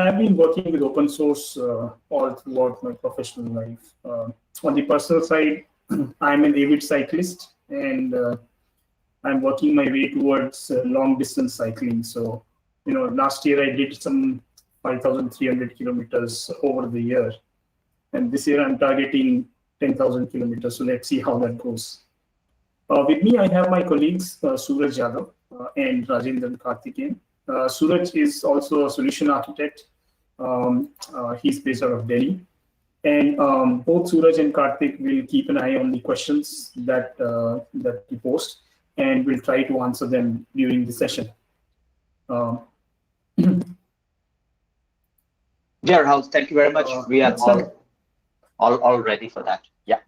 I've been working with open source all throughout my professional life. On the personal side, I'm an avid cyclist, and I'm working my way towards long distance cycling. So, last year I did some 5,300 kilometers over the year, and this year I'm targeting 10,000 kilometers. So let's see how that goes. With me, I have my colleagues Suraj Yadav and Rajendran Karthikeyan. Suraj is also a solution architect. He's based out of Delhi. And both Suraj and Karthik will keep an eye on the questions that we post, and we'll try to answer them during the session. Dear House, thank you very much. We are all ready for that. Yeah.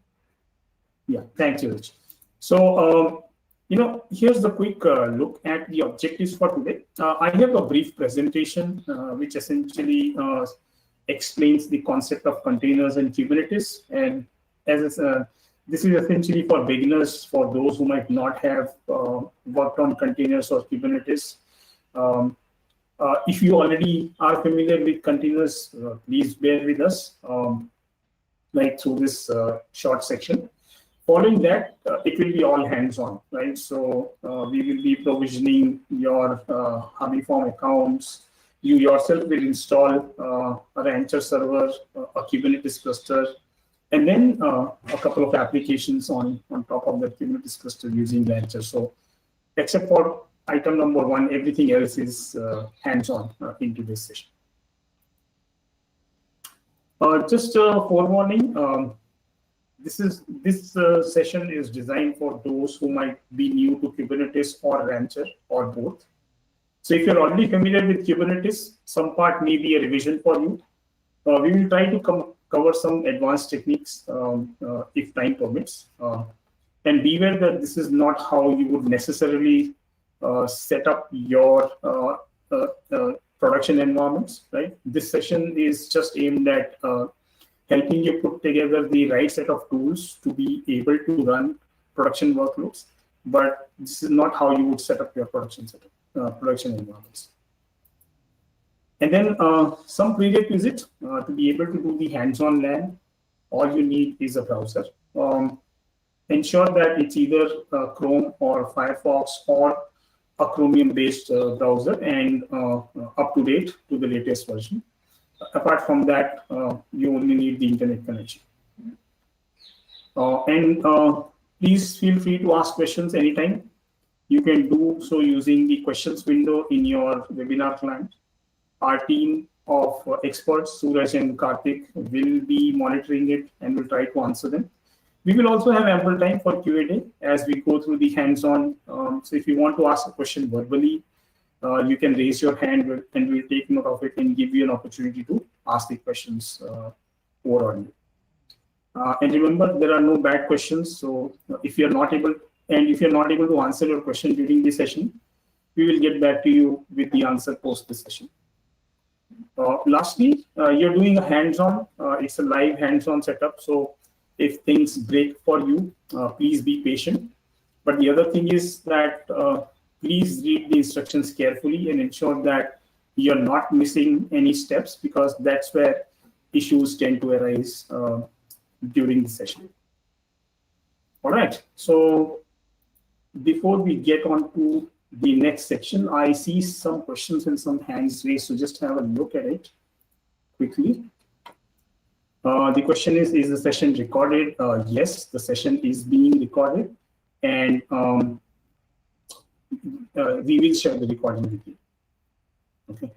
Yeah, thanks, Suraj. So, here's the quick look at the objectives for today. I have a brief presentation which essentially explains the concept of containers and Kubernetes. And this is essentially for beginners, for those who might not have worked on containers or Kubernetes. If you already are familiar with containers, please bear with us through this short section. Following that, it will be all hands-on, right? So we will be provisioning your Honeyform accounts. You yourself will install a Rancher server, a Kubernetes cluster, and then a couple of applications on top of that Kubernetes cluster using Rancher. So except for item number 1, everything else is hands-on into this session. Just a forewarning. This session is designed for those who might be new to Kubernetes or Rancher or both. So if you're already familiar with Kubernetes, some part may be a revision for you. We will try to cover some advanced techniques if time permits. And beware that this is not how you would necessarily set up your production environments, right? This session is just aimed at helping you put together the right set of tools to be able to run production workloads. But this is not how you would set up your production environments. And then some prerequisite to be able to do the hands-on LAN, all you need is a browser. Ensure that it's either Chrome or Firefox or a Chromium-based browser and up to date to the latest version. Apart from that, you only need the internet connection. Please feel free to ask questions anytime. You can do so using the questions window in your webinar client. Our team of experts, Suraj and Karthik, will be monitoring it and will try to answer them. We will also have ample time for Q&A as we go through the hands-on. So if you want to ask a question verbally, you can raise your hand and we'll take note of it and give you an opportunity to ask the questions over audio. And remember, there are no bad questions. So if you're not able to answer your question during the session, we will get back to you with the answer post the session. Lastly, you're doing a hands-on. It's a live hands-on setup. So if things break for you, please be patient. But the other thing is that please read the instructions carefully and ensure that you're not missing any steps, because that's where issues tend to arise during the session. All right. So before we get on to the next section, I see some questions and some hands raised. So just have a look at it quickly. The question is the session recorded? Yes, the session is being recorded, and we will share the recording with you. Okay.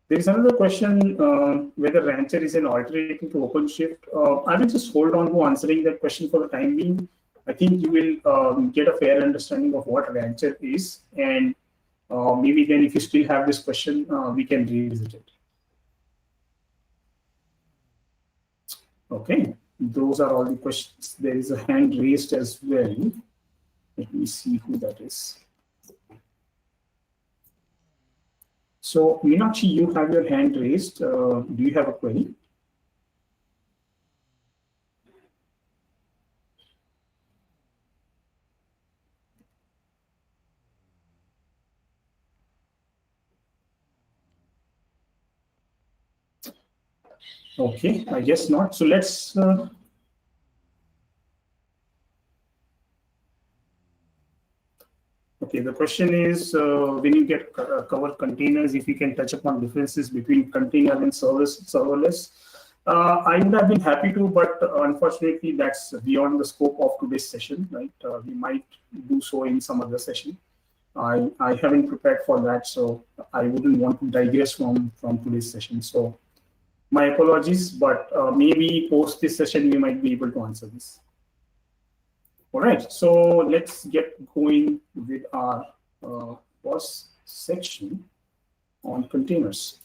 There is another question whether Rancher is an alternative to OpenShift. I will just hold on to answering that question for the time being. I think you will get a fair understanding of what Rancher is, and maybe then if you still have this question, we can revisit it. Okay, those are all the questions. There is a hand raised as well. Let me see who that is. So, Meenakshi, you have your hand raised. Do you have a query? Okay, I guess not. So let's. Okay, the question is when you get cover containers, if you can touch upon differences between container and serverless. I would have been happy to, but unfortunately, that's beyond the scope of today's session. Right? We might do so in some other session. I haven't prepared for that, so I wouldn't want to digress from today's session. So my apologies, but maybe post this session we might be able to answer this. All right, so let's get going with our first section on containers.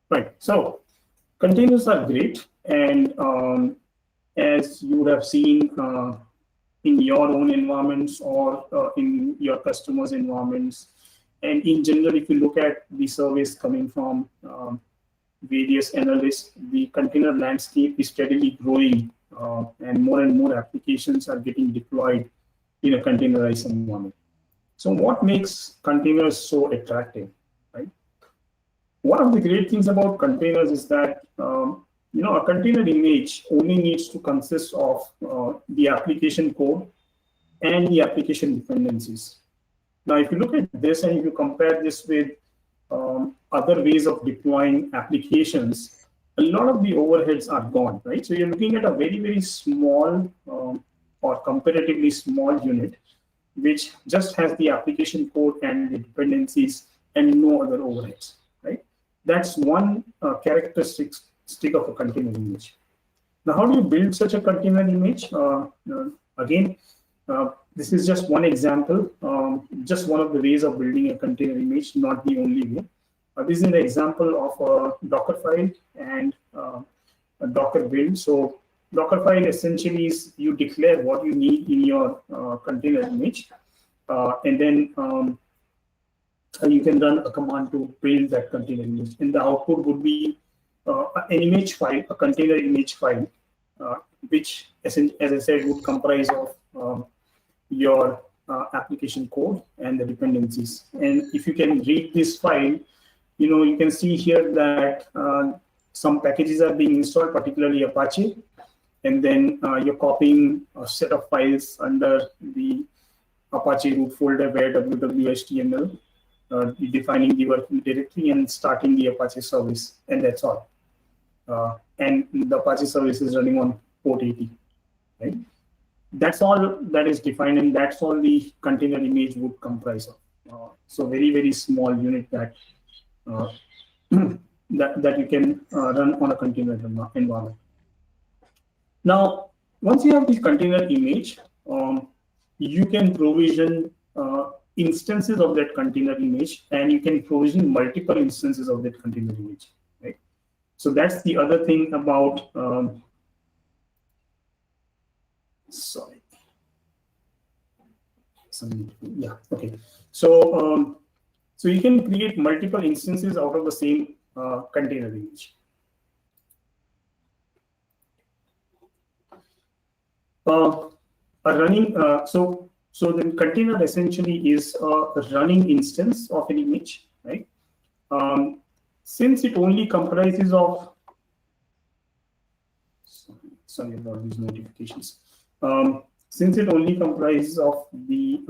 Right, so containers are great, and as you would have seen in your own environments or in your customers' environments, and in general, if you look at the surveys coming from various analysts, the container landscape is steadily growing, and more applications are getting deployed in a containerized environment. So what makes containers so attractive, right? One of the great things about containers is that a container image only needs to consist of the application code and the application dependencies. Now, if you look at this and if you compare this with other ways of deploying applications, a lot of the overheads are gone, right? So you're looking at a very, very small or comparatively small unit, which just has the application code and the dependencies and no other overheads, right? That's one characteristic of a container image. Now, how do you build such a container image? Again, this is just one example, just one of the ways of building a container image, not the only way. This is an example of a Docker file and a Docker build. So Docker file essentially is you declare what you need in your container image, and then you can run a command to build that container image. And the output would be an image file, a container image file, which, as I said, would comprise of your application code and the dependencies. And if you can read this file, you can see here that some packages are being installed, particularly Apache, and then you're copying a set of files under the Apache root folder where www.html, defining the working directory and starting the Apache service, and that's all. And the Apache service is running on port 80, right? That's all that is defined, and that's all the container image would comprise of. So very, very small unit that that you can run on a container environment. Now, once you have this container image, you can provision instances of that container image, and you can provision multiple instances of that container image, right? So that's the other thing about sorry. Yeah, okay. So so you can create multiple instances out of the same container image. So the container essentially is a running instance of an image, right? Since it only comprises of sorry about these notifications. Since it only comprises of the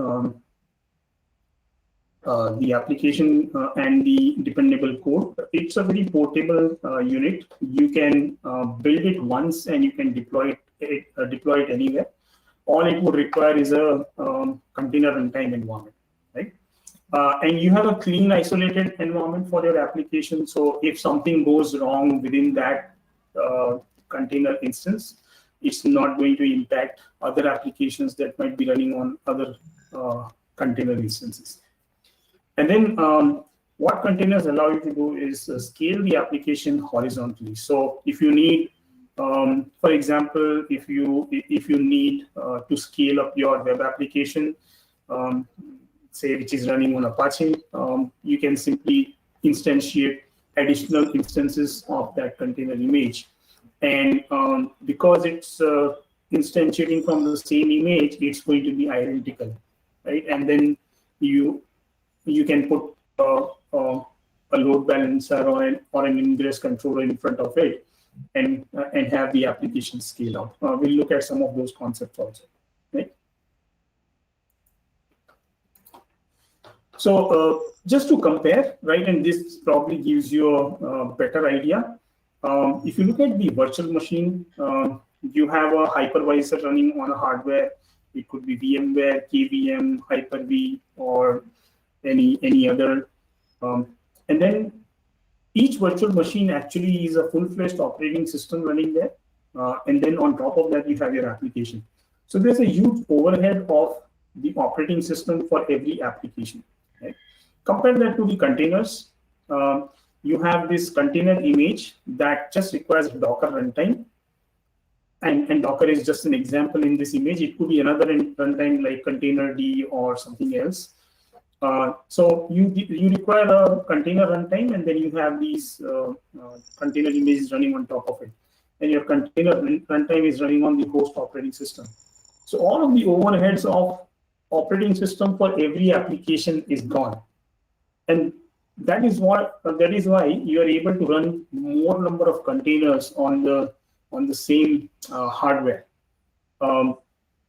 application and the dependable code, it's a very portable unit. You can build it once and you can deploy it anywhere. All it would require is a container runtime environment, right? And you have a clean, isolated environment for your application. So if something goes wrong within that container instance, it's not going to impact other applications that might be running on other container instances. And then what containers allow you to do is scale the application horizontally. So if you need, for example, if you need to scale up your web application, say which is running on Apache, you can simply instantiate additional instances of that container image. And because it's instantiating from the same image, it's going to be identical, right? And then you can put a a load balancer or an ingress controller in front of it, and have the application scale out. We'll look at some of those concepts also. Right? So just to compare, right, and this probably gives you a better idea. If you look at the virtual machine, you have a hypervisor running on a hardware. It could be VMware, KVM, Hyper-V, or any other. And then each virtual machine actually is a full-fledged operating system running there. And then on top of that, you have your application. So there's a huge overhead of the operating system for every application. Right? Compare that to the containers. You have this container image that just requires Docker runtime. And Docker is just an example in this image. It could be another runtime like containerd or something else. So you require a container runtime, and then you have these container images running on top of it. And your container runtime is running on the host operating system. So all of the overheads of operating system for every application is gone. And that is why you are able to run more number of containers on the same hardware.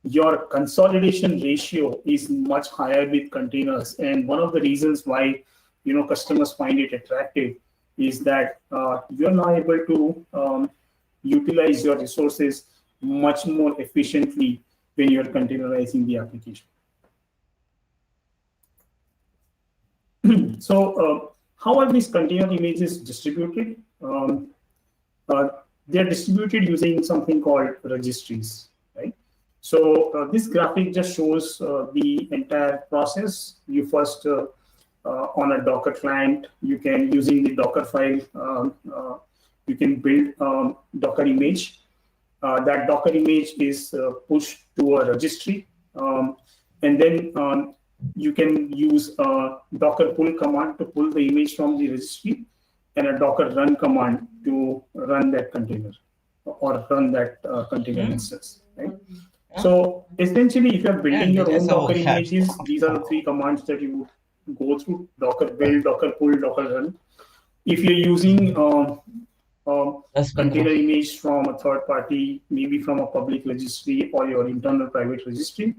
Your consolidation ratio is much higher with containers, and one of the reasons why customers find it attractive is that you're now able to utilize your resources much more efficiently when you're containerizing the application. So how are these container images distributed? They're distributed using something called registries, right? So this graphic just shows the entire process. You first, on a Docker client, you can, using the Docker file, you can build Docker image. That Docker image is pushed to a registry. And then you can use a Docker pull command to pull the image from the registry, and a Docker run command to run that container or run that container instance, right? So essentially, if you're building your own Docker images, these are the three commands that you would go through: Docker build, Docker pull, Docker run. If you're using container image from a third party, maybe from a public registry or your internal private registry,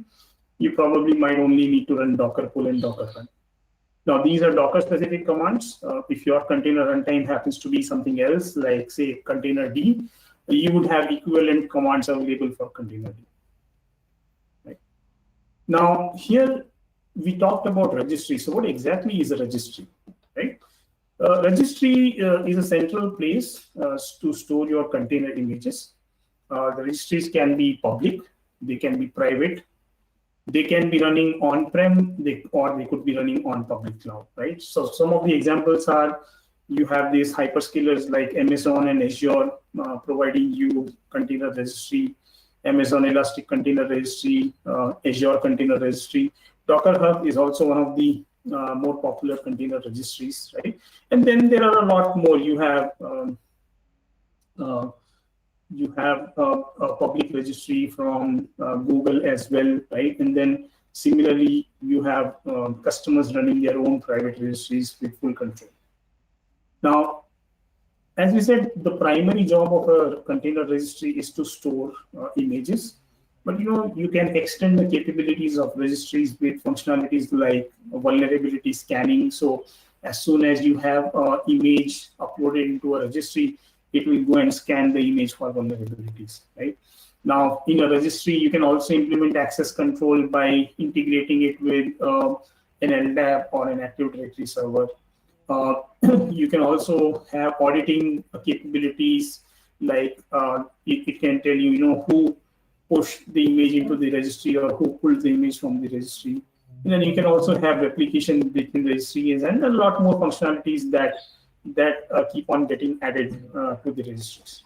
you probably might only need to run Docker pull and Docker run. Now, these are Docker specific commands. If your container runtime happens to be something else, like say containerd, you would have equivalent commands available for containerd. Right? Now, here we talked about registry. So what exactly is a registry, right? Registry is a central place to store your container images. The registries can be public, they can be private, they can be running on-prem, or they could be running on public cloud, right? So some of the examples are, you have these hyperscalers like Amazon and Azure providing you container registry, Amazon Elastic Container Registry, Azure Container Registry. Docker Hub is also one of the more popular container registries, right? And then there are a lot more. You have a public registry from Google as well, right? And then similarly, you have customers running their own private registries with full control. Now, as we said, the primary job of a container registry is to store images, but you can extend the capabilities of registries with functionalities like vulnerability scanning. So as soon as you have an image uploaded into a registry, it will go and scan the image for vulnerabilities, right? Now, in a registry, you can also implement access control by integrating it with an LDAP or an Active Directory server. You can also have auditing capabilities, like it can tell you, who pushed the image into the registry or who pulled the image from the registry. And then you can also have replication between registries and a lot more functionalities that keep on getting added to the registries.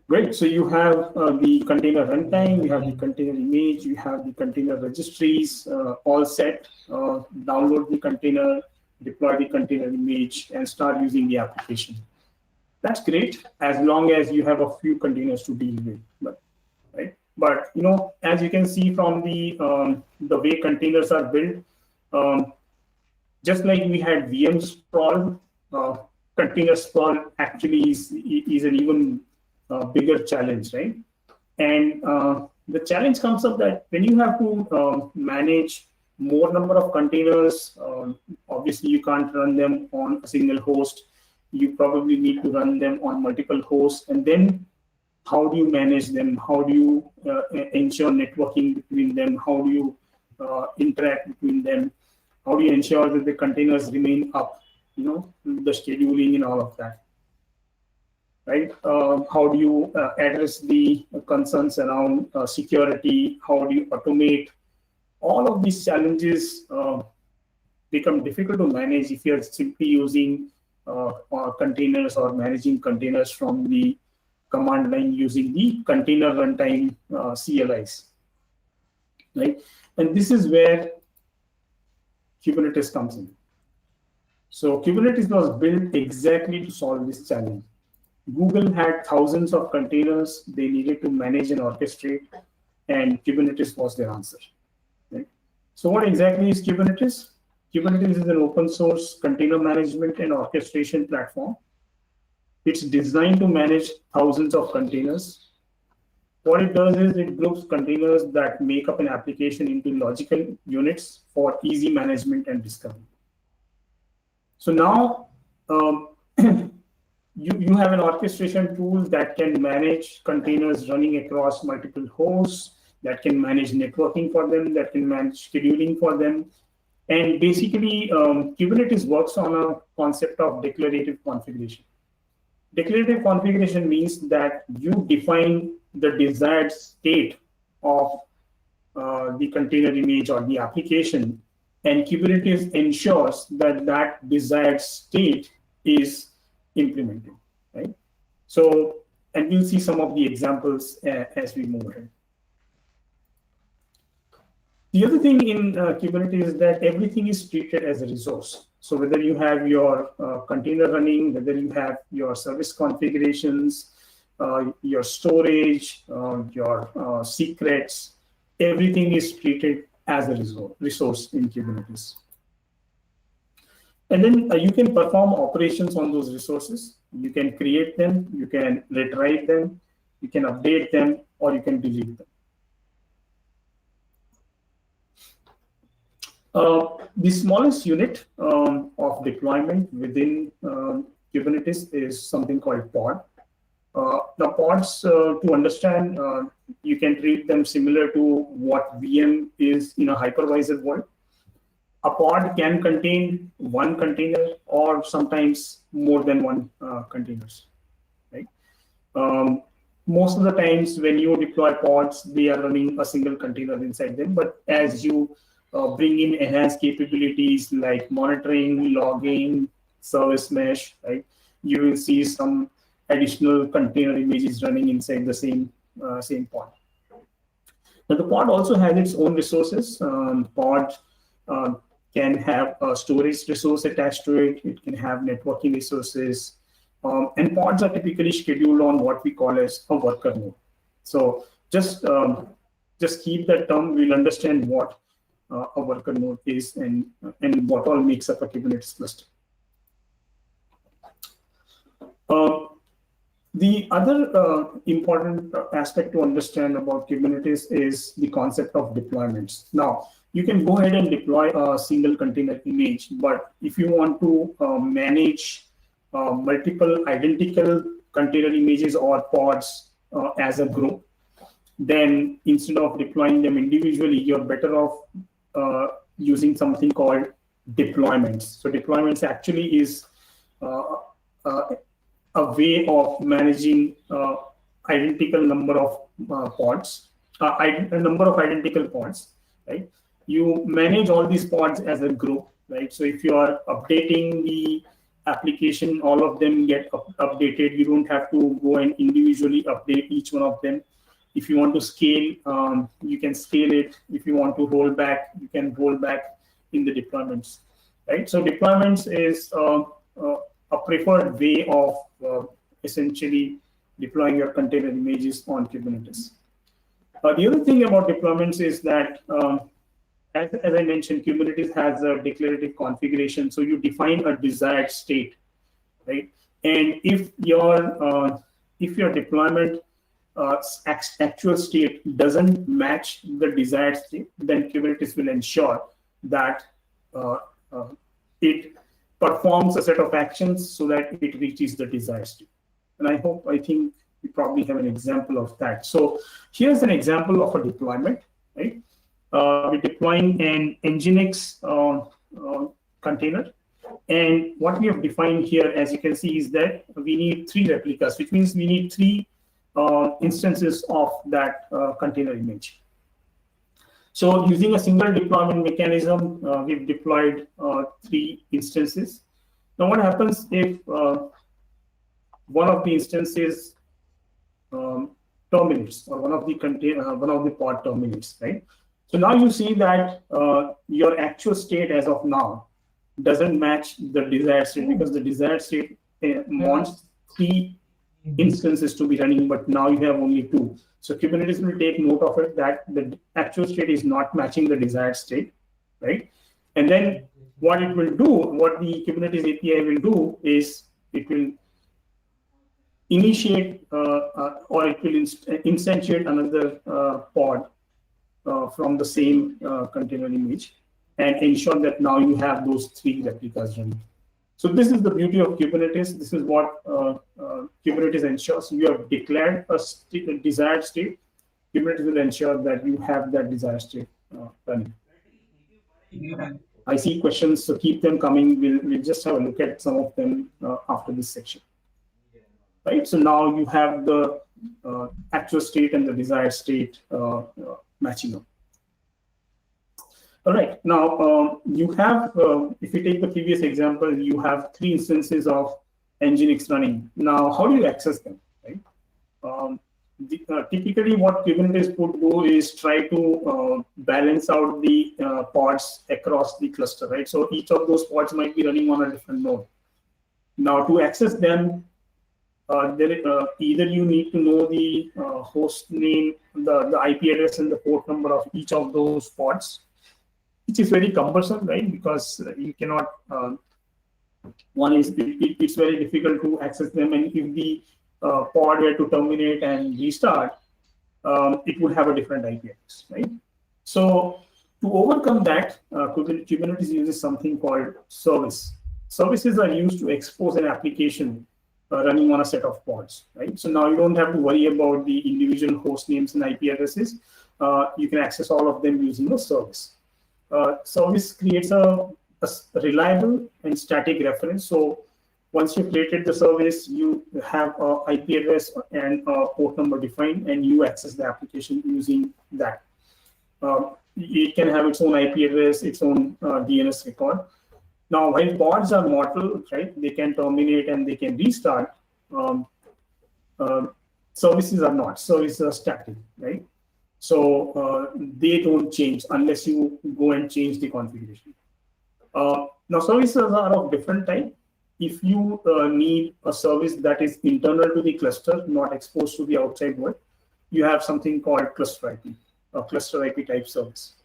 Great. So you have the container runtime, you have the container image, you have the container registries all set. Download the container, deploy the container image, and start using the application. That's great as long as you have a few containers to deal with, right? But as you can see from the way containers are built, just like we had VM sprawl, container sprawl actually is an even bigger challenge, right? And the challenge comes up that when you have to manage more number of containers, obviously you can't run them on a single host. You probably need to run them on multiple hosts. And then how do you manage them? How do you ensure networking between them? How do you interact between them? How do you ensure that the containers remain up? The scheduling and all of that, right? How do you address the concerns around security? How do you automate? All of these challenges become difficult to manage if you're simply using containers or managing containers from the command line using the container runtime CLIs, right? And this is where Kubernetes comes in. So Kubernetes was built exactly to solve this challenge. Google had thousands of containers they needed to manage and orchestrate, and Kubernetes was their answer. Right? So what exactly is Kubernetes? Kubernetes is an open source container management and orchestration platform. It's designed to manage thousands of containers. What it does is it groups containers that make up an application into logical units for easy management and discovery. So now you have an orchestration tool that can manage containers running across multiple hosts, that can manage networking for them, that can manage scheduling for them. And basically, Kubernetes works on a concept of declarative configuration. Declarative configuration means that you define the desired state of the container image or the application, and Kubernetes ensures that that desired state is implemented, right? So, and we'll see some of the examples as we move ahead. The other thing in Kubernetes is that everything is treated as a resource. So whether you have your container running, whether you have your service configurations, your storage, your secrets, everything is treated as a resource in Kubernetes. And then you can perform operations on those resources. You can create them, you can retrieve them, you can update them, or you can delete them. The smallest unit of deployment within Kubernetes is something called pod. The pods, to understand, you can treat them similar to what VM is in a hypervisor world. A pod can contain one container or sometimes more than one containers, right? Most of the times when you deploy pods, they are running a single container inside them. But as you bring in enhanced capabilities like monitoring, logging, service mesh, right? You will see some additional container images running inside the same pod. Now the pod also has its own resources. Pod can have a storage resource attached to it. It can have networking resources. And pods are typically scheduled on what we call as a worker node. So just keep that term. We'll understand what a worker node is and what all makes up a Kubernetes cluster. The other important aspect to understand about Kubernetes is the concept of deployments. Now, you can go ahead and deploy a single container image, but if you want to manage multiple identical container images or pods as a group, then instead of deploying them individually, you're better off using something called deployments. So deployments actually is a way of managing identical number of pods, a number of identical pods, right? You manage all these pods as a group, right? So if you are updating the application, all of them get updated. You don't have to go and individually update each one of them. If you want to scale, you can scale it. If you want to roll back, you can roll back in the deployments, right? So deployments is a preferred way of essentially deploying your container images on Kubernetes. The other thing about deployments is that as I mentioned, Kubernetes has a declarative configuration. So you define a desired state, right? And if your deployment actual state doesn't match the desired state, then Kubernetes will ensure that uh, uh, it performs a set of actions so that it reaches the desired state. And I think we probably have an example of that. So here's an example of a deployment, right? We're deploying an Nginx container. And what we have defined here, as you can see, is that we need 3 replicas, which means we need 3 instances of that container image. So using a single deployment mechanism, we've deployed 3 instances. Now what happens if one of the instances terminates, or one of the pod terminates, right? So now you see that your actual state as of now doesn't match the desired state, because the desired state wants 3 instances to be running, but now you have only 2. So Kubernetes will take note of it that the actual state is not matching the desired state, right? And then what it will do, what the Kubernetes API will do is it will initiate or it will instantiate another pod from the same container image and ensure that now you have those 3 replicas running. So this is the beauty of Kubernetes. This is what Kubernetes ensures. You have declared a desired state. Kubernetes will ensure that you have that desired state running. I see questions, so keep them coming. We'll just have a look at some of them after this section. Right. So now you have the actual state and the desired state matching up. All right. Now you have, if you take the previous example, you have 3 instances of Nginx running. Now, how do you access them? Right. Typically, what Kubernetes would do is try to balance out the pods across the cluster. Right. So each of those pods might be running on a different node. Now, to access them, either you need to know the host name, the IP address, and the port number of each of those pods, which is very cumbersome, right? Because you cannot. One is it's very difficult to access them, and if the pod were to terminate and restart, it would have a different IP address, right? So to overcome that, Kubernetes uses something called service. Services are used to expose an application running on a set of pods, right? So now you don't have to worry about the individual host names and IP addresses. You can access all of them using a service. Service creates a reliable and static reference. So once you've created the service, you have an IP address and a port number defined, and you access the application using that. It can have its own IP address, its own DNS record. Now, while pods are mortal, right, they can terminate and they can restart. Services are not. Services are static, right? So they don't change unless you go and change the configuration. Now, services are of different type. If you need a service that is internal to the cluster, not exposed to the outside world, you have something called cluster IP, a cluster IP type service.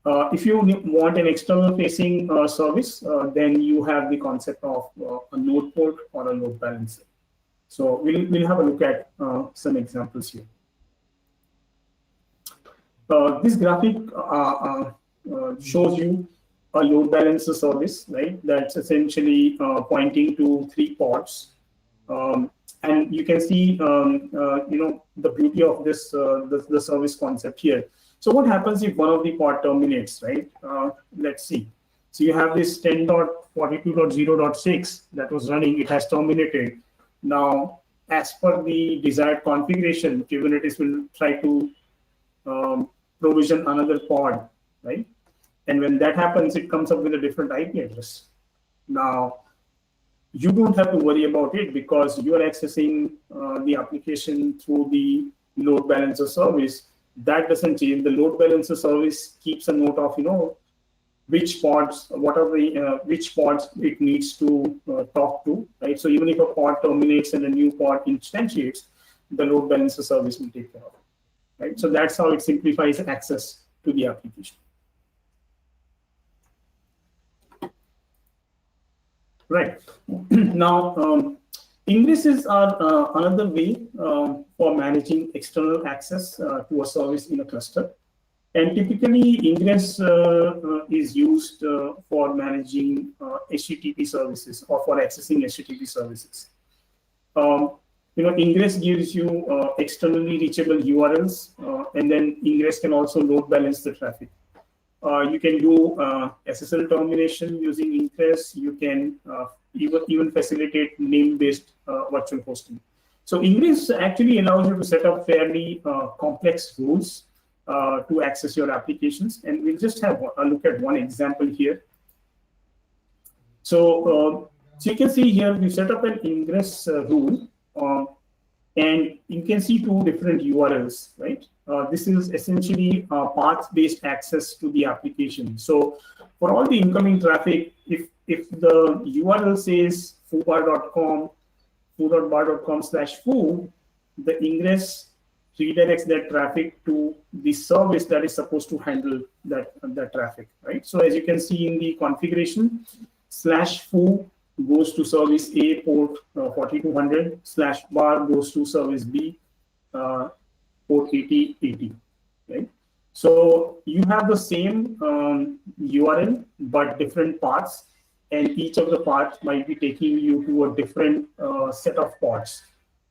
If you want an external facing service, then you have the concept of a node port or a load balancer. So we'll have a look at some examples here. This graphic shows you a load balancer service, right? That's essentially pointing to 3 pods, and you can see, the beauty of this the service concept here. So what happens if one of the pod terminates, right? Let's see. So you have this 10.42.0.6 that was running. It has terminated. Now, as per the desired configuration, Kubernetes will try to provision another pod, right? And when that happens, it comes up with a different IP address. Now, you don't have to worry about it because you are accessing the application through the load balancer service. That doesn't change. The load balancer service keeps a note of, which pods, which pods it needs to talk to, right? So even if a pod terminates and a new pod instantiates, the load balancer service will take care of it, right? So that's how it simplifies access to the application. Right. Now, ingresses are another way for managing external access to a service in a cluster. And typically, ingress is used for managing HTTP services or for accessing HTTP services. Um, ingress gives you externally reachable URLs, and then ingress can also load balance the traffic. You can do SSL termination using ingress. You can even facilitate name-based virtual hosting. So ingress actually allows you to set up fairly complex rules to access your applications. And we'll just have a look at one example here. So you can see here we set up an ingress rule, and you can see two different URLs, right? This is essentially path-based access to the application. So for all the incoming traffic, if the URL says foobar.com, foo.bar.com/foo, the ingress redirects that traffic to the service that is supposed to handle that traffic, right? So as you can see in the configuration, /foo goes to service A port 4200, /bar goes to service B port 8080, right? So you have the same URL but different paths, and each of the paths might be taking you to a different set of ports.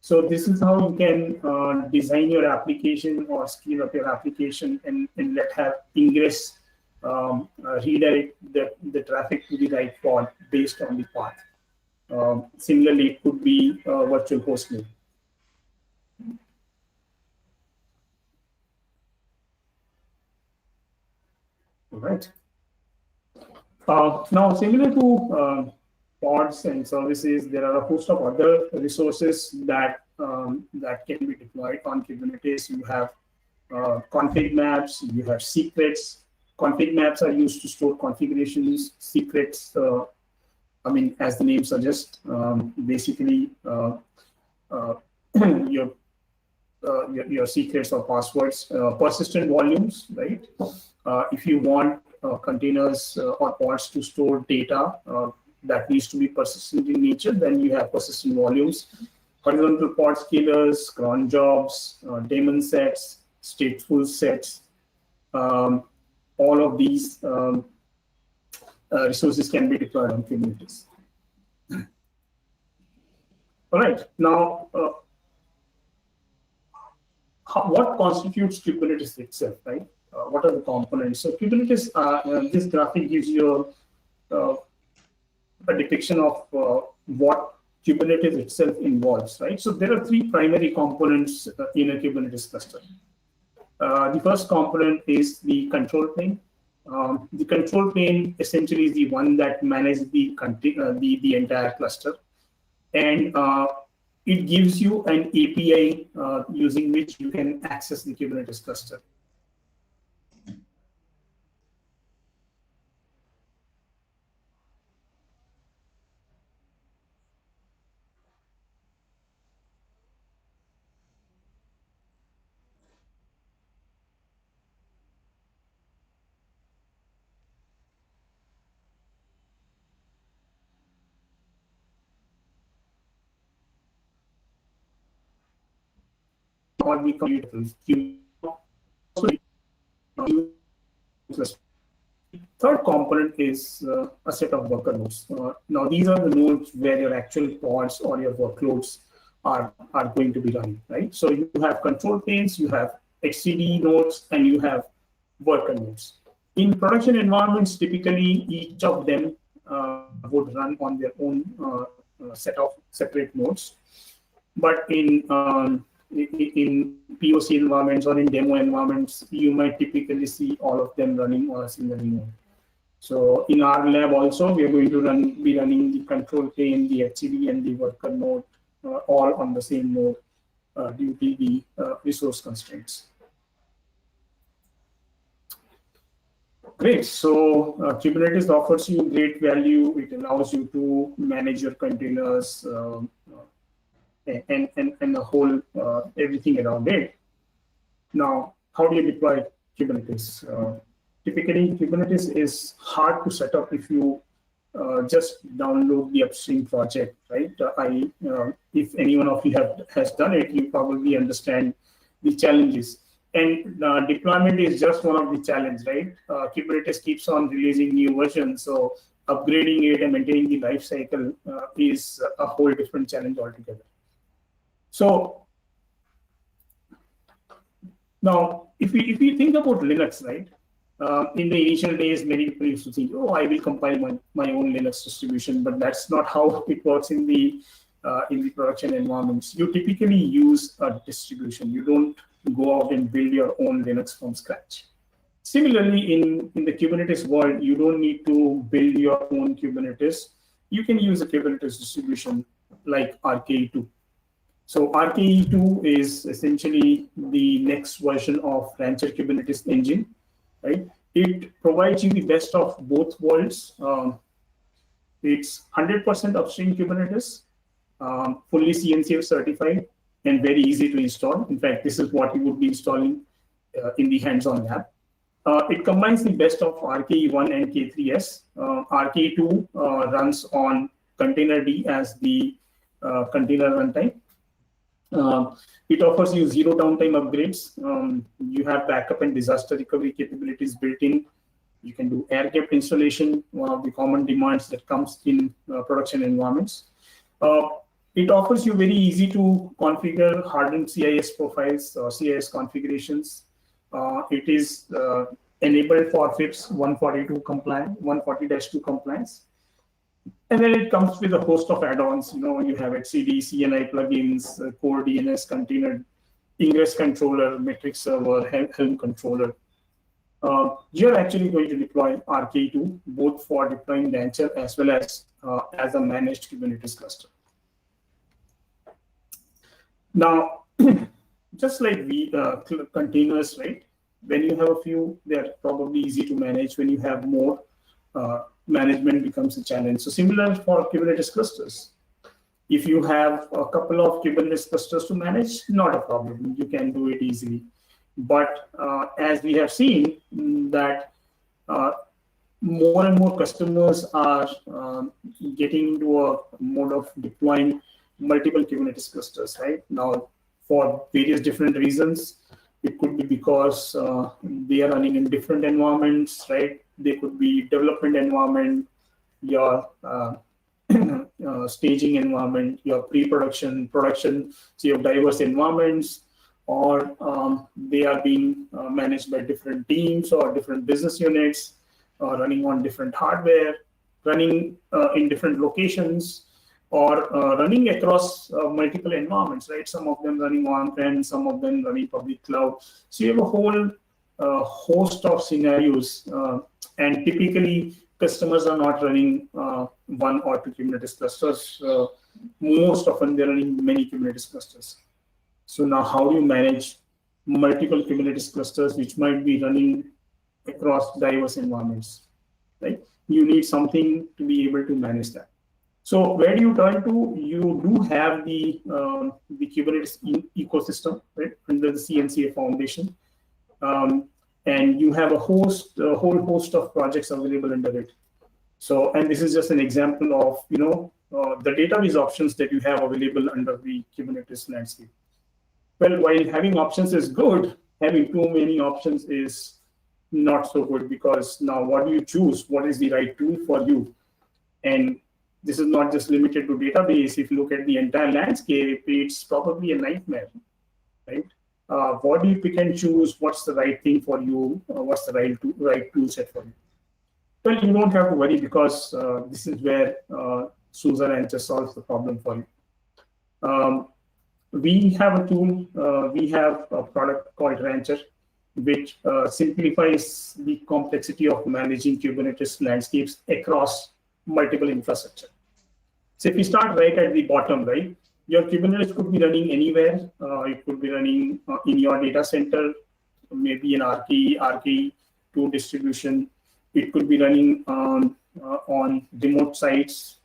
So this is how you can design your application or scale up your application and have ingress redirect the traffic to the right port based on the path. Similarly, it could be virtual hosting. All right. Now, similar to pods and services, there are a host of other resources that can be deployed on Kubernetes. You have config maps, you have secrets. Config maps are used to store configurations. Secrets, as the name suggests, basically your secrets or passwords. Persistent volumes, right? If you want containers or pods to store data that needs to be persistent in nature, then you have persistent volumes. Horizontal pod scalars, cron jobs, daemon sets, stateful sets. All of these resources can be deployed on Kubernetes. All right. Now, what constitutes Kubernetes itself, right? What are the components? So Kubernetes, this graphic gives you a depiction of what Kubernetes itself involves, right? So there are three primary components in a Kubernetes cluster. The first component is the control plane. The control plane essentially is the one that manages the entire cluster, and it gives you an API using which you can access the Kubernetes cluster. Or the computers. Third component is a set of worker nodes. Now, these are the nodes where your actual pods or your workloads are going to be running, right? So you have control planes, you have XCD nodes, and you have worker nodes. In production environments, typically each of them would run on their own set of separate nodes. But in POC environments or in demo environments, you might typically see all of them running on a single node. So in our lab also, we are going to be running the control plane, the HCD, and the worker node all on the same node due to the resource constraints. Great. So Kubernetes offers you great value. It allows you to manage your containers and the whole everything around it. Now, how do you deploy Kubernetes? Typically, Kubernetes is hard to set up if you just download the upstream project, right? If anyone of you has done it, you probably understand the challenges. And deployment is just one of the challenges, right? Kubernetes keeps on releasing new versions, so upgrading it and maintaining the life cycle is a whole different challenge altogether. So now, if we think about Linux, right? In the initial days, many people used to think, "Oh, I will compile my own Linux distribution," but that's not how it works in the production environments. You typically use a distribution. You don't go out and build your own Linux from scratch. Similarly, in the Kubernetes world, you don't need to build your own Kubernetes. You can use a Kubernetes distribution like RKE2. So RKE2 is essentially the next version of Rancher Kubernetes engine, right? It provides you the best of both worlds. It's 100% upstream Kubernetes, fully CNCF certified, and very easy to install. In fact, this is what you would be installing in the hands-on lab. It combines the best of RKE1 and K3S. RKE2 runs on Containerd as the container runtime. It offers you zero downtime upgrades. You have backup and disaster recovery capabilities built in. You can do air-gapped installation, one of the common demands that comes in production environments. It offers you very easy to configure hardened CIS profiles or CIS configurations. It is enabled for FIPS 142 compliant, 140-2 compliance. And then it comes with a host of add-ons. You have etcd, CNI plugins, core DNS container, ingress controller, metric server, Helm controller. You're actually going to deploy RKE2 both for deploying Rancher as well as a managed Kubernetes cluster. Now, just like containers, right? When you have a few, they're probably easy to manage. When you have more, management becomes a challenge. So similar for Kubernetes clusters. If you have a couple of Kubernetes clusters to manage, not a problem. You can do it easily. But as we have seen that more and more customers are getting into a mode of deploying multiple Kubernetes clusters, right? Now, for various different reasons, it could be because they are running in different environments, right? They could be development environment, your staging environment, your pre-production, production. So you have diverse environments, or they are being managed by different teams or different business units, running on different hardware, running in different locations, or running across multiple environments, right? Some of them running on-prem, some of them running public cloud. So you have a whole host of scenarios, and typically customers are not running one or two Kubernetes clusters. Most often they're running many Kubernetes clusters. So now how do you manage multiple Kubernetes clusters which might be running across diverse environments, right? You need something to be able to manage that. So where do you turn to? You do have the Kubernetes ecosystem, right, under the CNCF Foundation, and you have a whole host of projects available under it. So, and this is just an example of the database options that you have available under the Kubernetes landscape. Well, while having options is good, having too many options is not so good, because now what do you choose? What is the right tool for you? And this is not just limited to database. If you look at the entire landscape, it's probably a nightmare, right? What do you pick and choose? What's the right thing for you? What's the right tool set for you? Well, you don't have to worry, because this is where SUSE Rancher solves the problem for you. We have a tool, we have a product called Rancher, which simplifies the complexity of managing Kubernetes landscapes across multiple infrastructure. So if you start right at the bottom, right, your Kubernetes could be running anywhere. It could be running in your data center, maybe an RKE2 distribution. It could be running on remote sites.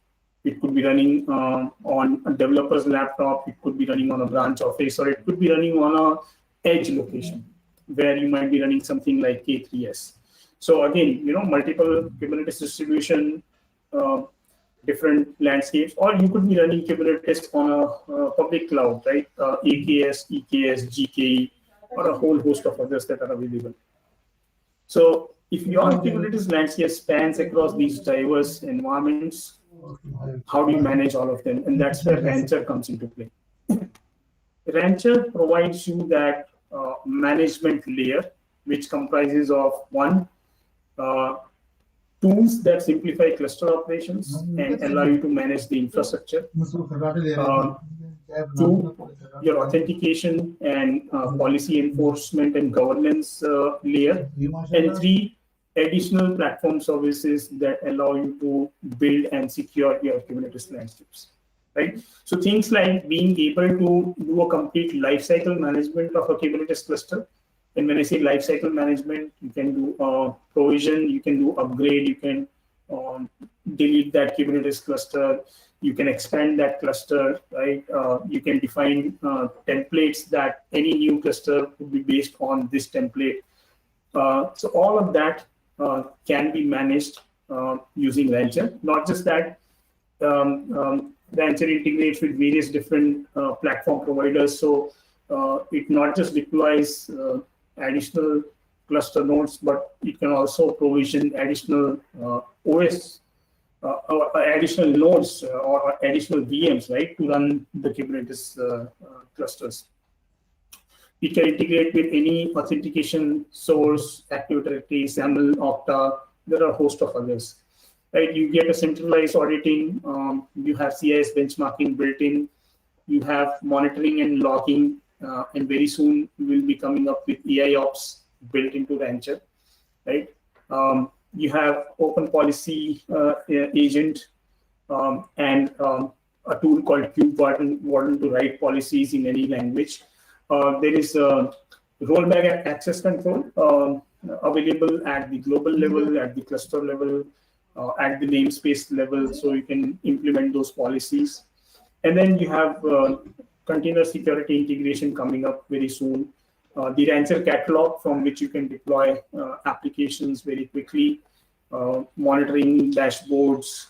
It could be running on a developer's laptop. It could be running on a branch office, or it could be running on a edge location where you might be running something like K3S. So again, multiple Kubernetes distribution, different landscapes, or you could be running Kubernetes on a public cloud, right? AKS, EKS, GKE, or a whole host of others that are available. So if your Kubernetes landscape spans across these diverse environments, how do you manage all of them? And that's where Rancher comes into play. Rancher provides you that management layer, which comprises of one, tools that simplify cluster operations and allow you to manage the infrastructure. Two, your authentication and policy enforcement and governance layer. And three, additional platform services that allow you to build and secure your Kubernetes landscapes. Right? So things like being able to do a complete lifecycle management of a Kubernetes cluster. And when I say lifecycle management, you can do provision, you can do upgrade, you can delete that Kubernetes cluster, you can expand that cluster, right? You can define templates that any new cluster would be based on this template. So all of that can be managed using Rancher. Not just that, Rancher integrates with various different platform providers. So it not just deploys additional cluster nodes, but it can also provision additional OS, additional nodes or additional VMs, right, to run the Kubernetes clusters. It can integrate with any authentication source, Active Directory, SAML, Okta. There are a host of others. Right, you get a centralized auditing. You have CIS benchmarking built in. You have monitoring and logging, and very soon we will be coming up with AIOps built into Rancher. Right, you have open policy agent and a tool called KubeWarden to write policies in any language. There is a rollback access control available at the global level, at the cluster level, at the namespace level, so you can implement those policies. And then you have container security integration coming up very soon. The Rancher catalog from which you can deploy applications very quickly, monitoring dashboards,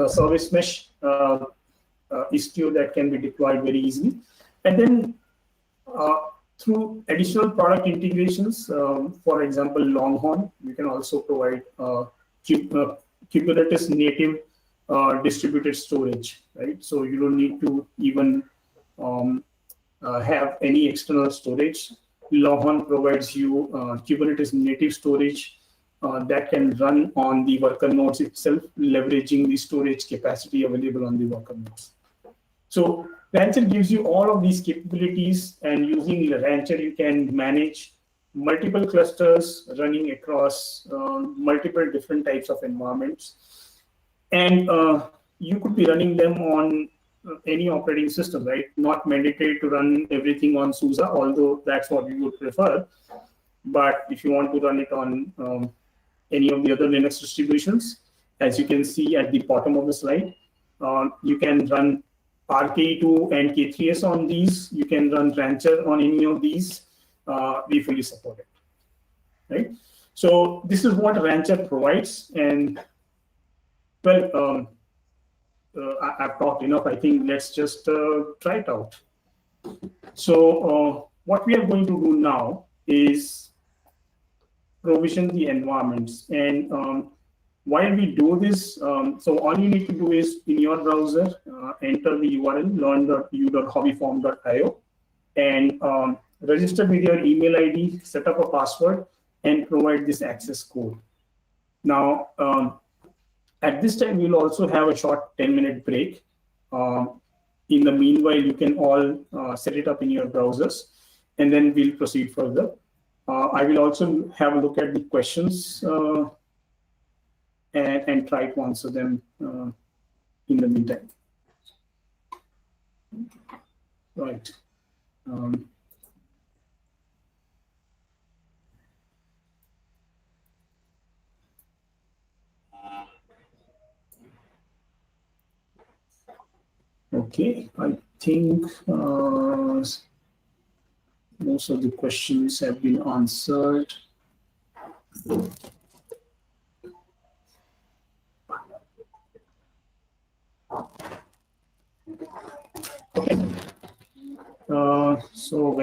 service mesh Istio that can be deployed very easily. And then through additional product integrations, for example, Longhorn, we can also provide Kubernetes native distributed storage, right? So you don't need to even have any external storage. Longhorn provides you Kubernetes native storage that can run on the worker nodes itself, leveraging the storage capacity available on the worker nodes. So Rancher gives you all of these capabilities, and using Rancher, you can manage multiple clusters running across multiple different types of environments. And you could be running them on any operating system, right? Not mandatory to run everything on SUSE, although that's what we would prefer. But if you want to run it on any of the other Linux distributions, as you can see at the bottom of the slide, you can run RK2 and K3S on these. You can run Rancher on any of these. We fully support it, right? So this is what Rancher provides. And well, I've talked enough. I think let's just try it out. So what we are going to do now is provision the environments. And while we do this, so all you need to do is in your browser, enter the URL learn.u.hobbyform.io and register with your email ID, set up a password, and provide this access code. Now, at this time, we'll also have a short 10-minute break. In the meanwhile, you can all set it up in your browsers, and then we'll proceed further. I will also have a look at the questions and try to answer them in the meantime. Right. Okay, I think most of the questions have been answered.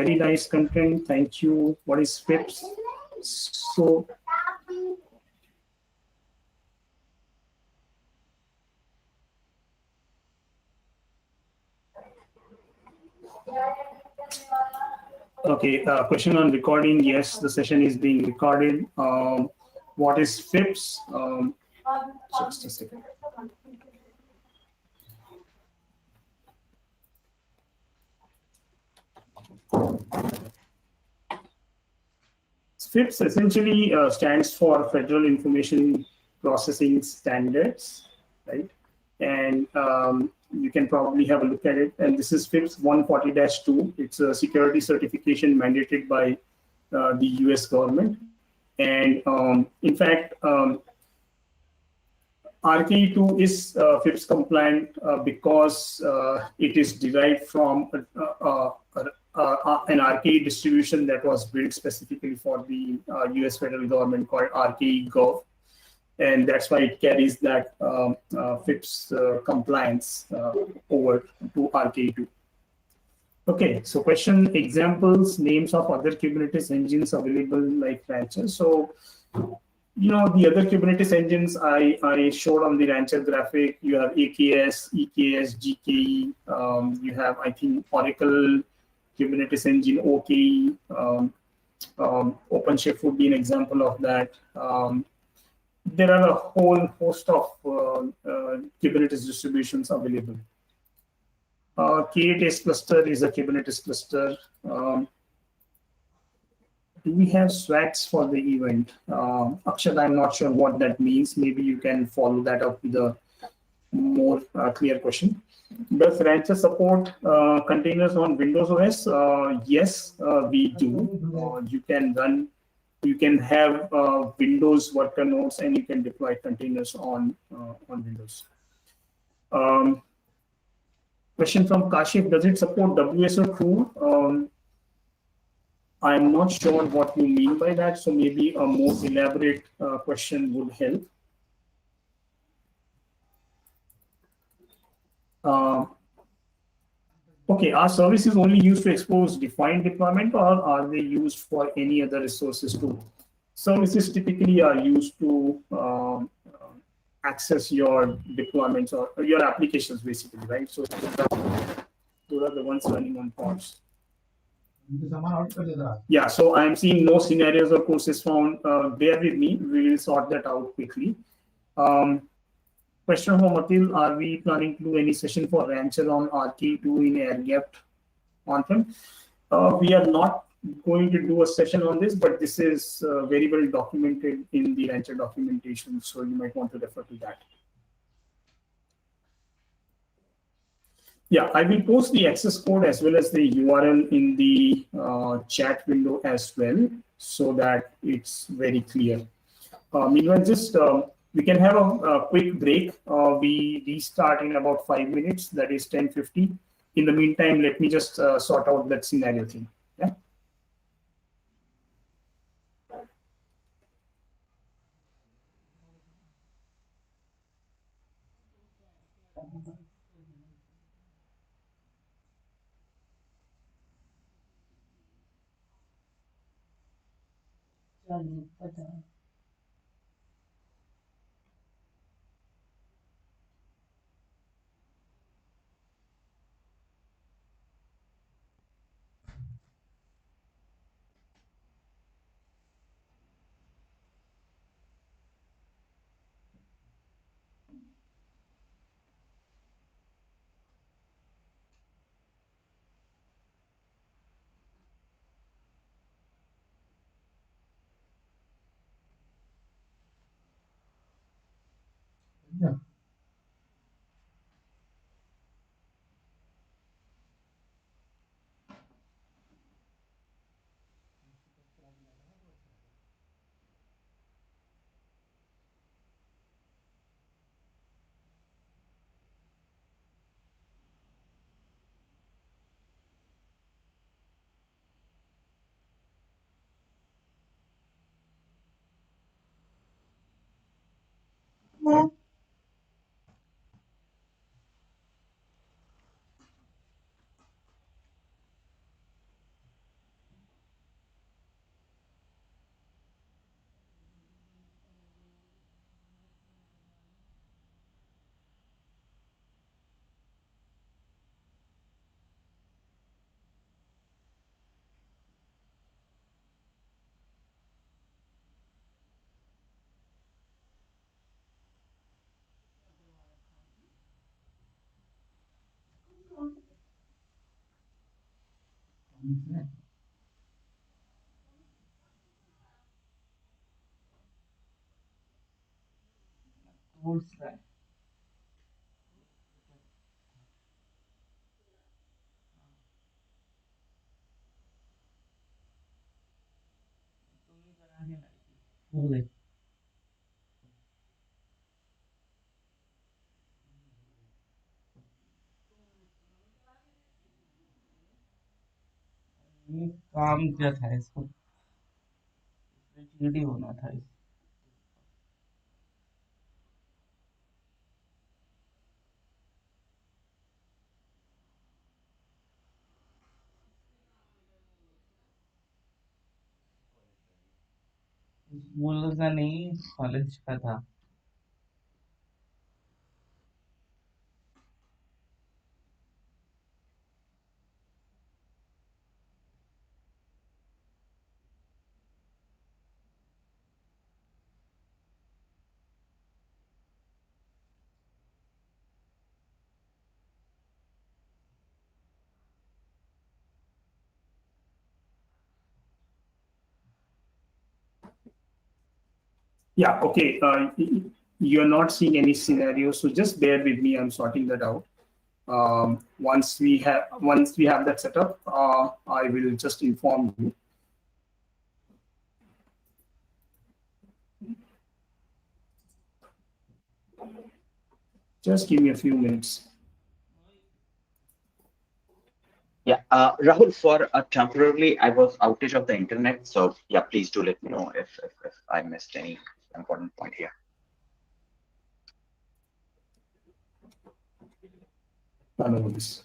very nice content. Thank you. What is FIPS? So okay, question on recording. Yes, the session is being recorded. What is FIPS? Just a second. FIPS essentially stands for Federal Information Processing Standards, right? And you can probably have a look at it. And this is FIPS 140-2. It's a security certification mandated by the US government. And in fact, RKE2 is FIPS compliant because it is derived from an RKE distribution that was built specifically for the US federal government called RKE Gov. And that's why it carries that FIPS compliance over to RKE2. Okay, so question examples, names of other Kubernetes engines available like Rancher. So, you know, the other Kubernetes engines I showed on the Rancher graphic, you have AKS, EKS, GKE, you have, I think, Oracle Kubernetes engine, OKE, OpenShift would be an example of that. There are a whole host of Kubernetes distributions available. K8s cluster is a Kubernetes cluster. Do we have swags for the event? Akshat, I'm not sure what that means. Maybe you can follow that up with a more clear question. Does Rancher support containers on Windows OS? Yes, we do. You can have Windows worker nodes and you can deploy containers on Windows. Question from Kashif, does it support WSO tool? I'm not sure what you mean by that, so maybe a more elaborate question would help. Okay, are services only used to expose defined deployment or are they used for any other resources too? Services typically are used to access your deployments or your applications basically, right? So those are the ones running on pods. Yeah, so I'm seeing no scenarios or courses found. Bear with me, we will sort that out quickly. Question from Atil, are we planning to do any session for Rancher on RK2 in air-gapped on-prem? We are not going to do a session on this, but this is very well documented in the Rancher documentation, so you might want to refer to that. Yeah, I will post the access code as well as the URL in the chat window as well, so that it's very clear. Meanwhile, just we can have a quick break. We restart in about 5 minutes, that is 10:50. In the meantime, let me just sort out that scenario thing. Yeah. Yeah. Yeah, okay. You're not seeing any scenario, so just bear with me. I'm sorting that out. Once we have that set up, I will just inform you. Just give me a few minutes. Yeah, Rahul, for temporarily, I was outage of the internet. So yeah, please do let me know if I missed any important point here. None of this.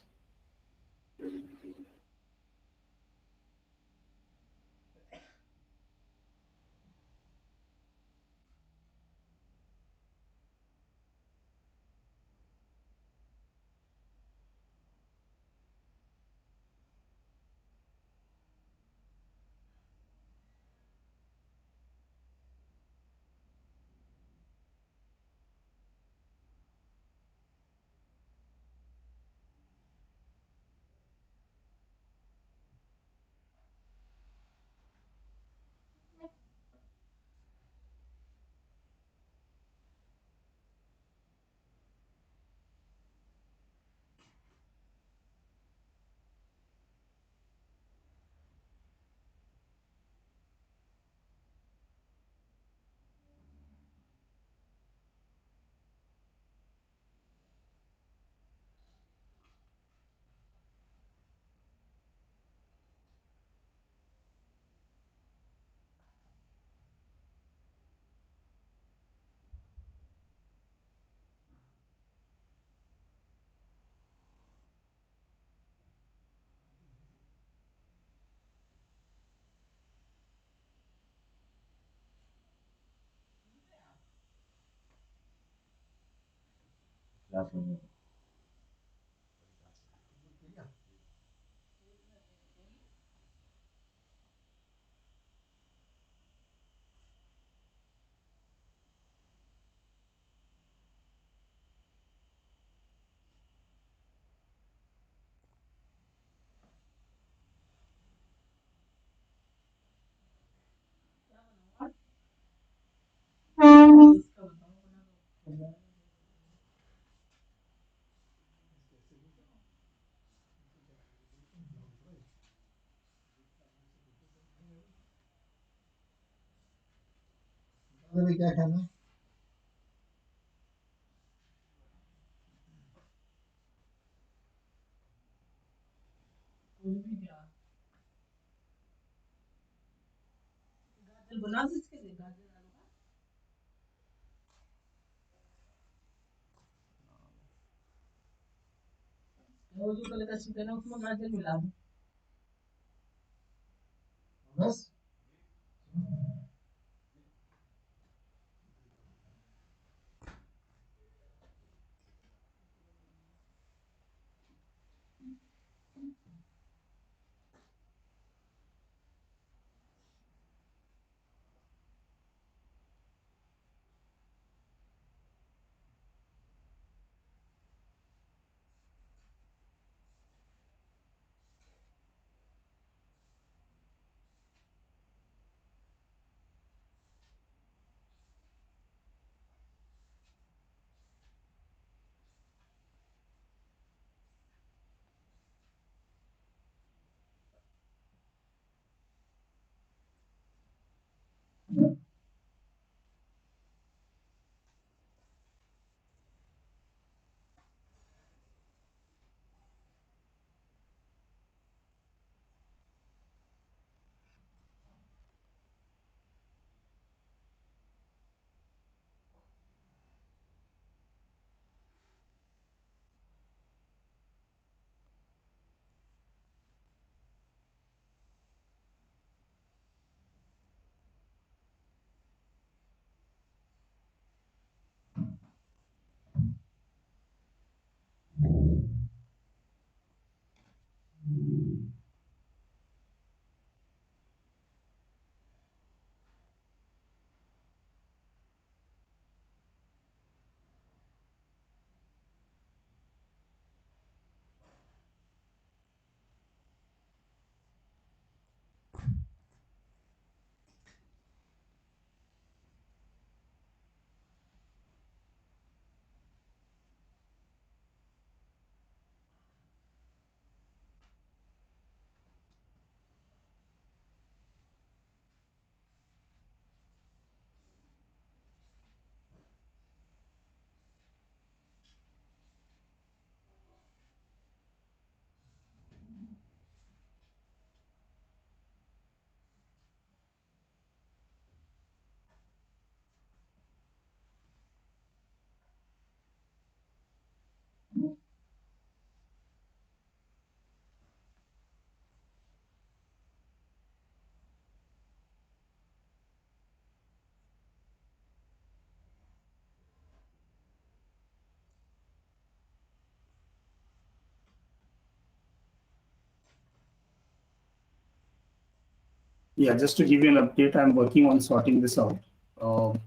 Yeah, just to give you an update, I'm working on sorting this out. Um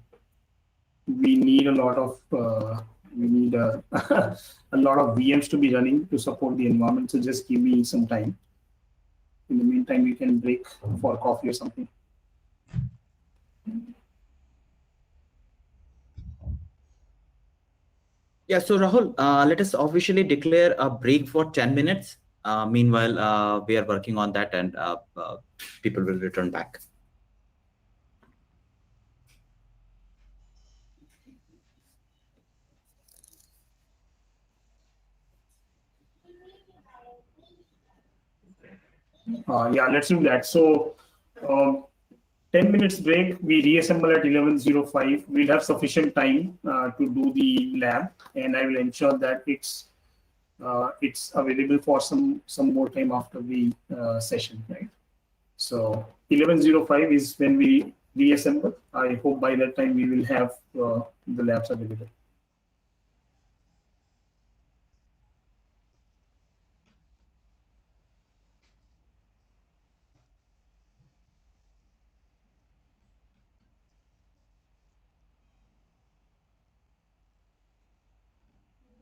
we need a lot of we need a, a lot of VMs to be running to support the environment. So just give me some time. In the meantime, we can break for coffee or something. Yeah, so Rahul, let us officially declare a break for 10 minutes. Meanwhile, we are working on that and people will return back. Yeah, let's do that. So, um, 10 minutes break, we reassemble at 11:05. We'll have sufficient time to do the lab, and I will ensure that it's available for some more time after the session, right? So 11:05 is when we reassemble. I hope by that time we will have the labs available.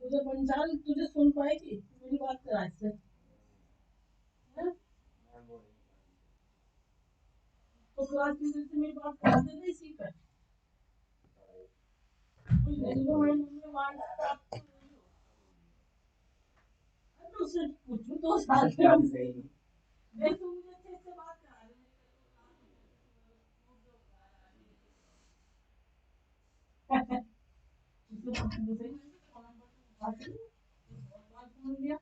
तुझे पंचाल तुझे सुन पाएगी मेरी बात करा इससे हैं? तो class teacher से मेरी बात करा दे ना इसी पे मैं बात तो उससे पूछूं तो साथ में हमसे देख तू मुझे अच्छे से बात करा दे उससे पूछूं तो सही बात करी बात समझ लिया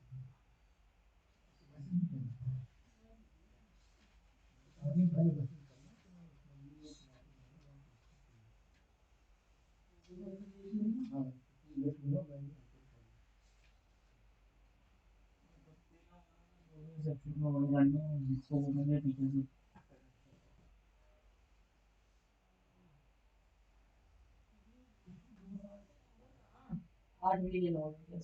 आठ बजे के 9 बजे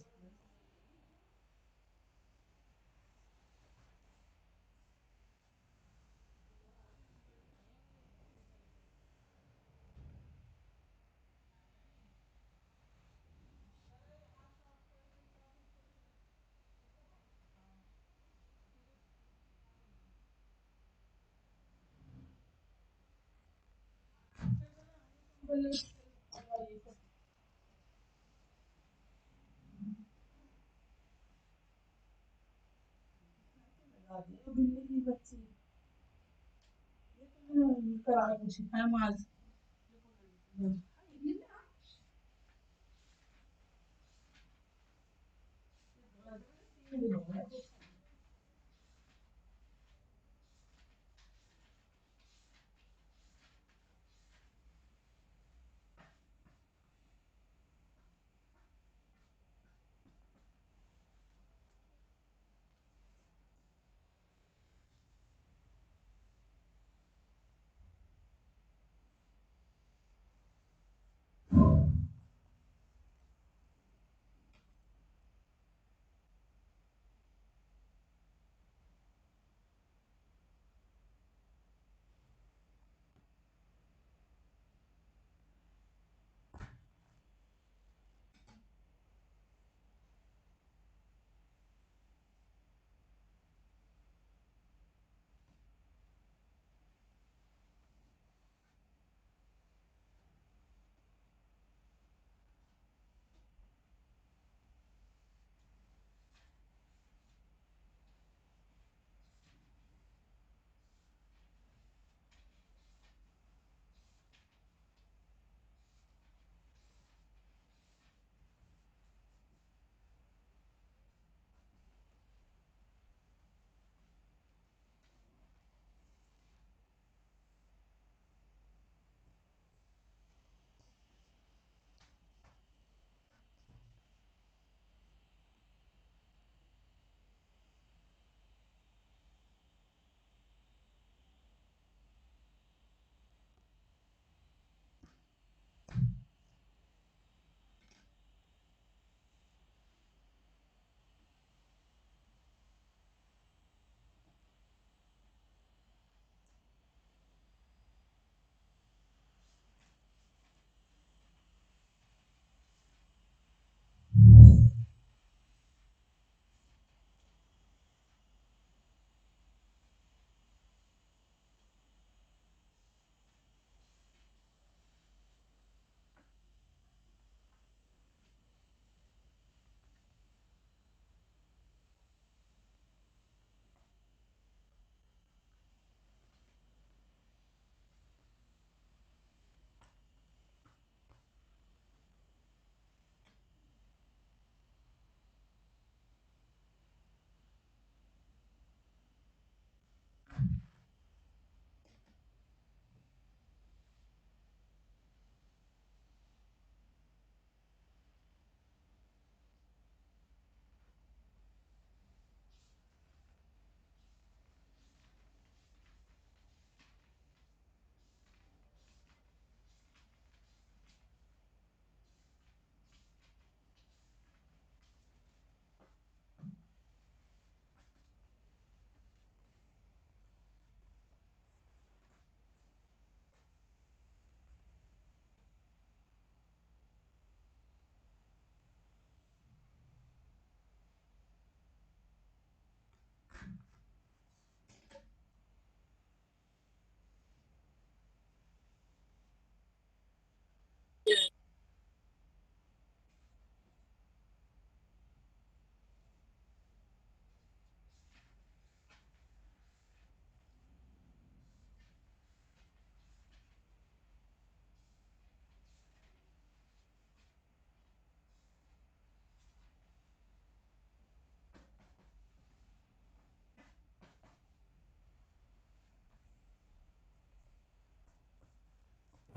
बिल्ली की बच्ची ये तो करा कुछ है माज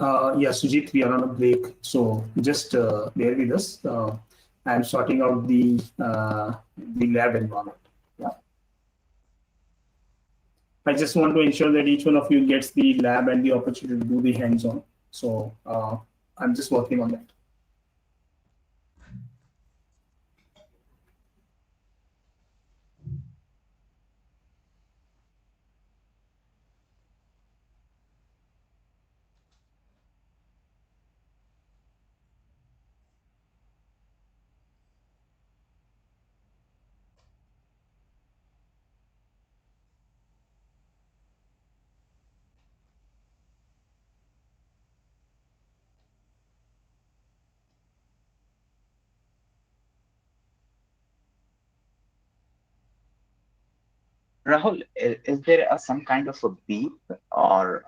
Yeah, Sujit, we are on a break, so just bear with us. I'm sorting out the lab environment. Yeah. I just want to ensure that each one of you gets the lab and the opportunity to do the hands-on. So I'm just working on that. Rahul, is there some kind of a beep or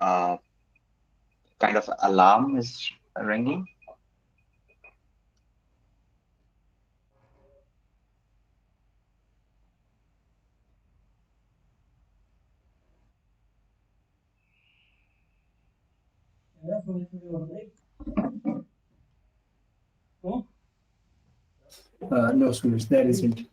kind of alarm is ringing? No, Suresh, there isn't.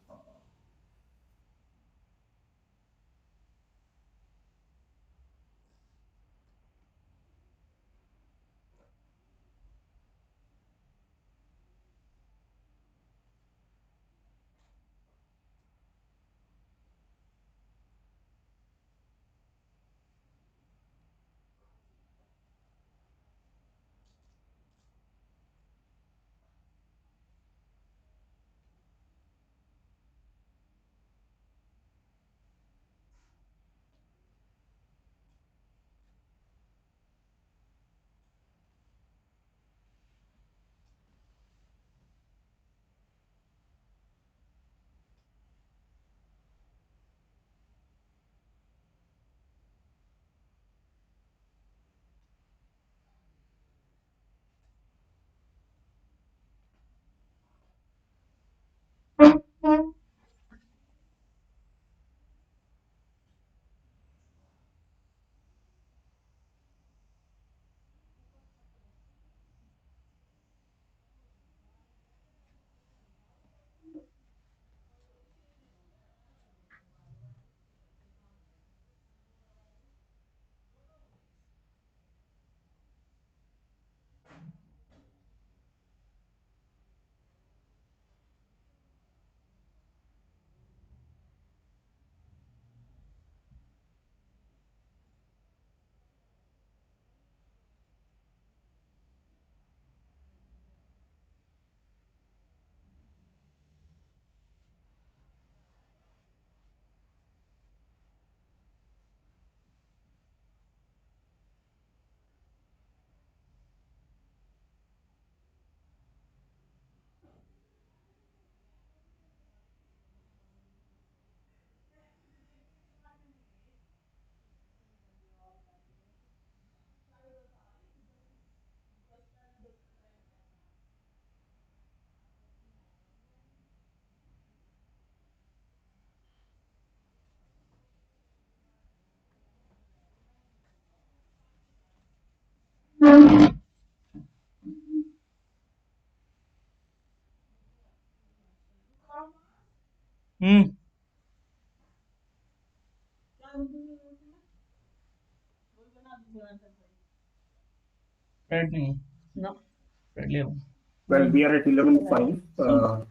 Well, we are at 11:05.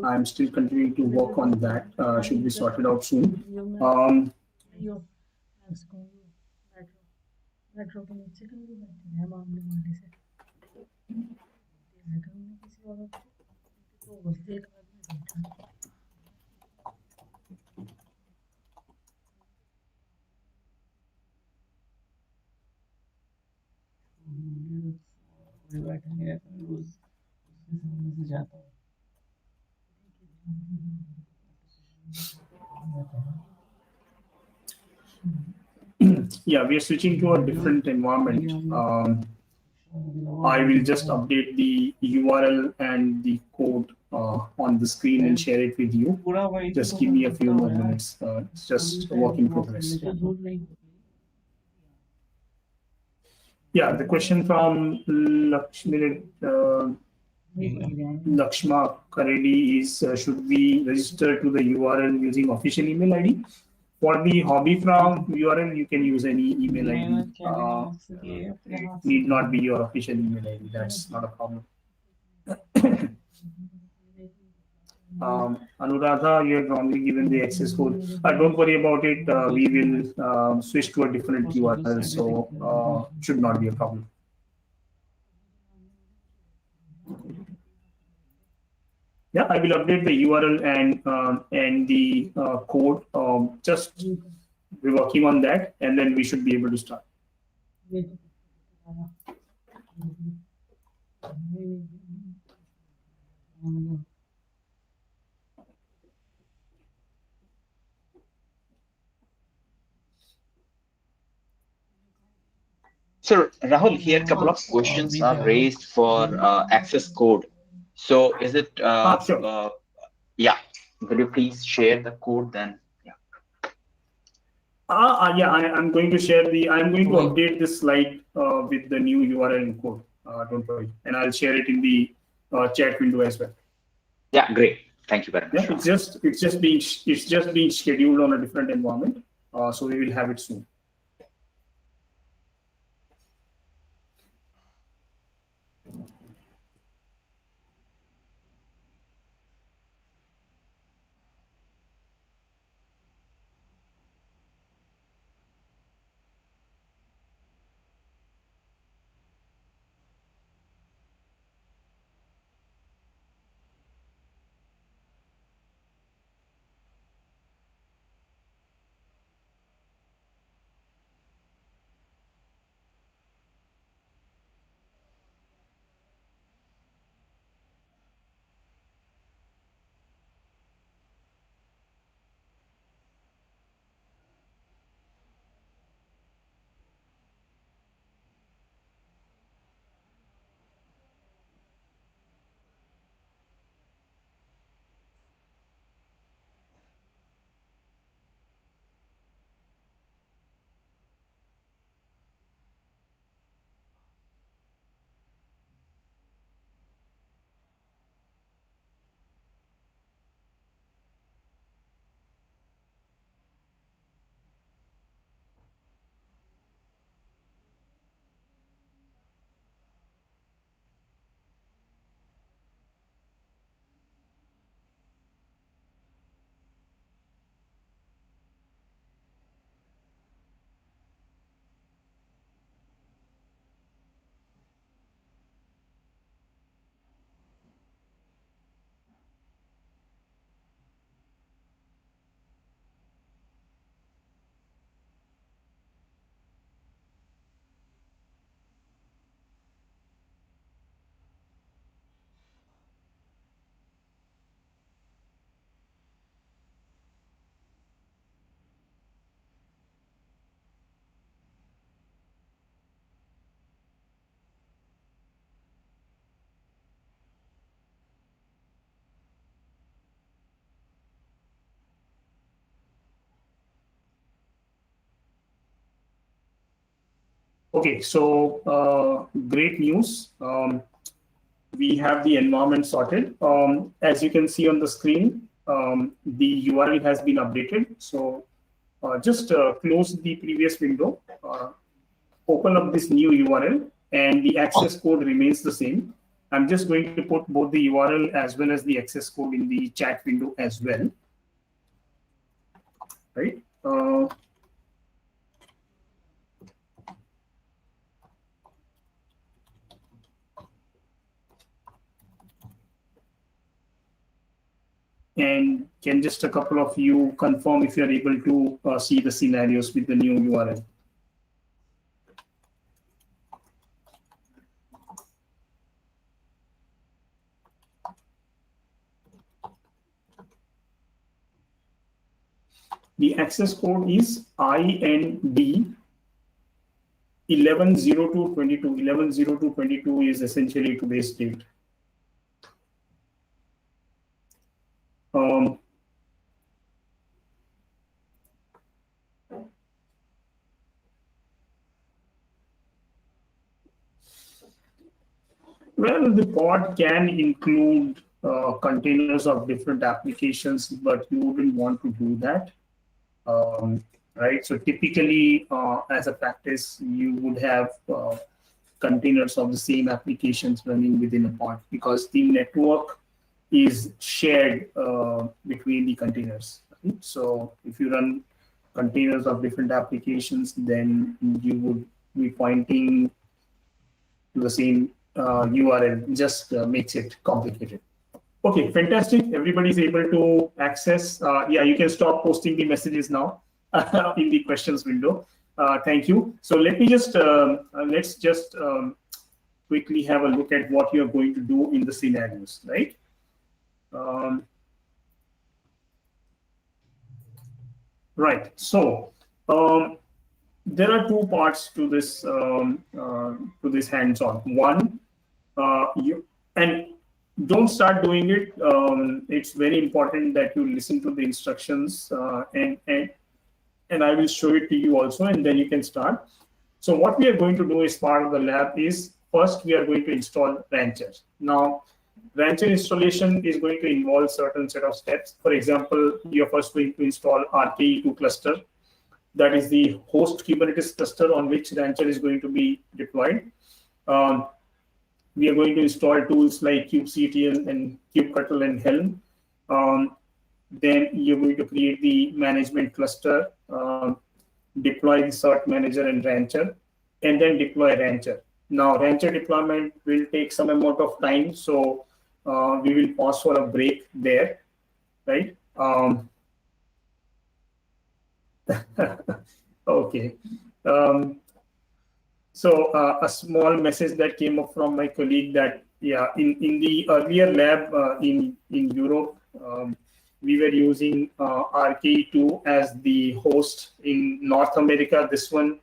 I'm still continuing to work on that. Should be sorted out soon. Yeah, we are switching to a different environment. I will just update the URL and the code on the screen and share it with you. Just give me a few more minutes. It's just a work in progress. Yeah, the question from Lakshma Karedi is should we register to the URL using official email ID? For the hobby farm URL, you can use any email ID. It need not be your official email ID. That's not a problem. Anuradha, you have wrongly given the access code. Don't worry about it. We will switch to a different URL, so should not be a problem. Yeah, I will update the URL and the code. Just we're working on that, and then we should be able to start. So Rahul, here a couple of questions are raised for access code. So is it Sure. yeah? Will you please share the code then? Yeah. Yeah, I'm going to share the. I'm going to update this slide with the new URL and code. Don't worry, and I'll share it in the chat window as well. Yeah, great. Thank you very much. Yeah, it's just being scheduled on a different environment, so we will have it soon. Okay, so great news. We have the environment sorted. As you can see on the screen, the URL has been updated. So just close the previous window, open up this new URL, and the access code remains the same. I'm just going to put both the URL as well as the access code in the chat window as well. Right? And can just a couple of you confirm if you're able to see the scenarios with the new URL? The access code is IND 110222. 110222 is essentially today's date. Well, the pod can include containers of different applications, but you wouldn't want to do that. Right? So typically, as a practice, you would have containers of the same applications running within a pod because the network is shared between the containers. Right? So if you run containers of different applications, then you would be pointing to the same URL. Just makes it complicated. Okay, fantastic. Everybody's able to access. Yeah, you can stop posting the messages now in the questions window. Thank you. So let me just let's just quickly have a look at what you're going to do in the scenarios, right? Right. So there are two parts to this hands-on. One, and don't start doing it. It's very important that you listen to the instructions and I will show it to you also, and then you can start. So what we are going to do as part of the lab is first we are going to install Rancher. Now, Rancher installation is going to involve certain set of steps. For example, you're first going to install RKE2 cluster. That is the host Kubernetes cluster on which Rancher is going to be deployed. We are going to install tools like kubectl and kubectl and Helm. Then you're going to create the management cluster, deploy the cert manager and Rancher, and then deploy Rancher. Now, Rancher deployment will take some amount of time, so we will pause for a break there, right? Okay. So a small message that came up from my colleague that, yeah, in the earlier lab in Europe, we were using RKE2 as the host. In North America. This one,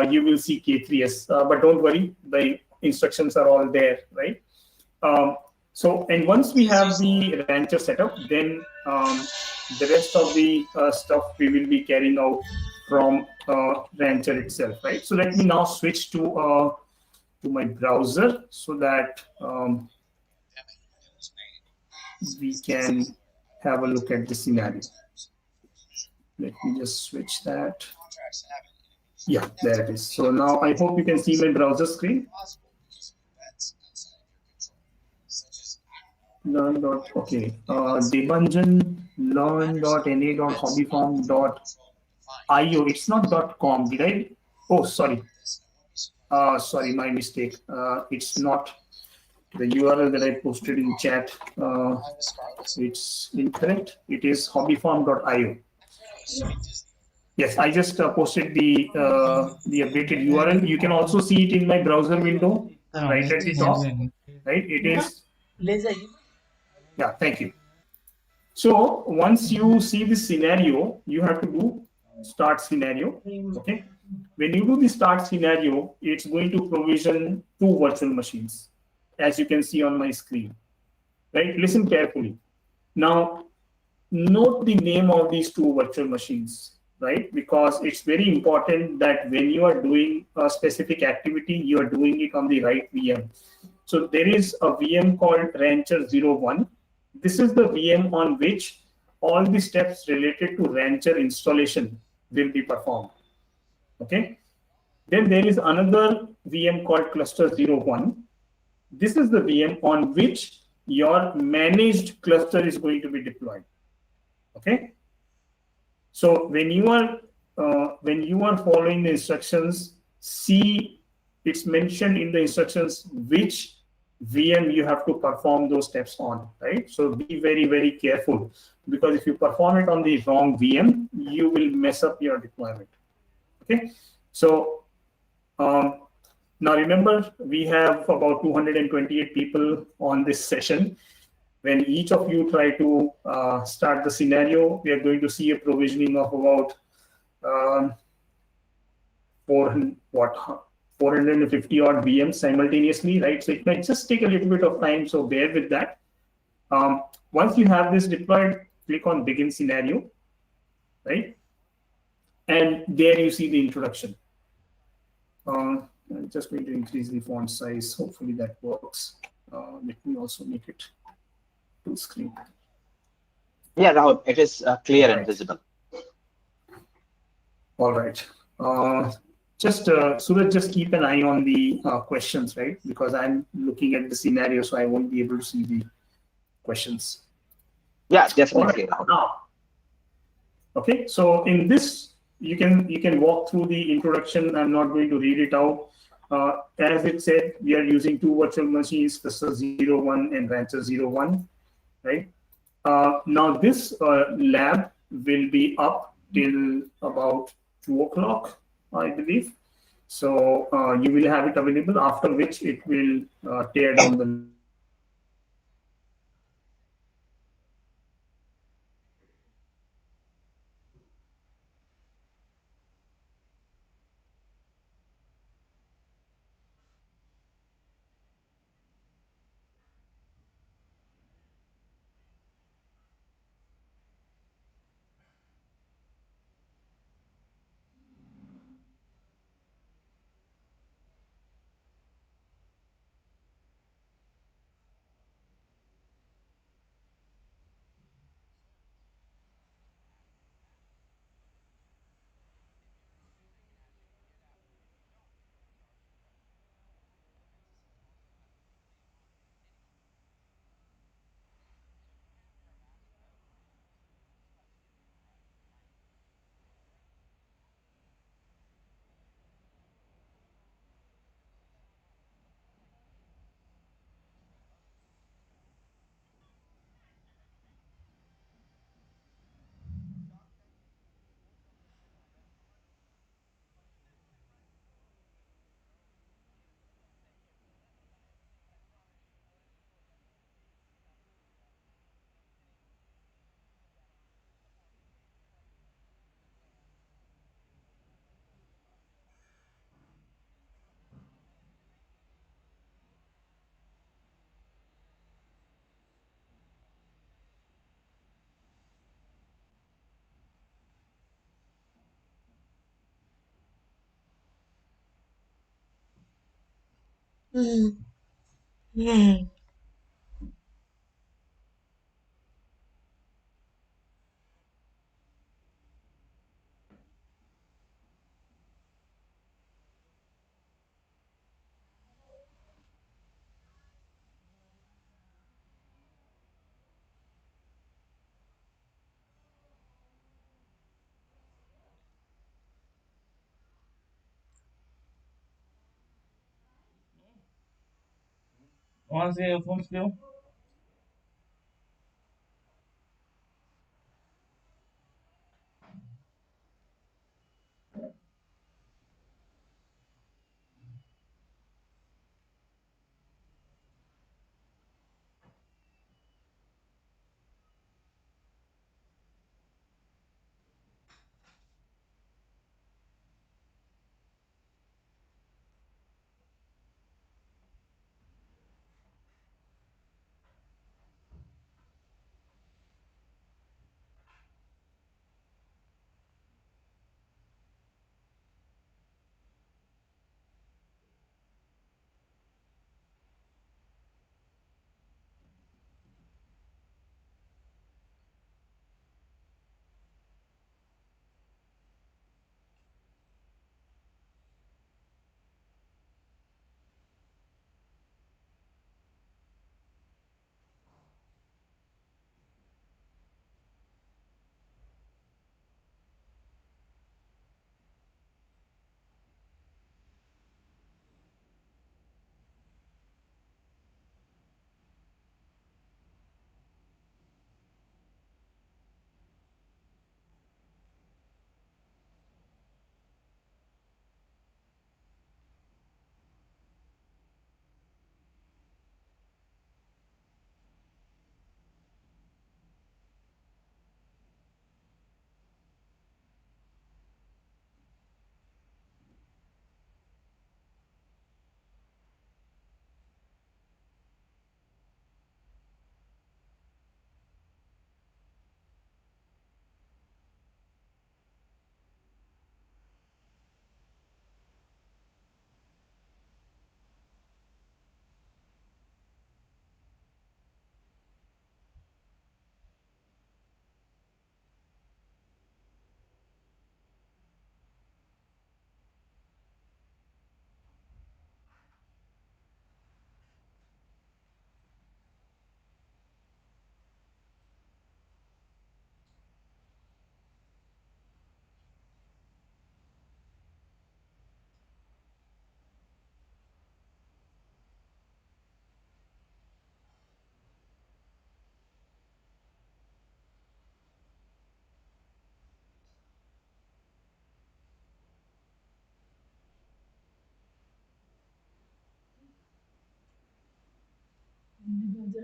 you will see K3S, but don't worry, the instructions are all there, right? And once we have the Rancher set up, then the rest of the stuff we will be carrying out from Rancher itself, right? So let me now switch to my browser so that we can have a look at the scenario. Let me just switch that. Yeah, there it is. So now I hope you can see my browser screen. Okay. Debanjan learn.na.hobbyfarm.io. It's not .com, did I? Oh, sorry. Sorry, my mistake. It's not the URL that I posted in chat. It's incorrect. It is hobbyfarm.io. Yes, I just posted the updated URL. You can also see it in my browser window, right at the top. Right, it is. Yeah, thank you. So once you see this scenario, you have to do start scenario. Okay. When you do the start scenario, it's going to provision 2 virtual machines, as you can see on my screen. Right. Listen carefully. Now, note the name of these 2 virtual machines. Right, because it's very important that when you are doing a specific activity, you are doing it on the right VM. So there is a VM called Rancher 01. This is the VM on which all the steps related to Rancher installation will be performed. Okay. Then there is another VM called Cluster 01. This is the VM on which your managed cluster is going to be deployed. Okay. So when you are following the instructions, see it's mentioned in the instructions which VM you have to perform those steps on, right? So be very, very careful, because if you perform it on the wrong VM, you will mess up your deployment. Okay. So now remember, we have about 228 people on this session. When each of you try to start the scenario, we are going to see a provisioning of about 450 odd VMs simultaneously, right? So it might just take a little bit of time, so bear with that. Once you have this deployed, click on Begin Scenario, right? And there you see the introduction. I'm just going to increase the font size. Hopefully that works. Let me also make it full screen. Yeah, Rahul, it is clear All and right. visible. All right. Just Suraj, just keep an eye on the questions, right? Because I'm looking at the scenario, so I won't be able to see the questions. Yeah, All right. definitely, Rahul. Now, okay. So in this, you can walk through the introduction. I'm not going to read it out. As it said, we are using two virtual machines, Crystal 01 and Rancher 01, right? Now this lab will be up till about 2 o'clock, I believe. So you will have it available, after which it will tear down the lab. वहां से earphones ले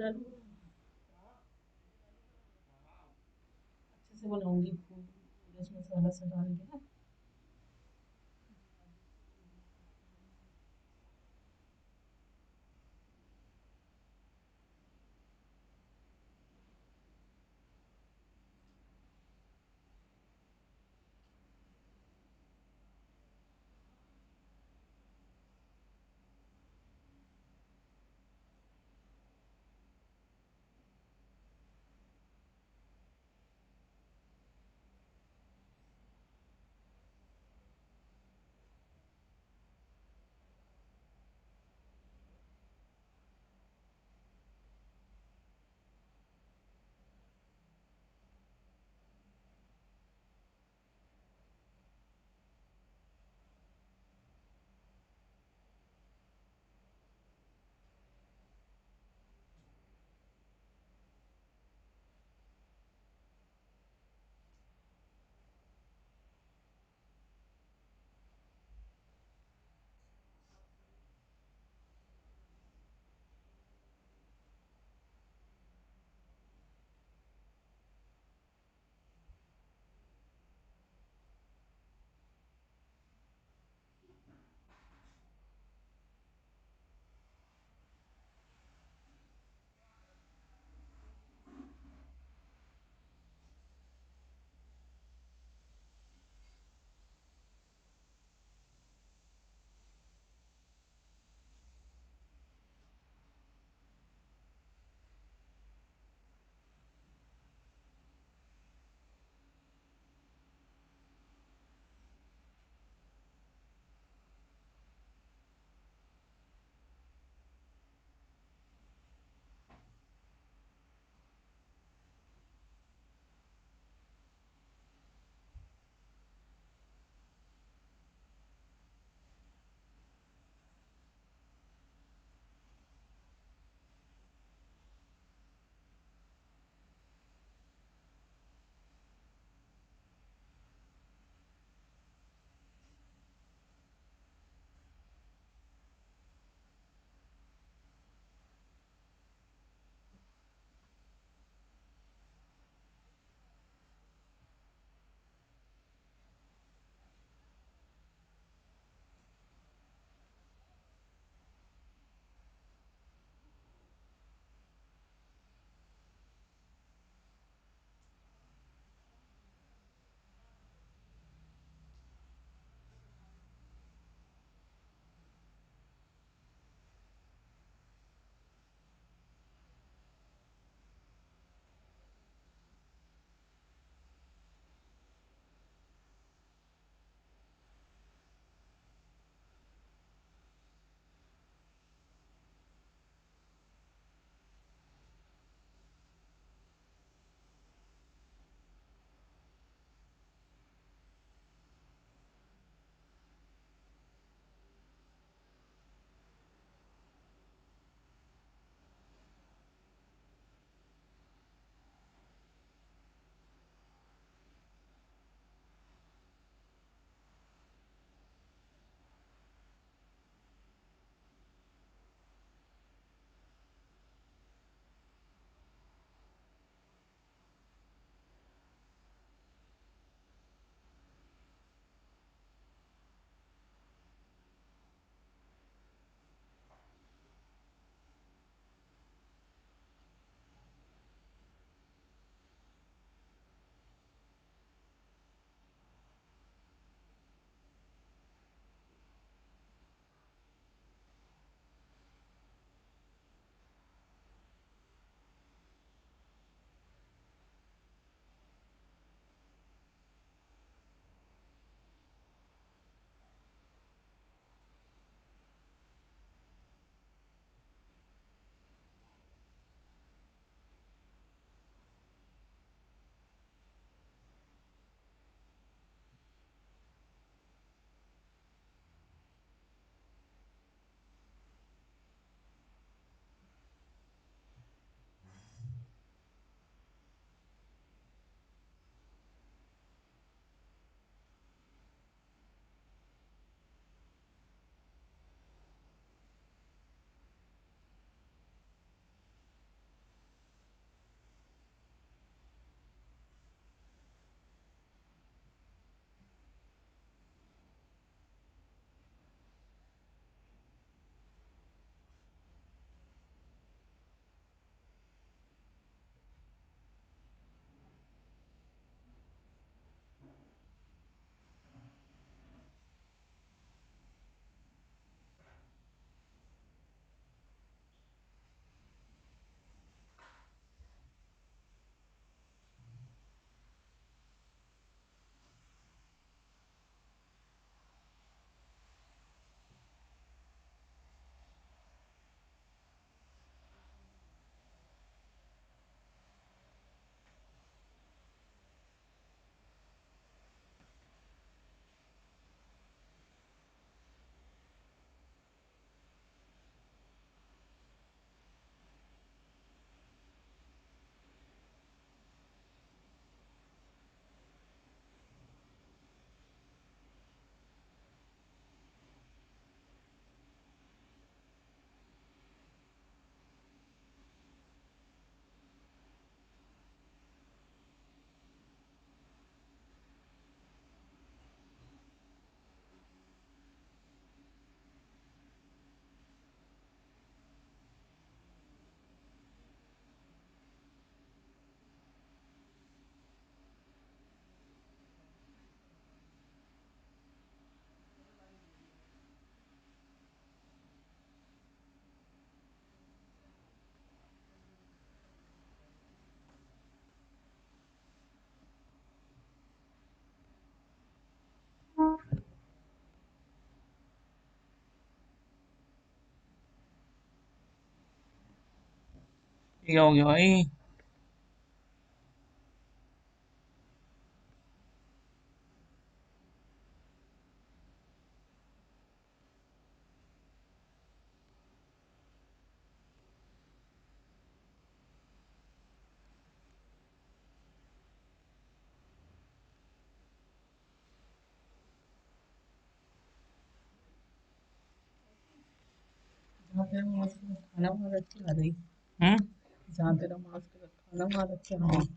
डालूं अच्छे से बनाऊंगी फूल उसमें मसाला से डाल के ना क्या हो गया भाई? जहाँ तेरा मास्क का खाना बहुत अच्छा आ रही। हम्म। जहाँ तेरा मास्क का खाना बहुत अच्छा आ रही।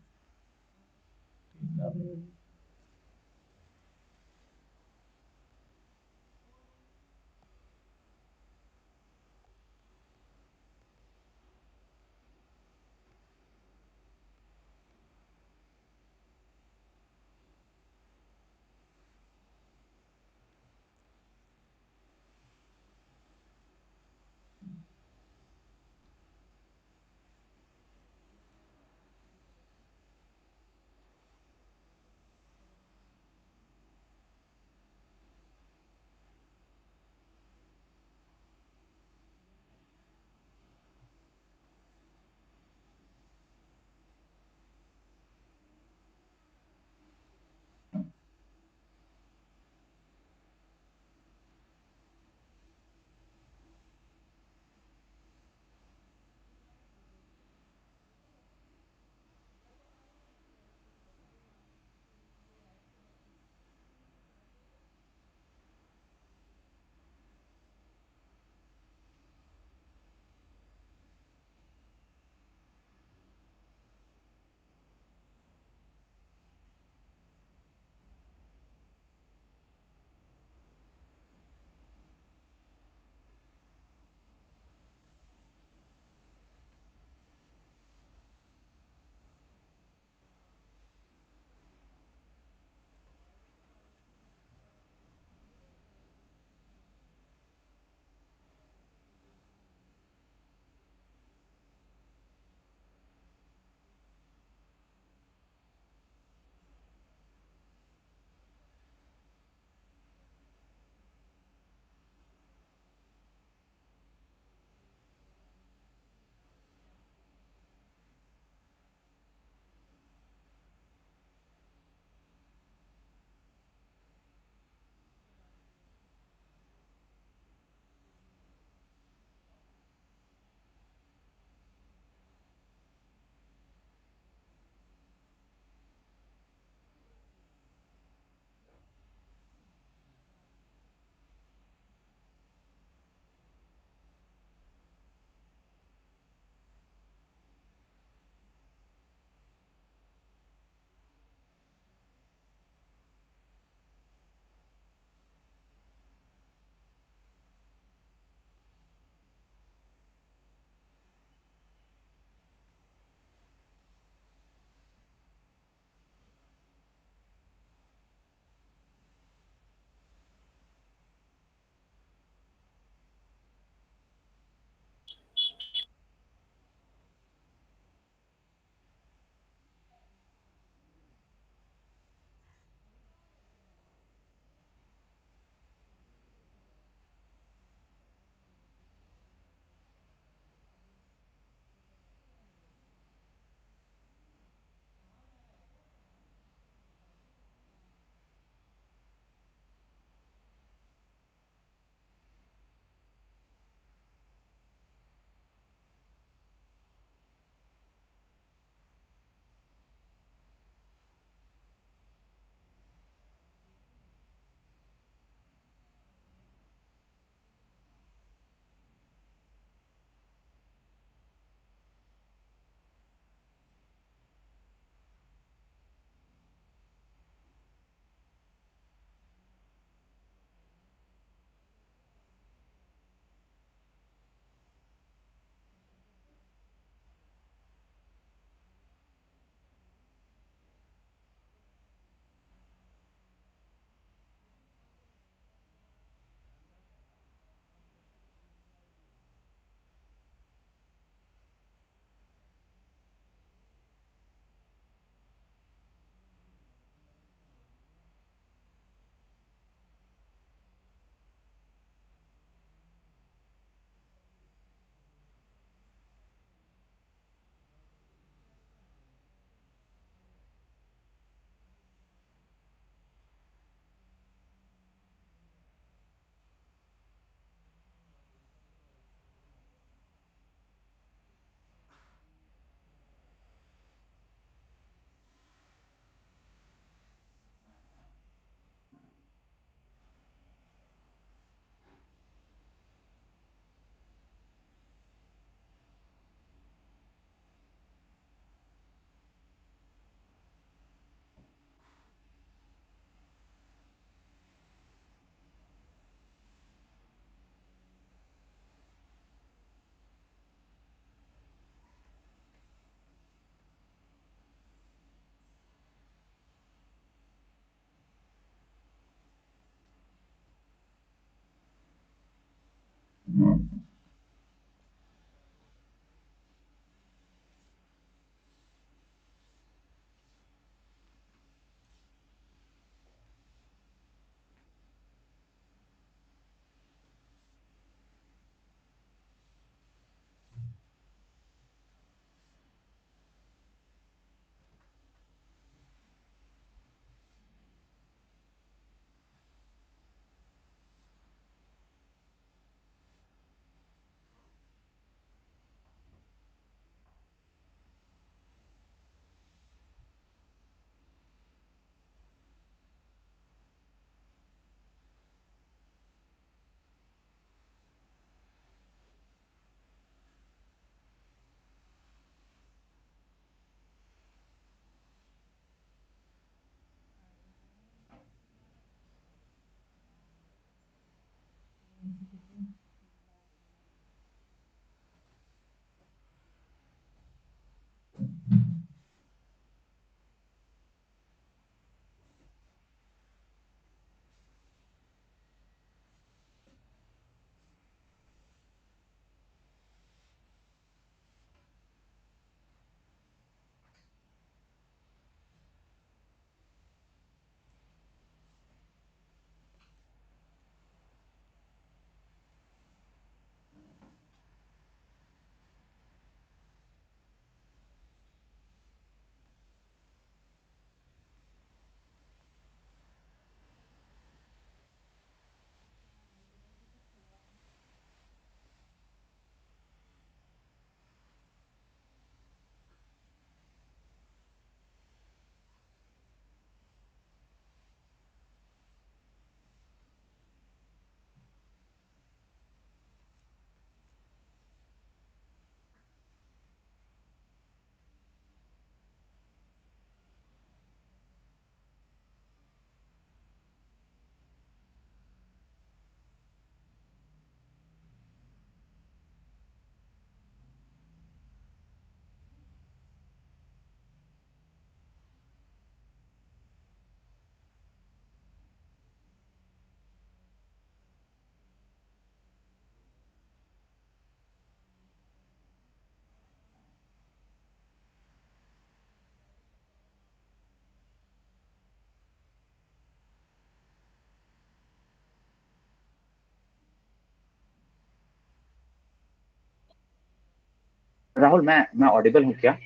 राहुल, मैं ऑडिबल हूँ क्या?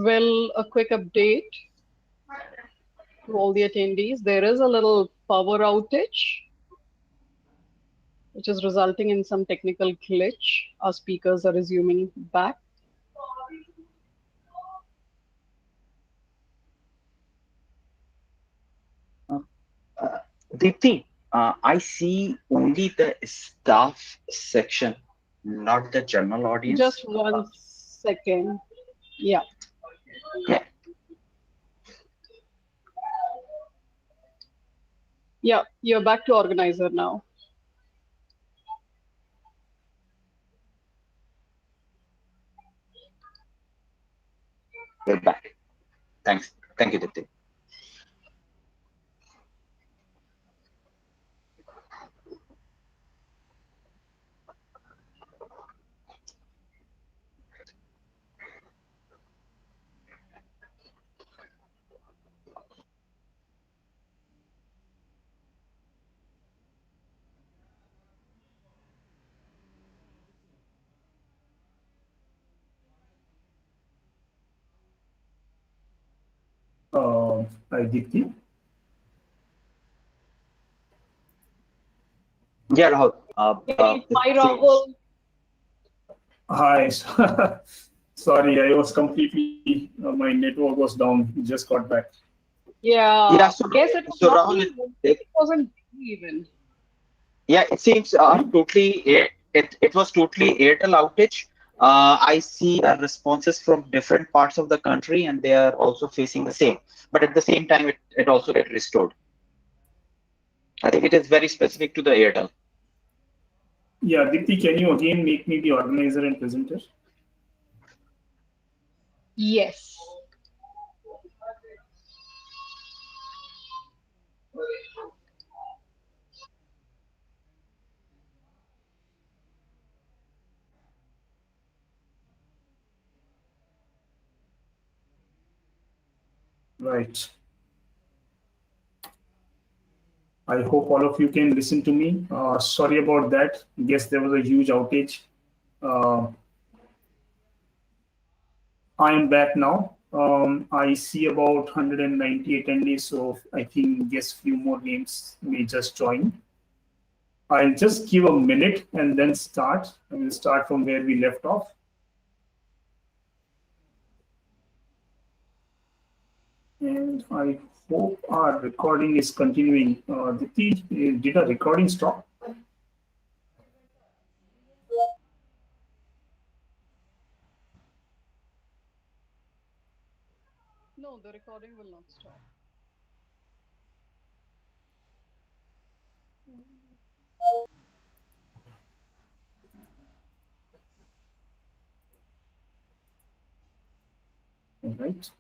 Well, a quick update to all the attendees. There is a little power outage, which is resulting in some technical glitch. Our speakers are resuming back. Deepthi, I see only the staff section, not the general audience. Just 1 second. Yeah. Yeah. Yeah, you're back to organizer now. We're back. Thanks. Thank you, Deepthi. Aditi. Yeah, Rahul. Hi, Rahul. Hi. Sorry, I was completely, my network was down. Just got back. Yeah. Yeah, so- Guess it was so not Rahul, me. It wasn't me even. Yeah, it seems it was totally Airtel outage. I see responses from different parts of the country, and they are also facing the same. But at the same time, it also get restored. I think it is very specific to the Airtel. Yeah, Dipti, can you again make me the organizer and presenter? Yes. Right. I hope all of you can listen to me. Sorry about that. Guess there was a huge outage. I am back now. I see about 190 attendees, so I think guess few more names may just join. I'll just give a minute and then start. I will start from where we left off. And I hope our recording is continuing. Dipti, did our recording stop? No, the recording will not stop. All right.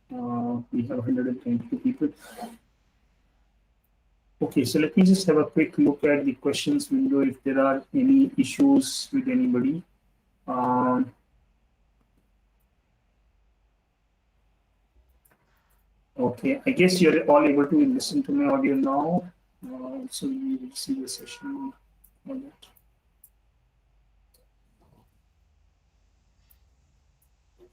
We have 122 people. Okay, so let me just have a quick look at the questions window if there are any issues with anybody. Okay, I guess you're all able to listen to my audio now. So you will see the session on that.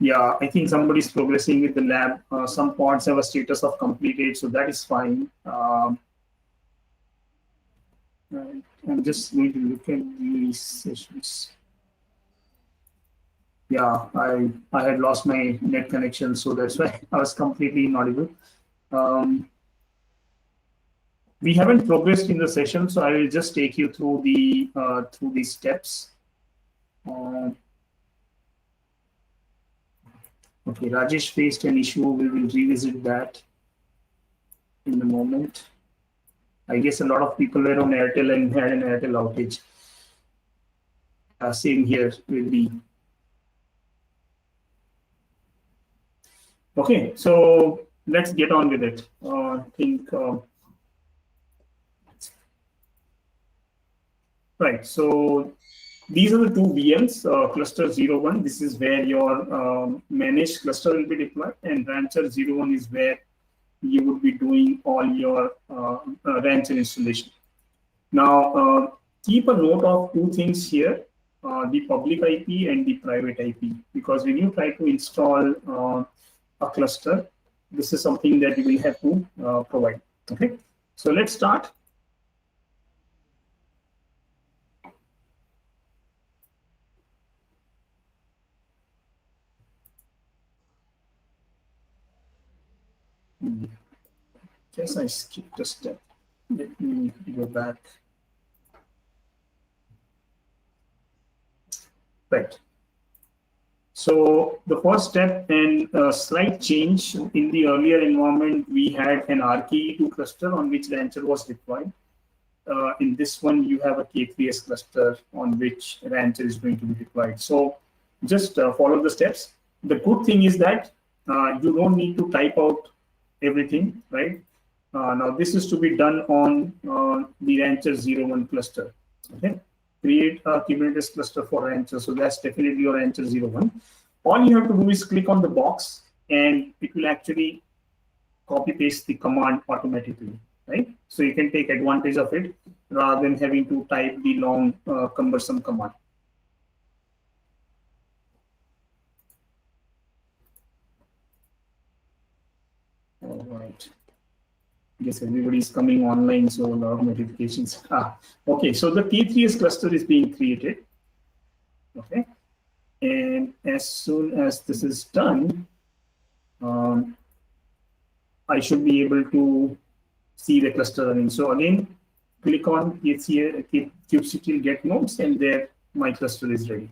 Yeah, I think somebody's progressing with the lab. Some pods have a status of completed, so that is fine. Right. I'm just going to look at these sessions. Yeah, I had lost my net connection, so that's why I was completely inaudible. We haven't progressed in the session, so I will just take you through the steps. Okay, Rajesh faced an issue. We will revisit that in a moment. I guess a lot of people were on Airtel and had an Airtel outage. Same here with me. Okay, so let's get on with it. I think. Right, so these are the two VMs, cluster 01. This is where your managed cluster will be deployed, and Rancher 01 is where you would be doing all your Rancher installation. Now, keep a note of two things here, the public IP and the private IP, because when you try to install a cluster, this is something that you will have to provide. Okay, so let's start. Guess I skipped a step. Let me go back. Right. So the first step and a slight change in the earlier environment, we had an RKE2 cluster on which Rancher was deployed. In this one, you have a K3S cluster on which Rancher is going to be deployed. So just follow the steps. The good thing is that you don't need to type out everything, right? Now this is to be done on the Rancher 01 cluster. Okay, create a Kubernetes cluster for Rancher. So that's definitely your Rancher 01. All you have to do is click on the box, and it will actually copy paste the command automatically, right? So you can take advantage of it rather than having to type the long cumbersome command. All right. I guess everybody's coming online, so a lot of notifications. Okay, so the K3S cluster is being created. Okay, and as soon as this is done, I should be able to see the cluster running. So again, click on kubectl get nodes, and there my cluster is ready.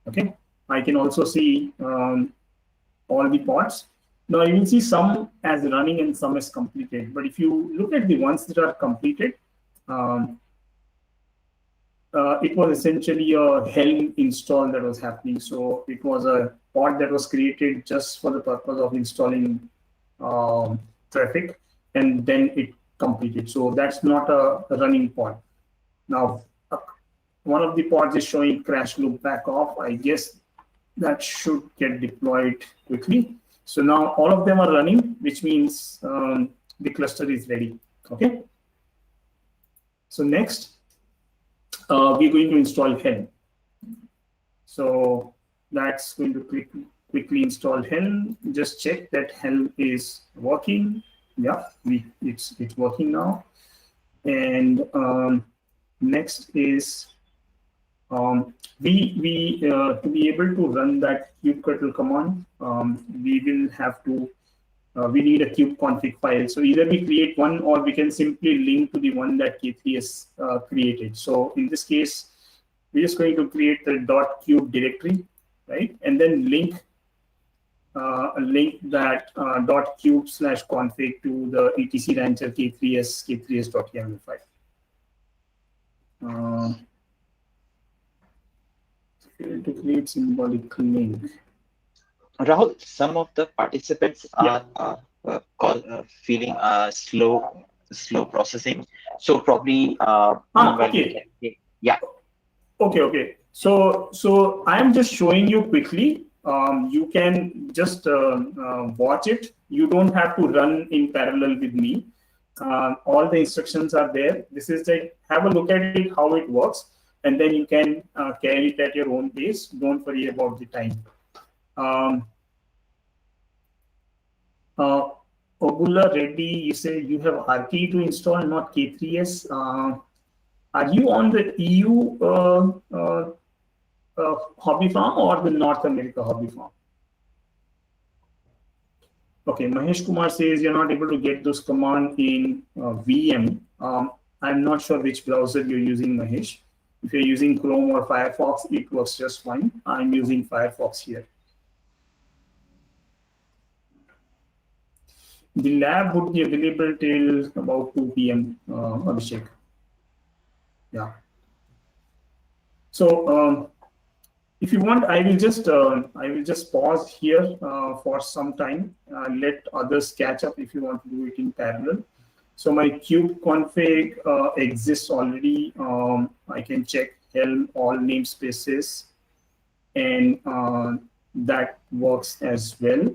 Okay, I can also see all the pods. Now you will see some as running and some as completed. But if you look at the ones that are completed, it was essentially a Helm install that was happening. So it was a pod that was created just for the purpose of installing traffic, and then it completed. So that's not a running pod. Now, one of the pods is showing crash loop back off. I guess that should get deployed quickly. So now all of them are running, which means the cluster is ready. Okay. So next, we're going to install Helm. So that's going to quickly install Helm. Just check that Helm is working. Yeah, it's working now. And next is to be able to run that kubectl command, we will have to we need a kubeconfig file. So either we create one or we can simply link to the one that K3 has created. So in this case, we're just going to create the .cube directory, right? And then link that .cube/config to the etc rancher k3s.yaml file. To create symbolic link. Rahul, some of the participants are feeling slow processing. So probably Okay. Yeah. Okay. So I'm just showing you quickly. You can just watch it. You don't have to run in parallel with me. All the instructions are there. This is like, have a look at it, how it works, and then you can carry it at your own pace. Don't worry about the time. Obula Reddy, you say you have RK to install, not K3s. Are you on the EU hobby farm or the North America hobby farm? Okay, Mahesh Kumar says you're not able to get those commands in VM. I'm not sure which browser you're using, Mahesh. If you're using Chrome or Firefox, it works just fine. I'm using Firefox here. The lab would be available till about 2 p.m. Abhishek. Yeah. So if you want, I will just pause here for some time. Let others catch up if you want to do it in parallel. So my kubeconfig exists already. I can check Helm all namespaces, and that works as well.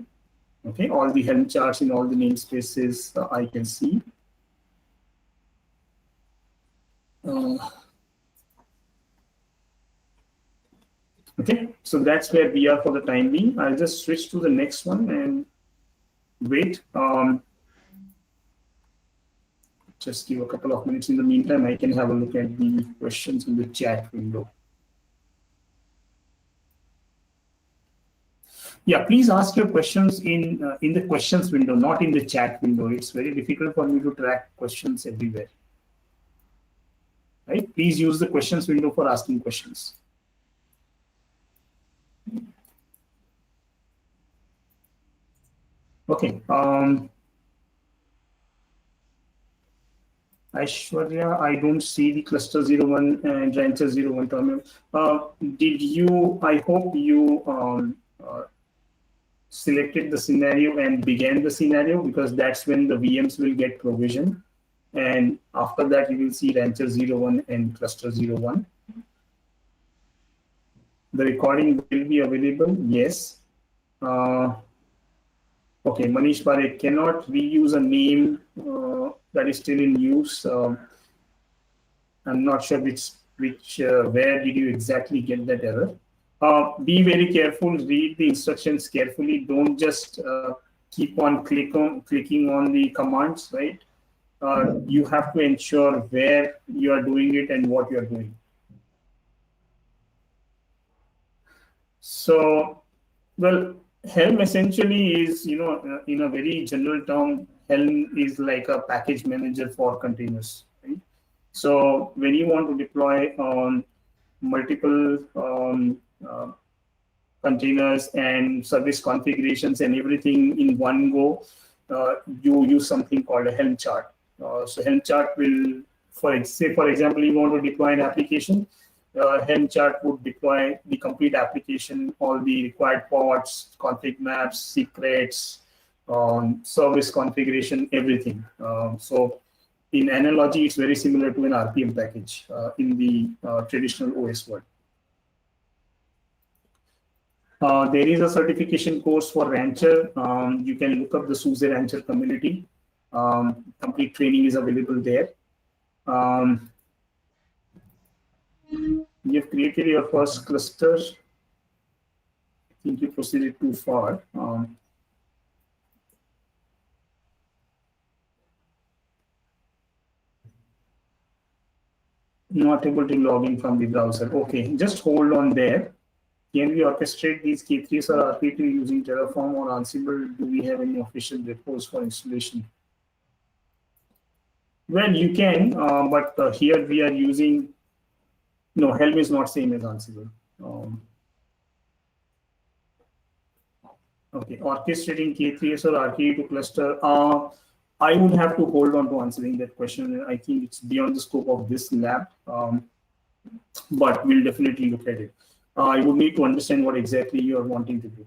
Okay, all the Helm charts in all the namespaces I can see. Okay, so that's where we are for the time being. I'll just switch to the next one and wait. Just give a couple of minutes. In the meantime, I can have a look at the questions in the chat window. Yeah, please ask your questions in the questions window, not in the chat window. It's very difficult for me to track questions everywhere. Right? Please use the questions window for asking questions. Okay. Aishwarya, I don't see the cluster 01 and rancher 01 terminal. Did you? I hope you selected the scenario and began the scenario, because that's when the VMs will get provisioned. And after that, you will see rancher 01 and cluster 01. The recording will be available. Yes. Okay, Manish Parekh, cannot reuse a name that is still in use. I'm not sure where did you exactly get that error. Be very careful, read the instructions carefully. Don't just keep on clicking on the commands, right? You have to ensure where you are doing it and what you are doing. So, well, Helm essentially is, in a very general term, Helm is like a package manager for containers, right? So when you want to deploy multiple containers and service configurations and everything in one go, you use something called a Helm chart. So Helm chart will, for example, you want to deploy an application, Helm chart would deploy the complete application, all the required pods, config maps, secrets, service configuration, everything. So in analogy, it's very similar to an RPM package in the traditional OS world. There is a certification course for Rancher. You can look up the SUSE Rancher community. Complete training is available there. You've created your first cluster. I think you proceeded too far. Not able to log in from the browser. Okay, just hold on there. Can we orchestrate these K3s or RP2 using Terraform or Ansible? Do we have any official repos for installation? Well, you can, but here we are using, no, Helm is not same as Ansible. Okay, orchestrating K3s or RK2 cluster. I would have to hold on to answering that question. I think it's beyond the scope of this lab, but we'll definitely look at it. I would need to understand what exactly you are wanting to do.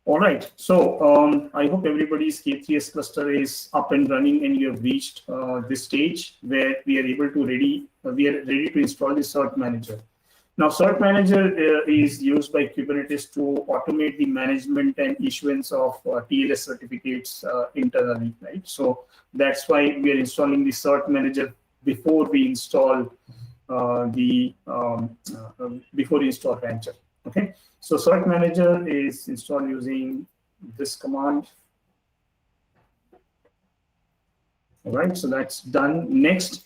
All right, so I hope everybody's K3s cluster is up and running, and you have reached this stage where we are able to ready to install the cert manager. Now, cert manager is used by Kubernetes to automate the management and issuance of TLS certificates internally, right? So that's why we are installing the cert manager before we install before we install Rancher. Okay, so cert manager is installed using this command. All right, so that's done. Next,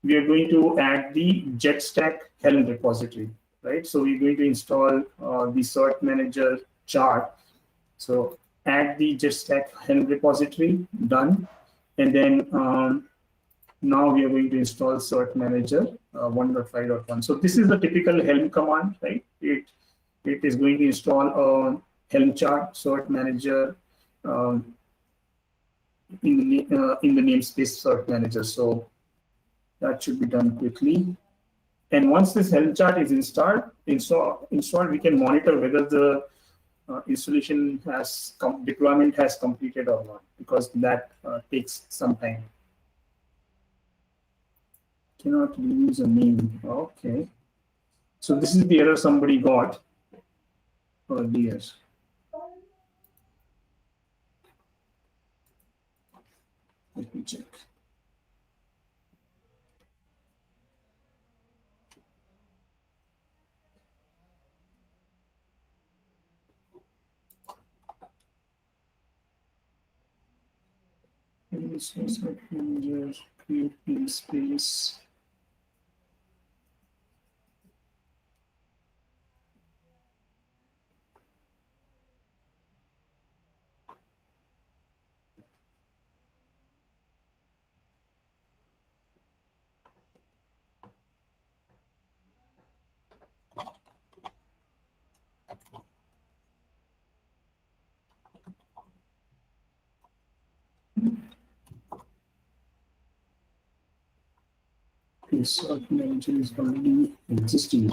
we are going to add the JetStack Helm repository, right? So we're going to install the cert manager chart. So add the JetStack Helm repository, done. And then now we are going to install cert manager 1.5.1. So this is the typical Helm command, right? It is going to install a Helm chart, cert manager in the namespace cert manager. So that should be done quickly. And once this Helm chart is installed, we can monitor whether the installation deployment has completed or not, because that takes some time. Cannot use a name. Okay. So this is the error somebody got earlier. Let me check. Manager, create namespace. Cert manager is already existing.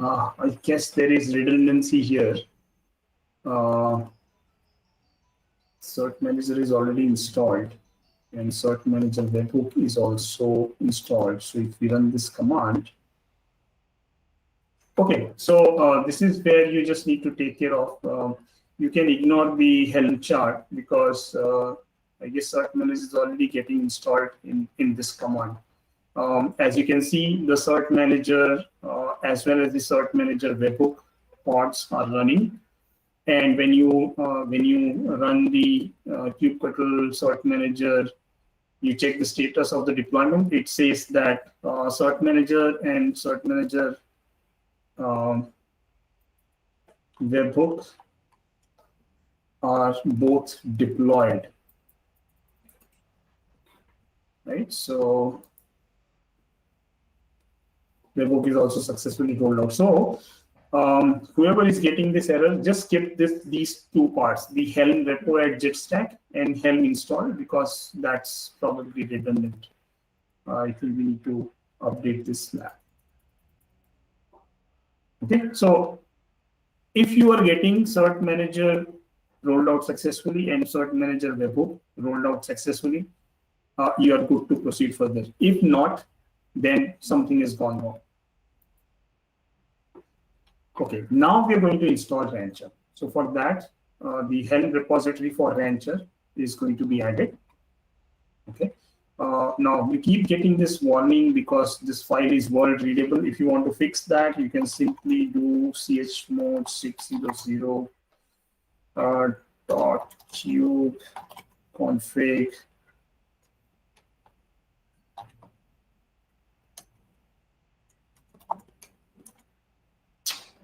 I guess there is redundancy here. Cert manager is already installed, and cert manager webhook is also installed. So if we run this command, okay, so this is where you just need to take care of. You can ignore the Helm chart because I guess cert manager is already getting installed in this command. As you can see, the cert manager as well as the cert manager webhook pods are running. And when you run the kubectl cert manager, you check the status of the deployment. It says that cert manager and cert manager webhook are both deployed, right? So webhook is also successfully rolled out. So whoever is getting this error, just skip these two parts, the helm repo at jetstack and helm install, because that's probably redundant. I think we need to update this lab. Okay, so if you are getting Cert Manager rolled out successfully and Cert Manager webhook rolled out successfully, you are good to proceed further. If not, then something has gone wrong. Okay, now we are going to install Rancher. So for that, the Helm repository for Rancher is going to be added. Okay. Now we keep getting this warning because this file is world readable. If you want to fix that, you can simply do chmod 600 .cube config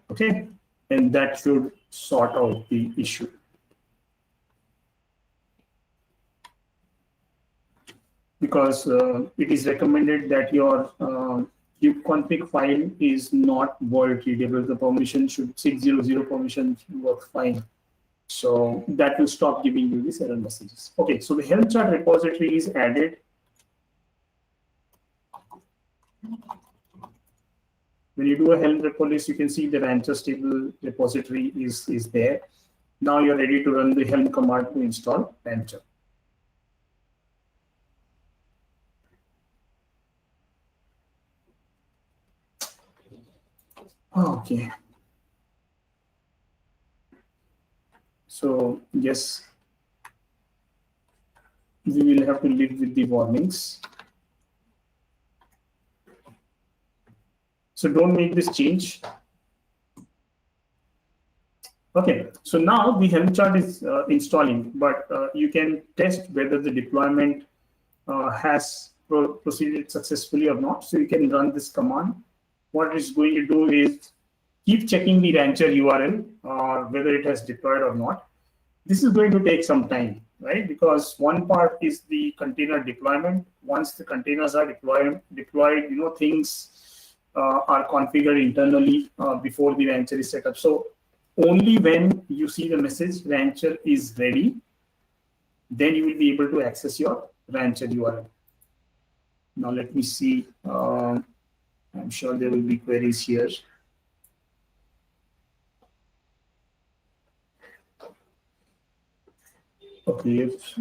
okay, and that should sort out the issue. Because it is recommended that your kubeconfig file is not world readable. The permission should 600 permission work fine. So that will stop giving you these error messages. Okay, so the Helm chart repository is added. When you do a Helm repo list, you can see the Rancher stable repository is there. Now you're ready to run the Helm command to install Rancher. Okay. So yes, we will have to live with the warnings. So don't make this change. Okay, so now the Helm chart is installing, but you can test whether the deployment has proceeded successfully or not. So you can run this command. What it's going to do is keep checking the Rancher URL whether it has deployed or not. This is going to take some time, right? Because one part is the container deployment. Once the containers are deployed, you know, things are configured internally before the Rancher is set up. So only when you see the message Rancher is ready, then you will be able to access your Rancher URL. Now let me see. I'm sure there will be queries here. Okay, if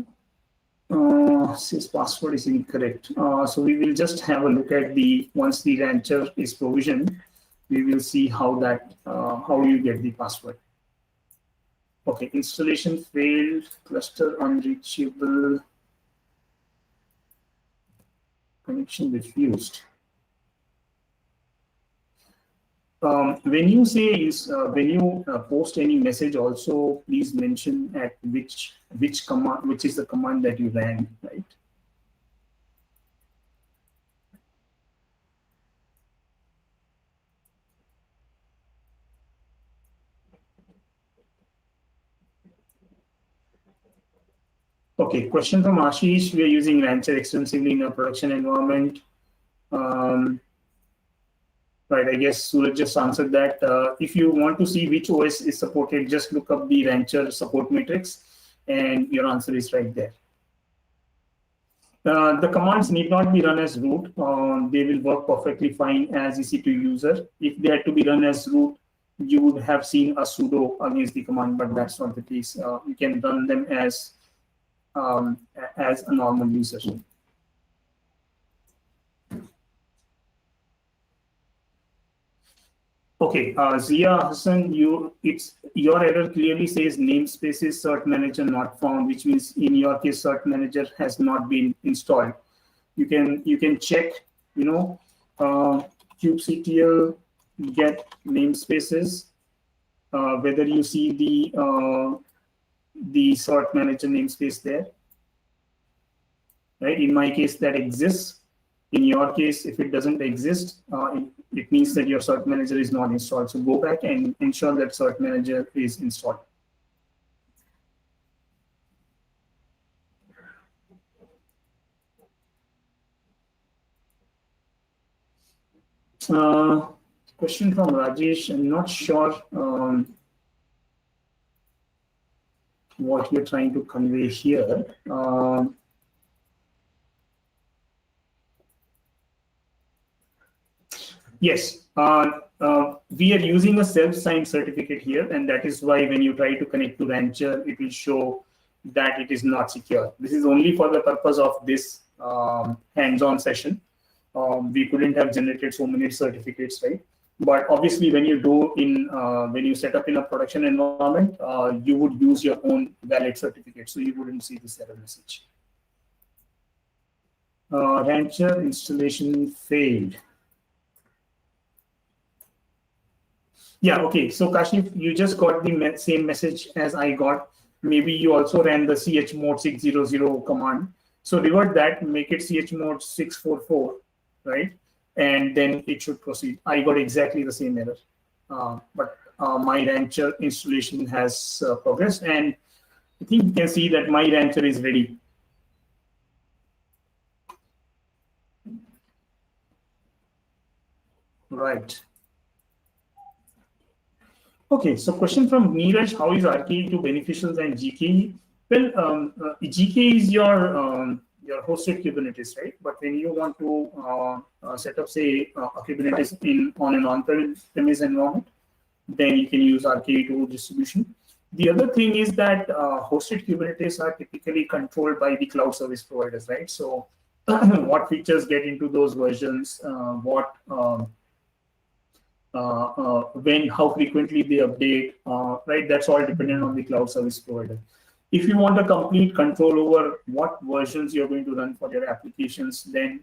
this password is incorrect, so we will just have a look at the once the Rancher is provisioned, we will see how that how you get the password. Okay, installation failed, cluster unreachable, connection refused. When you say when you post any message, also please mention at which command, which is the command that you ran, right? Okay, question from Ashish. We are using Rancher extensively in a production environment. Right, I guess Suraj just answered that. If you want to see which OS is supported, just look up the Rancher support matrix and your answer is right there. The commands need not be run as root. They will work perfectly fine as EC2 user. If they had to be run as root, you would have seen a sudo against the command, but that's not the case. You can run them as a normal user. Okay, Zia Hassan, your error clearly says namespaces cert manager not found, which means in your case cert manager has not been installed. You can check, you know, kubectl get namespaces, whether you see the cert manager namespace there. Right, in my case that exists. In your case, if it doesn't exist, it means that your cert manager is not installed. So go back and ensure that cert manager is installed. Question from Rajesh. I'm not sure what you're trying to convey here. Yes, we are using a self-signed certificate here, and that is why when you try to connect to Rancher, it will show that it is not secure. This is only for the purpose of this hands-on session. We couldn't have generated so many certificates, right? But obviously, when you do when you set up in a production environment, you would use your own valid certificate, so you wouldn't see this error message. Rancher installation failed. Yeah, okay. So Kashif, you just got the same message as I got. Maybe you also ran the chmod 600 command. So revert that, make it chmod 644, right? And then it should proceed. I got exactly the same error. But my Rancher installation has progressed, and I think you can see that my Rancher is ready. Right. Okay, so question from Neeraj, how is RKE to beneficials and GKE? Well, GKE is your hosted Kubernetes, right? But when you want to set up, say, a Kubernetes on an on-premise environment, then you can use RKE2 distribution. The other thing is that hosted Kubernetes are typically controlled by the cloud service providers, right? So what features get into those versions, when, how frequently they update, right? That's all dependent on the cloud service provider. If you want a complete control over what versions you're going to run for your applications, then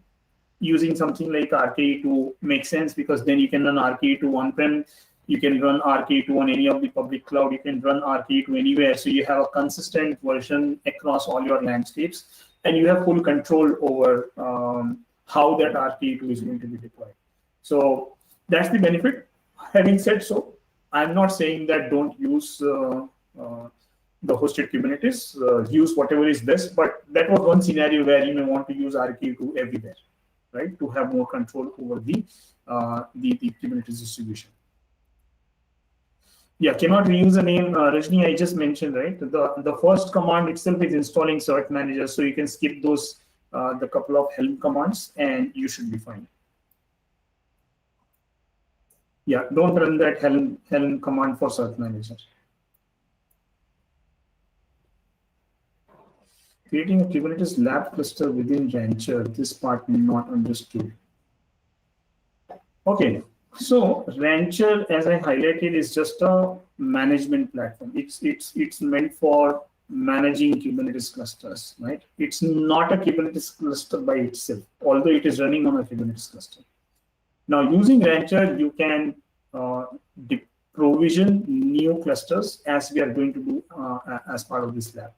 using something like RKE2 makes sense, because then you can run RKE2 on-prem, you can run RKE2 on any of the public cloud, you can run RKE2 anywhere. So you have a consistent version across all your landscapes, and you have full control over how that RKE2 is going to be deployed. So that's the benefit. Having said so, I'm not saying that don't use the hosted Kubernetes, use whatever is best, but that was one scenario where you may want to use RKE2 everywhere, right? To have more control over the Kubernetes distribution. Yeah, cannot reuse the name. Rajni, I just mentioned, right? The first command itself is installing cert manager, so you can skip those, the couple of helm commands, and you should be fine. Yeah, don't run that helm command for cert manager. Creating a Kubernetes lab cluster within Rancher, this part not understood. Okay, so Rancher, as I highlighted, is just a management platform. It's meant for managing Kubernetes clusters, right? It's not a Kubernetes cluster by itself, although it is running on a Kubernetes cluster. Now, using Rancher, you can provision new clusters, as we are going to do as part of this lab.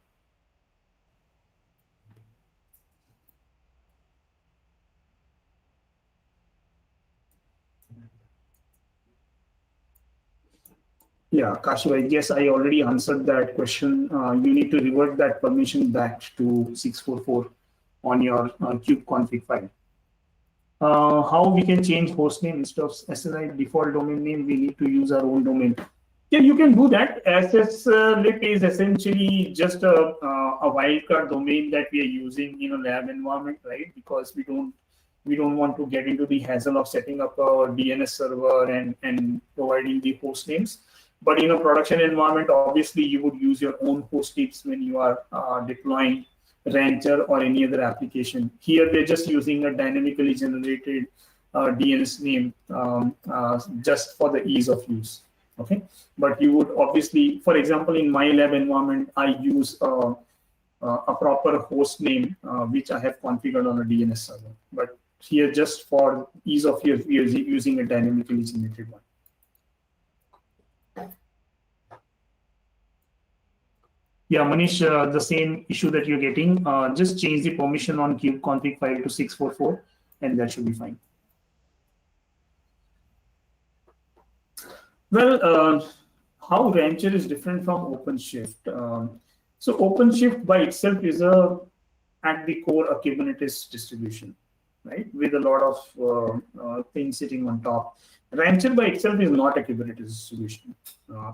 Yeah, Kashiv, I guess I already answered that question. You need to revert that permission back to 644 on your kubeconfig file. How we can change hostname instead of SSI default domain name? We need to use our own domain. Yeah, you can do that. SSLit is essentially just a wildcard domain that we are using in a lab environment, right? Because we don't want to get into the hassle of setting up a DNS server and providing the host names. But in a production environment, obviously, you would use your own host names when you are deploying Rancher or any other application. Here, we're just using a dynamically generated DNS name just for the ease of use. Okay, but you would obviously, for example, in my lab environment, I use a proper host name which I have configured on a DNS server. But here, just for ease of use, we are using a dynamically generated one. Yeah, Manish, the same issue that you're getting, just change the permission on kubeconfig file to 644, and that should be fine. Well, how Rancher is different from OpenShift. So OpenShift by itself is at the core a Kubernetes distribution, right? With a lot of things sitting on top. Rancher by itself is not a Kubernetes distribution.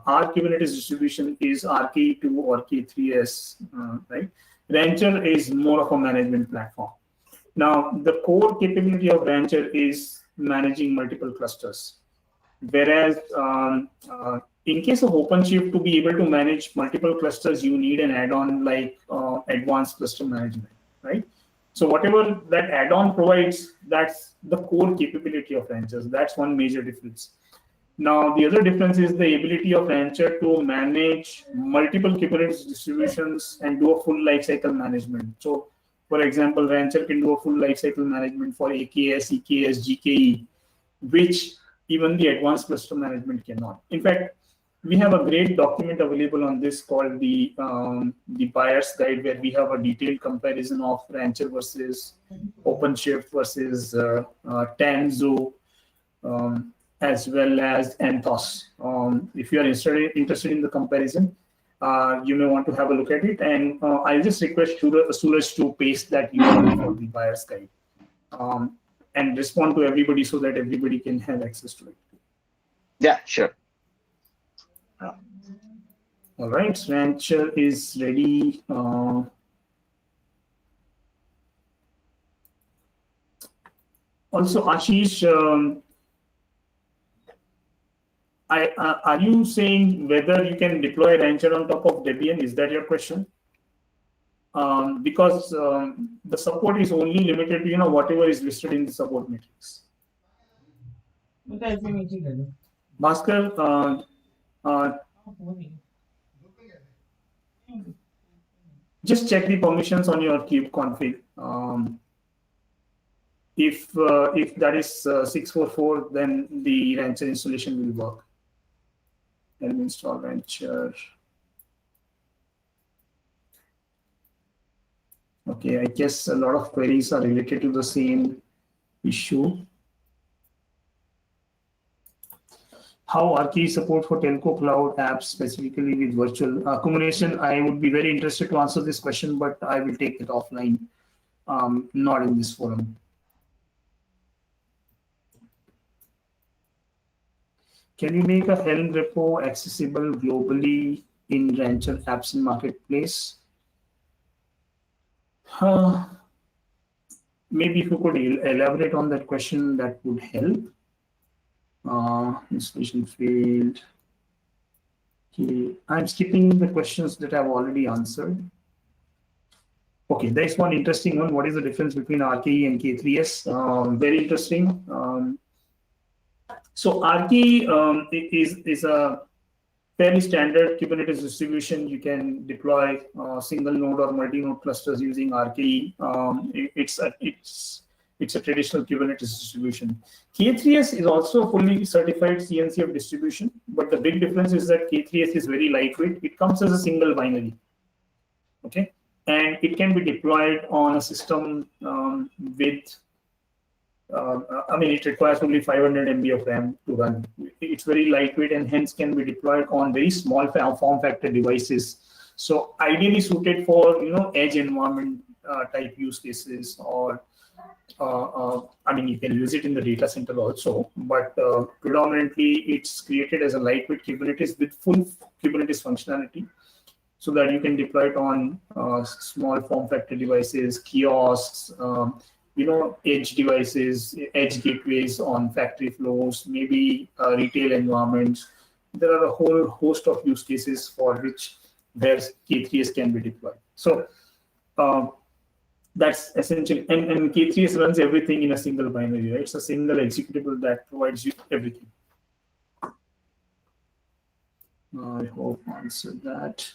Our Kubernetes distribution is RK2 or K3S, right? Rancher is more of a management platform. Now, the core capability of Rancher is managing multiple clusters. Whereas in case of OpenShift, to be able to manage multiple clusters, you need an add-on like advanced cluster management, right? So whatever that add-on provides, that's the core capability of Rancher. That's one major difference. Now, the other difference is the ability of Rancher to manage multiple Kubernetes distributions and do a full lifecycle management. So, for example, Rancher can do a full lifecycle management for AKS, EKS, GKE, which even the advanced cluster management cannot. In fact, we have a great document available on this called the buyer's guide, where we have a detailed comparison of Rancher versus OpenShift versus Tanzu, as well as Anthos. If you are interested in the comparison, you may want to have a look at it. And I'll just request Suraj to paste that URL for the buyer's guide and respond to everybody so that everybody can have access to it. Yeah, sure. All right, Rancher is ready. Also, Ashish, are you saying whether you can deploy Rancher on top of Debian? Is that your question? Because the support is only limited to whatever is listed in the support matrix. Bhaskar, just check the permissions on your kube config. If that is 644, then the Rancher installation will work. Let me install Rancher. Okay, I guess a lot of queries are related to the same issue. How RKE support for telco cloud apps, specifically with virtual accumulation? I would be very interested to answer this question, but I will take it offline, not in this forum. Can you make a Helm repo accessible globally in Rancher apps in marketplace? Maybe if you could elaborate on that question, that would help. Installation failed. Okay, I'm skipping the questions that I've already answered. Okay, there's one interesting one. What is the difference between RKE and K3S? Very interesting. So RKE is a fairly standard Kubernetes distribution. You can deploy single node or multi-node clusters using RKE. It's a traditional Kubernetes distribution. K3S is also a fully certified CNCF distribution, but the big difference is that K3S is very lightweight. It comes as a single binary, okay, and it can be deployed on a system with. It requires only 500 MB of RAM to run. It's very lightweight and hence can be deployed on very small form factor devices. So ideally suited for edge environment type use cases, or you can use it in the data center also. But predominantly, it's created as a lightweight Kubernetes with full Kubernetes functionality, so that you can deploy it on small form factor devices, kiosks. Edge devices, edge gateways on factory floors, maybe retail environments. There are a whole host of use cases for which where K3S can be deployed. So that's essentially, and K3S runs everything in a single binary, right? It's a single executable that provides you everything. I hope I answered that.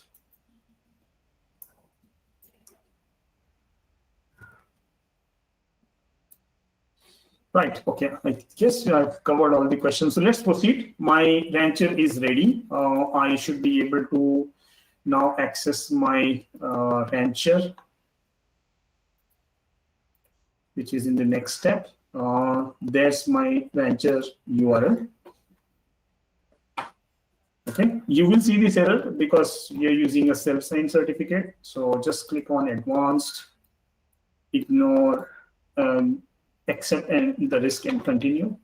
Right, okay, I guess I've covered all the questions. So let's proceed. My Rancher is ready. I should be able to now access my Rancher, which is in the next step. There's my rancher URL. Okay, you will see this error because you're using a self-signed certificate. So just click on advanced, ignore, accept and the risk and continue.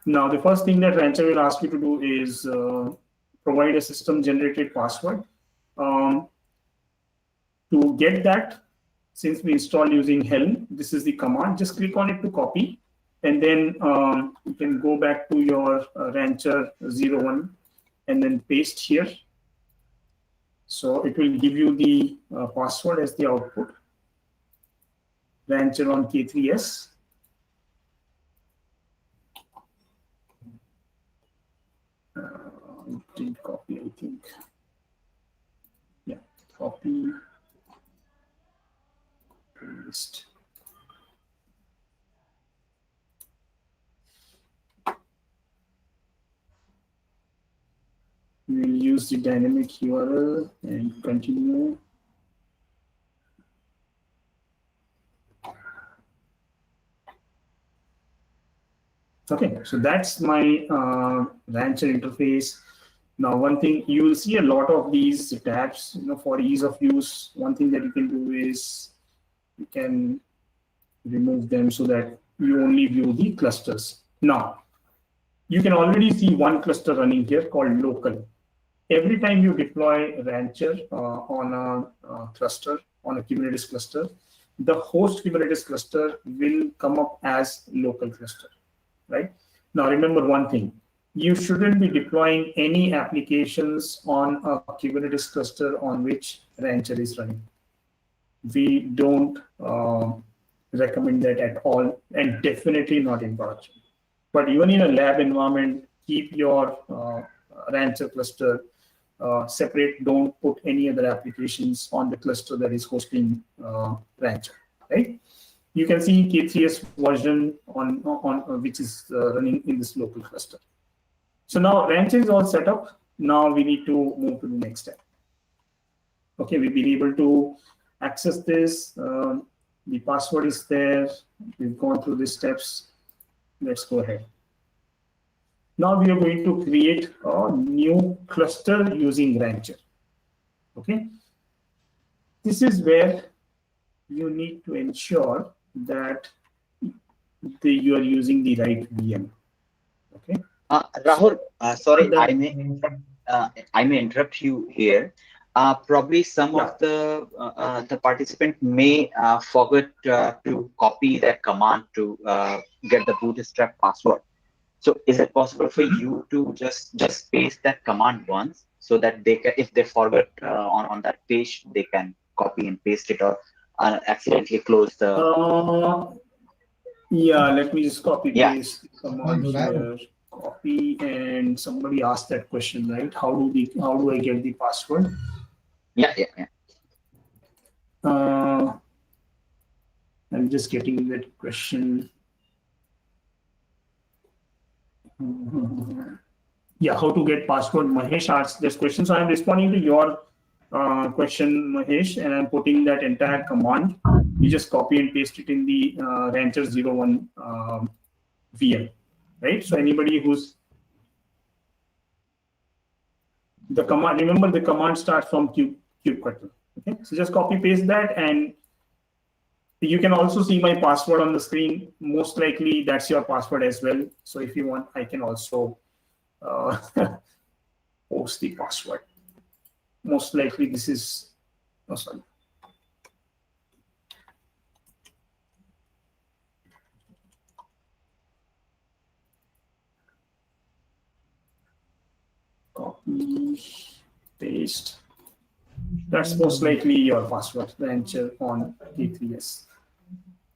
Now, the first thing that Rancher will ask you to do is provide a system-generated password. To get that, since we install using Helm, this is the command. Just click on it to copy, and then you can go back to your Rancher 01 and then paste here. So it will give you the password as the output. Rancher on K3S. Did copy, I think. Yeah, copy, paste. We will use the dynamic URL and continue. Okay, so that's my Rancher interface. Now, one thing you will see a lot of these tabs, for ease of use. One thing that you can do is you can remove them so that you only view the clusters. Now, you can already see one cluster running here called local. Every time you deploy Rancher on a cluster, on a Kubernetes cluster, the host Kubernetes cluster will come up as local cluster, right? Now, remember one thing. You shouldn't be deploying any applications on a Kubernetes cluster on which Rancher is running. We don't recommend that at all, and definitely not in production. But even in a lab environment, keep your Rancher cluster separate. Don't put any other applications on the cluster that is hosting Rancher, right? You can see K3S version on which is running in this local cluster. So now Rancher is all set up. Now we need to move to the next step. Okay, we've been able to access this. The password is there. We've gone through the steps. Let's go ahead. Now we are going to create a new cluster using Rancher. Okay. This is where you need to ensure that you are using the right VM. Okay. Rahul, sorry, I may interrupt you here. Probably some of the participant may forget to copy that command to get the bootstrap password. So is it possible for you to just paste that command once so that they can, if they forget on that page, they can copy and paste it or accidentally close the. Yeah, let me just copy paste the command here. Copy, and somebody asked that question, right? How do I get the password? Yeah. I'm just getting that question. Yeah, how to get password? Mahesh asked this question, so I'm responding to your question, Mahesh, and I'm putting that entire command. You just copy and paste it in the Rancher 01 VM, right? So anybody who's the command, remember the command starts from kubectl. Okay, so just copy paste that, and you can also see my password on the screen. Most likely that's your password as well. So if you want, I can also post the password. Most likely this is, oh, sorry. Copy, paste. That's most likely your password, Rancher on K3S.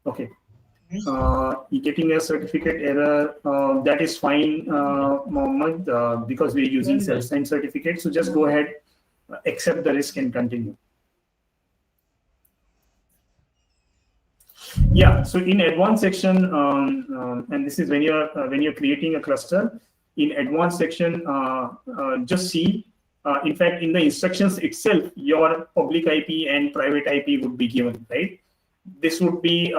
Okay. You're getting a certificate error. That is fine, Mohammed, because we're using self-signed certificate. So just go ahead, accept the risk and continue. Yeah. So in advanced section, and this is when you're creating a cluster. In advanced section, just see. In fact, in the instructions itself, your public IP and private IP would be given, right? this would be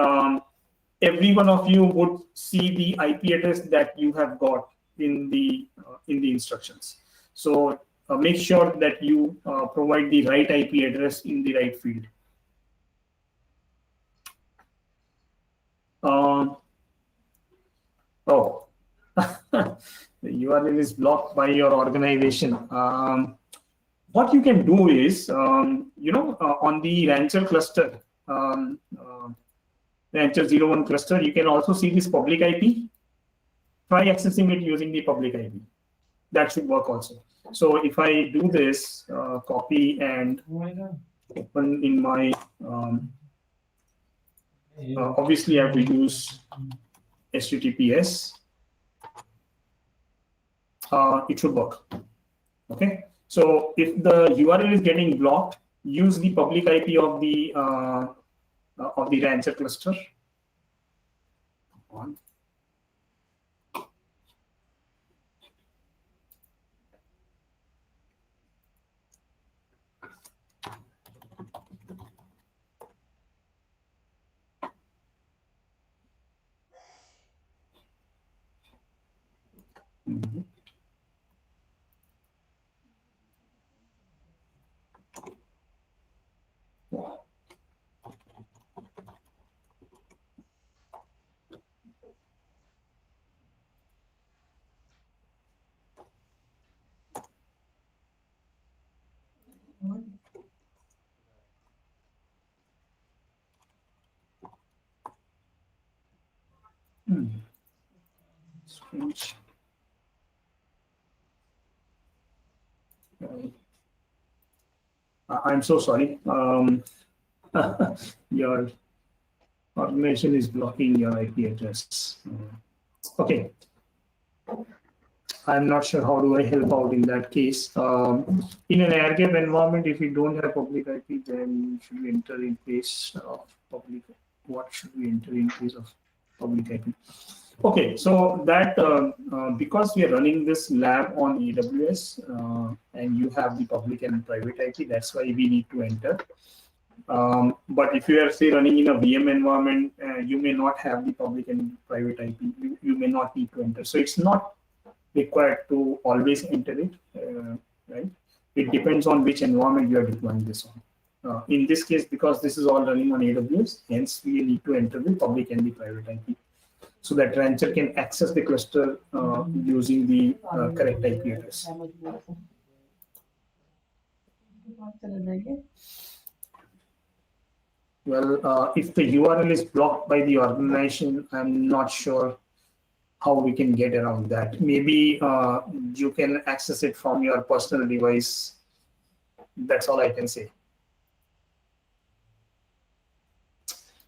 every one of you would see the IP address that you have got in the instructions. So make sure that you provide the right IP address in the right field. Oh, the URL is blocked by your organization. What you can do is, on the Rancher cluster, Rancher 01 cluster, you can also see this public IP. Try accessing it using the public IP. That should work also. So if I do this, copy and open in my, obviously I have to use HTTPS. It should work. Okay. So if the URL is getting blocked, use the public IP of the Rancher cluster. Mhm. Wow. Strange. I'm so sorry. Your organization is blocking your IP address. Okay. I'm not sure how do I help out in that case. In an air gap environment, if you don't have public IP, then should we enter in place of public? What should we enter in place of public IP? Okay, so that because we are running this lab on AWS and you have the public and private IP, that's why we need to enter. But if you are say running in a VM environment, you may not have the public and private IP. You may not need to enter. So it's not required to always enter it, right? It depends on which environment you are deploying this on. In this case, because this is all running on AWS, hence we need to enter the public and the private IP, so that Rancher can access the cluster using the correct IP address. Well, if the URL is blocked by the organization, I'm not sure how we can get around that. Maybe you can access it from your personal device. That's all I can say.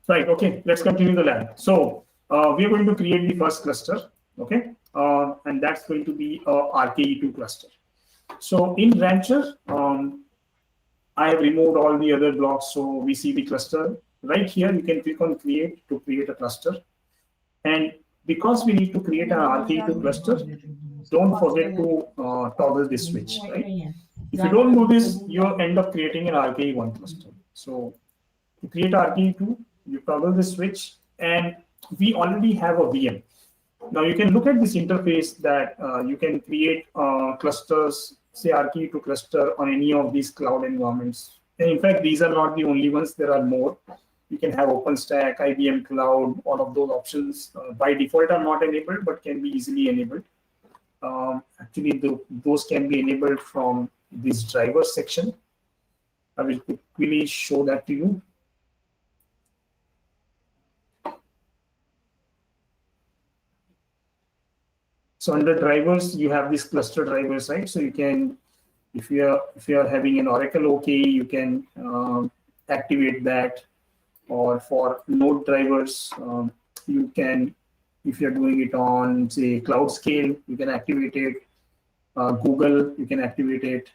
Right, okay, let's continue the lab. So we are going to create the first cluster, okay? And that's going to be a RKE2 cluster. So in Rancher, I have removed all the other blocks, so we see the cluster. Right here, you can click on create to create a cluster. And because we need to create an RKE2 cluster, don't forget to toggle this switch, right? If you don't do this, you'll end up creating an RKE1 cluster. So to create RKE2, you toggle the switch, and we already have a VM. Now you can look at this interface that you can create clusters, say RKE2 cluster on any of these cloud environments. And in fact, these are not the only ones, there are more. You can have OpenStack, IBM Cloud, all of those options by default are not enabled, but can be easily enabled. Actually, those can be enabled from this driver section. I will quickly show that to you. So under drivers, you have these cluster drivers, right? So you can, if you are having an Oracle OK, you can activate that. Or for node drivers, you can, if you're doing it on say cloud scale, you can activate it. Google, you can activate it.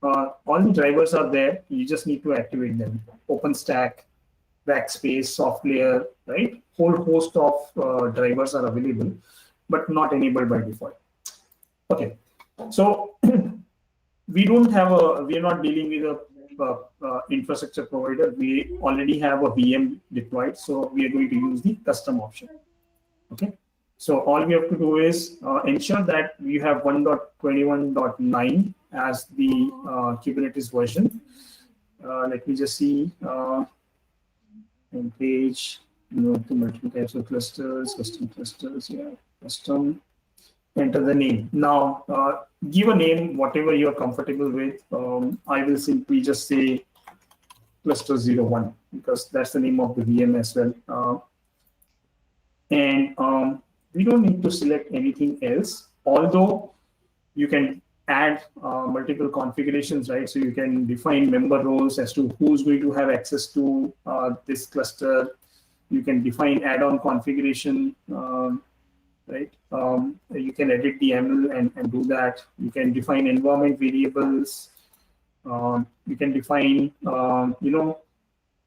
All the drivers are there. You just need to activate them. OpenStack, Backspace, SoftLayer, right? Whole host of drivers are available, but not enabled by default. Okay, so we are not dealing with a infrastructure provider, we already have a VM deployed, so we are going to use the custom option. Okay, so all we have to do is ensure that we have 1.21.9 as the Kubernetes version. Let me just see on page, to multiple types of clusters, custom clusters, yeah, custom. Enter the name. Now, give a name, whatever you're comfortable with. I will simply just say cluster 01 because that's the name of the VM as well. And we don't need to select anything else, although you can add multiple configurations, right? So you can define member roles as to who's going to have access to this cluster. You can define add-on configuration, right? You can edit the YAML and do that. You can define environment variables. You can define,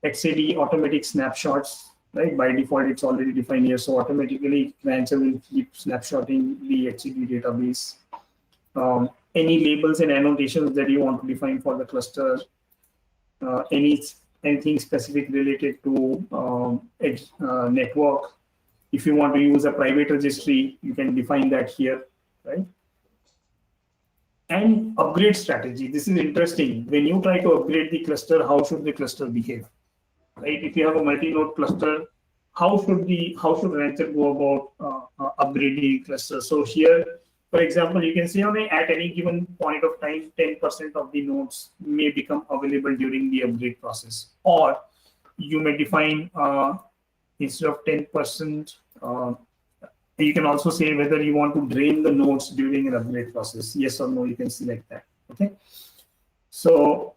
XAD automatic snapshots, right? By default, it's already defined here. So automatically, Rancher will keep snapshotting the XAD database. Any labels and annotations that you want to define for the cluster. Anything specific related to network. If you want to use a private registry, you can define that here, right? And upgrade strategy. This is interesting. When you try to upgrade the cluster, how should the cluster behave? Right? If you have a multi-node cluster, how should Rancher go about upgrading cluster? So here, for example, you can say at any given point of time, 10% of the nodes may become available during the upgrade process, or you may define instead of 10%, you can also say whether you want to drain the nodes during an upgrade process. Yes or no, you can select that. Okay. So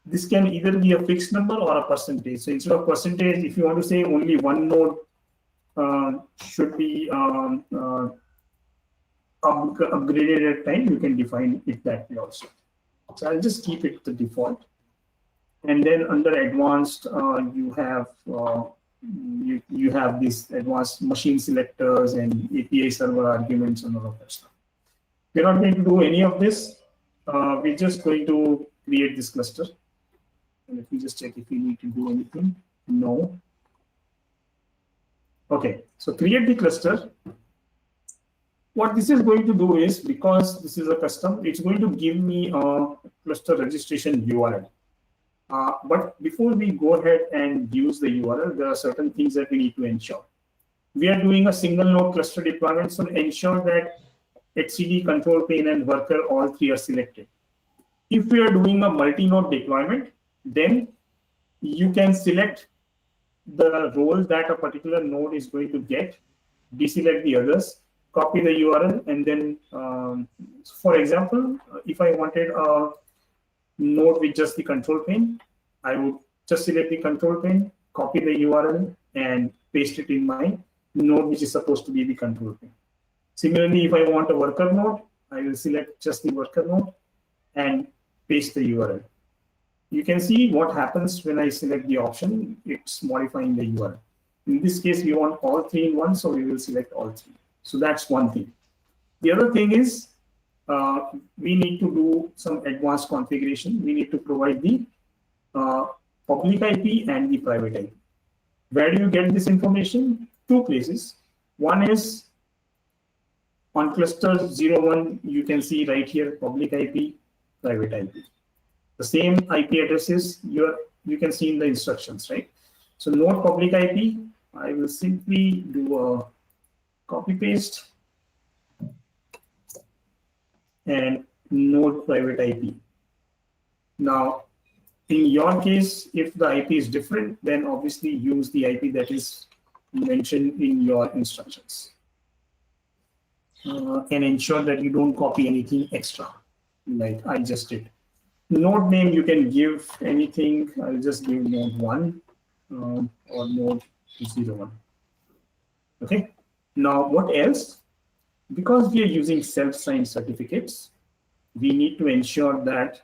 this can either be a fixed number or a percentage. So instead of percentage, if you want to say only one node should be upgraded at time, you can define it that way also. So I'll just keep it the default. And then under advanced, you have you have these advanced machine selectors and API server arguments and all of that stuff. We're not going to do any of this. We're just going to create this cluster. And let me just check if we need to do anything. No. Okay, so create the cluster. What this is going to do is, because this is a custom, it's going to give me a cluster registration URL. But before we go ahead and use the URL, there are certain things that we need to ensure. We are doing a single node cluster deployment, so ensure that etcd, control plane, and worker, all three are selected. If we are doing a multi-node deployment, then you can select the role that a particular node is going to get, deselect the others, copy the URL, and then, for example, if I wanted a node with just the control plane, I would just select the control plane, copy the URL, and paste it in my node which is supposed to be the control plane. Similarly, if I want a worker node, I will select just the worker node and paste the URL. You can see what happens when I select the option. It's modifying the URL. In this case, we want all three in one, so we will select all three. So that's one thing. The other thing is, we need to do some advanced configuration. We need to provide the public IP and the private IP. Where do you get this information? Two places. One is on cluster 01, you can see right here, public IP, private IP. The same IP addresses you can see in the instructions, right? So node public IP, I will simply do a copy paste and node private IP. Now, in your case, if the IP is different, then obviously use the IP that is mentioned in your instructions. And ensure that you don't copy anything extra, like I just did. Node name, you can give anything. I'll just give node 1 or node 01. Okay. Now, what else? Because we are using self-signed certificates, we need to ensure that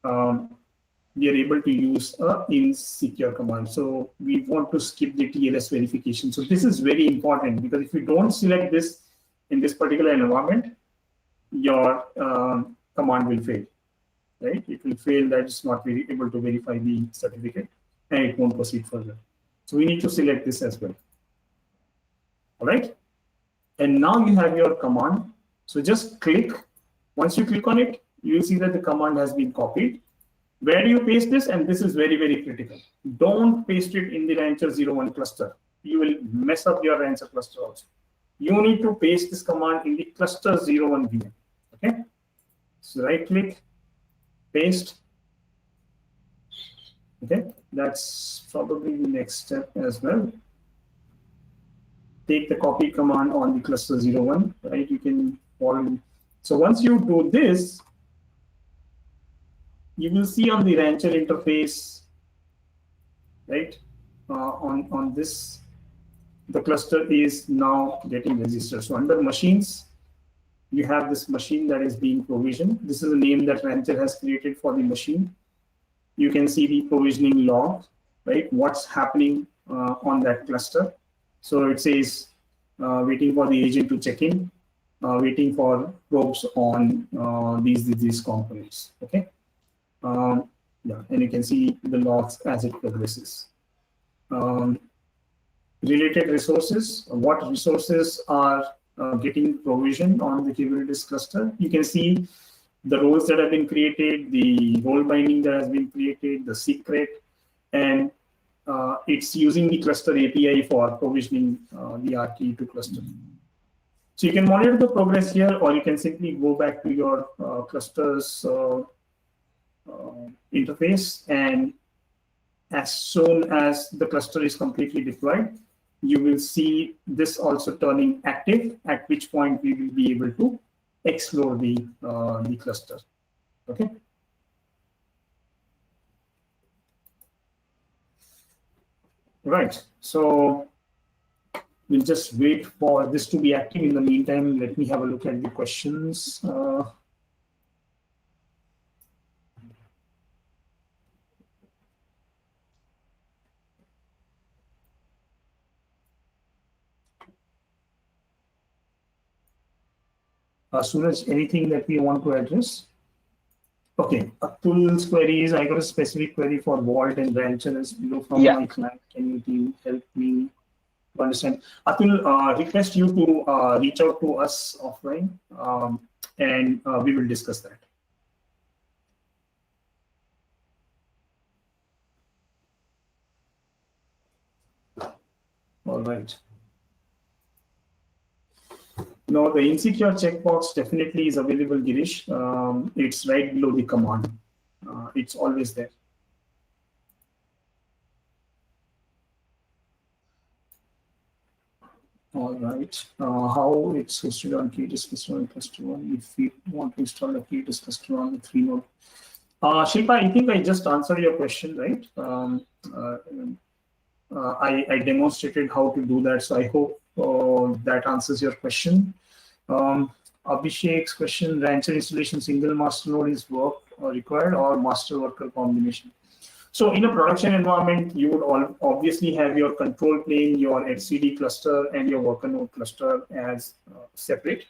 we are able to use a insecure command. So we want to skip the TLS verification. So this is very important, because if you don't select this in this particular environment, your command will fail. right? It will fail that it's not able to verify the certificate, and it won't proceed further. So we need to select this as well. All right. And now you have your command. So just click. Once you click on it, you will see that the command has been copied. Where do you paste this? And this is very, very critical. Don't paste it in the Rancher 01 cluster. You will mess up your Rancher cluster also. You need to paste this command in the cluster 01 VM. Okay. So right click, paste. Okay. That's probably the next step as well. Take the copy command on the cluster 01, right? You can follow. So once you do this, you will see on the Rancher interface, right? On this, the cluster is now getting registered. So under machines, you have this machine that is being provisioned. This is a name that Rancher has created for the machine. You can see the provisioning log, right? What's happening on that cluster. So it says waiting for the agent to check in, waiting for probes on these components. Okay. Yeah, and you can see the logs as it progresses. Related resources, what resources are getting provisioned on the Kubernetes cluster. You can see the roles that have been created, the role binding that has been created, the secret, and it's using the cluster API for provisioning the RKE to cluster. So you can monitor the progress here, or you can simply go back to your clusters interface, and as soon as the cluster is completely deployed, you will see this also turning active, at which point we will be able to explore the cluster. Okay. Right. So we'll just wait for this to be active. In the meantime, let me have a look at the questions. Suraj, anything that we want to address? Okay, Atul's queries. I got a specific query for Vault and Rancher as below from my client. Can you help me to understand? Atul, request you to reach out to us offline, and we will discuss that. All right. No, the insecure checkbox definitely is available, Girish. It's right below the command. It's always there. All right. How it's hosted on Kubernetes cluster on cluster 1 if we want to install a Kubernetes cluster on the 3 node. Shilpa, I think I just answered your question, right? I demonstrated how to do that, so I hope that answers your question. Abhishek's question: Rancher installation single master node is work required or master worker combination? So in a production environment, you would obviously have your control plane, your etcd cluster, and your worker node cluster as separate.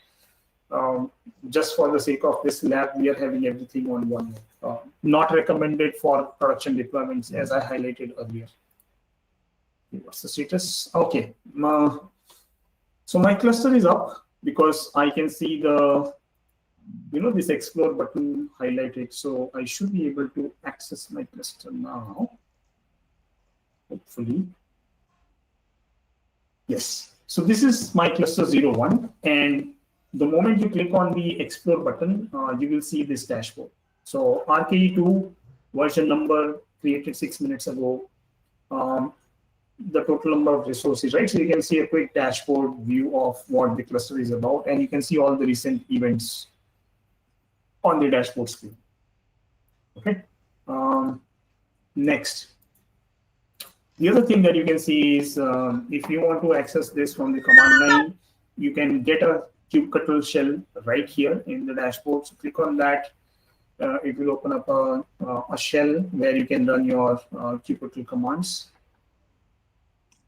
Just for the sake of this lab, we are having everything on one node. Not recommended for production deployments, as I highlighted earlier. What's the status? Okay. So my cluster is up because I can see the, this explore button highlighted. So I should be able to access my cluster now, hopefully. Yes. So this is my cluster 01. And the moment you click on the explore button, you will see this dashboard. So RKE2 version number created 6 minutes ago. The total number of resources, right? So you can see a quick dashboard view of what the cluster is about, and you can see all the recent events on the dashboard screen. Okay. Next. The other thing that you can see is if you want to access this from the command line, you can get a kubectl shell right here in the dashboard. So click on that. It will open up a shell where you can run your kubectl commands.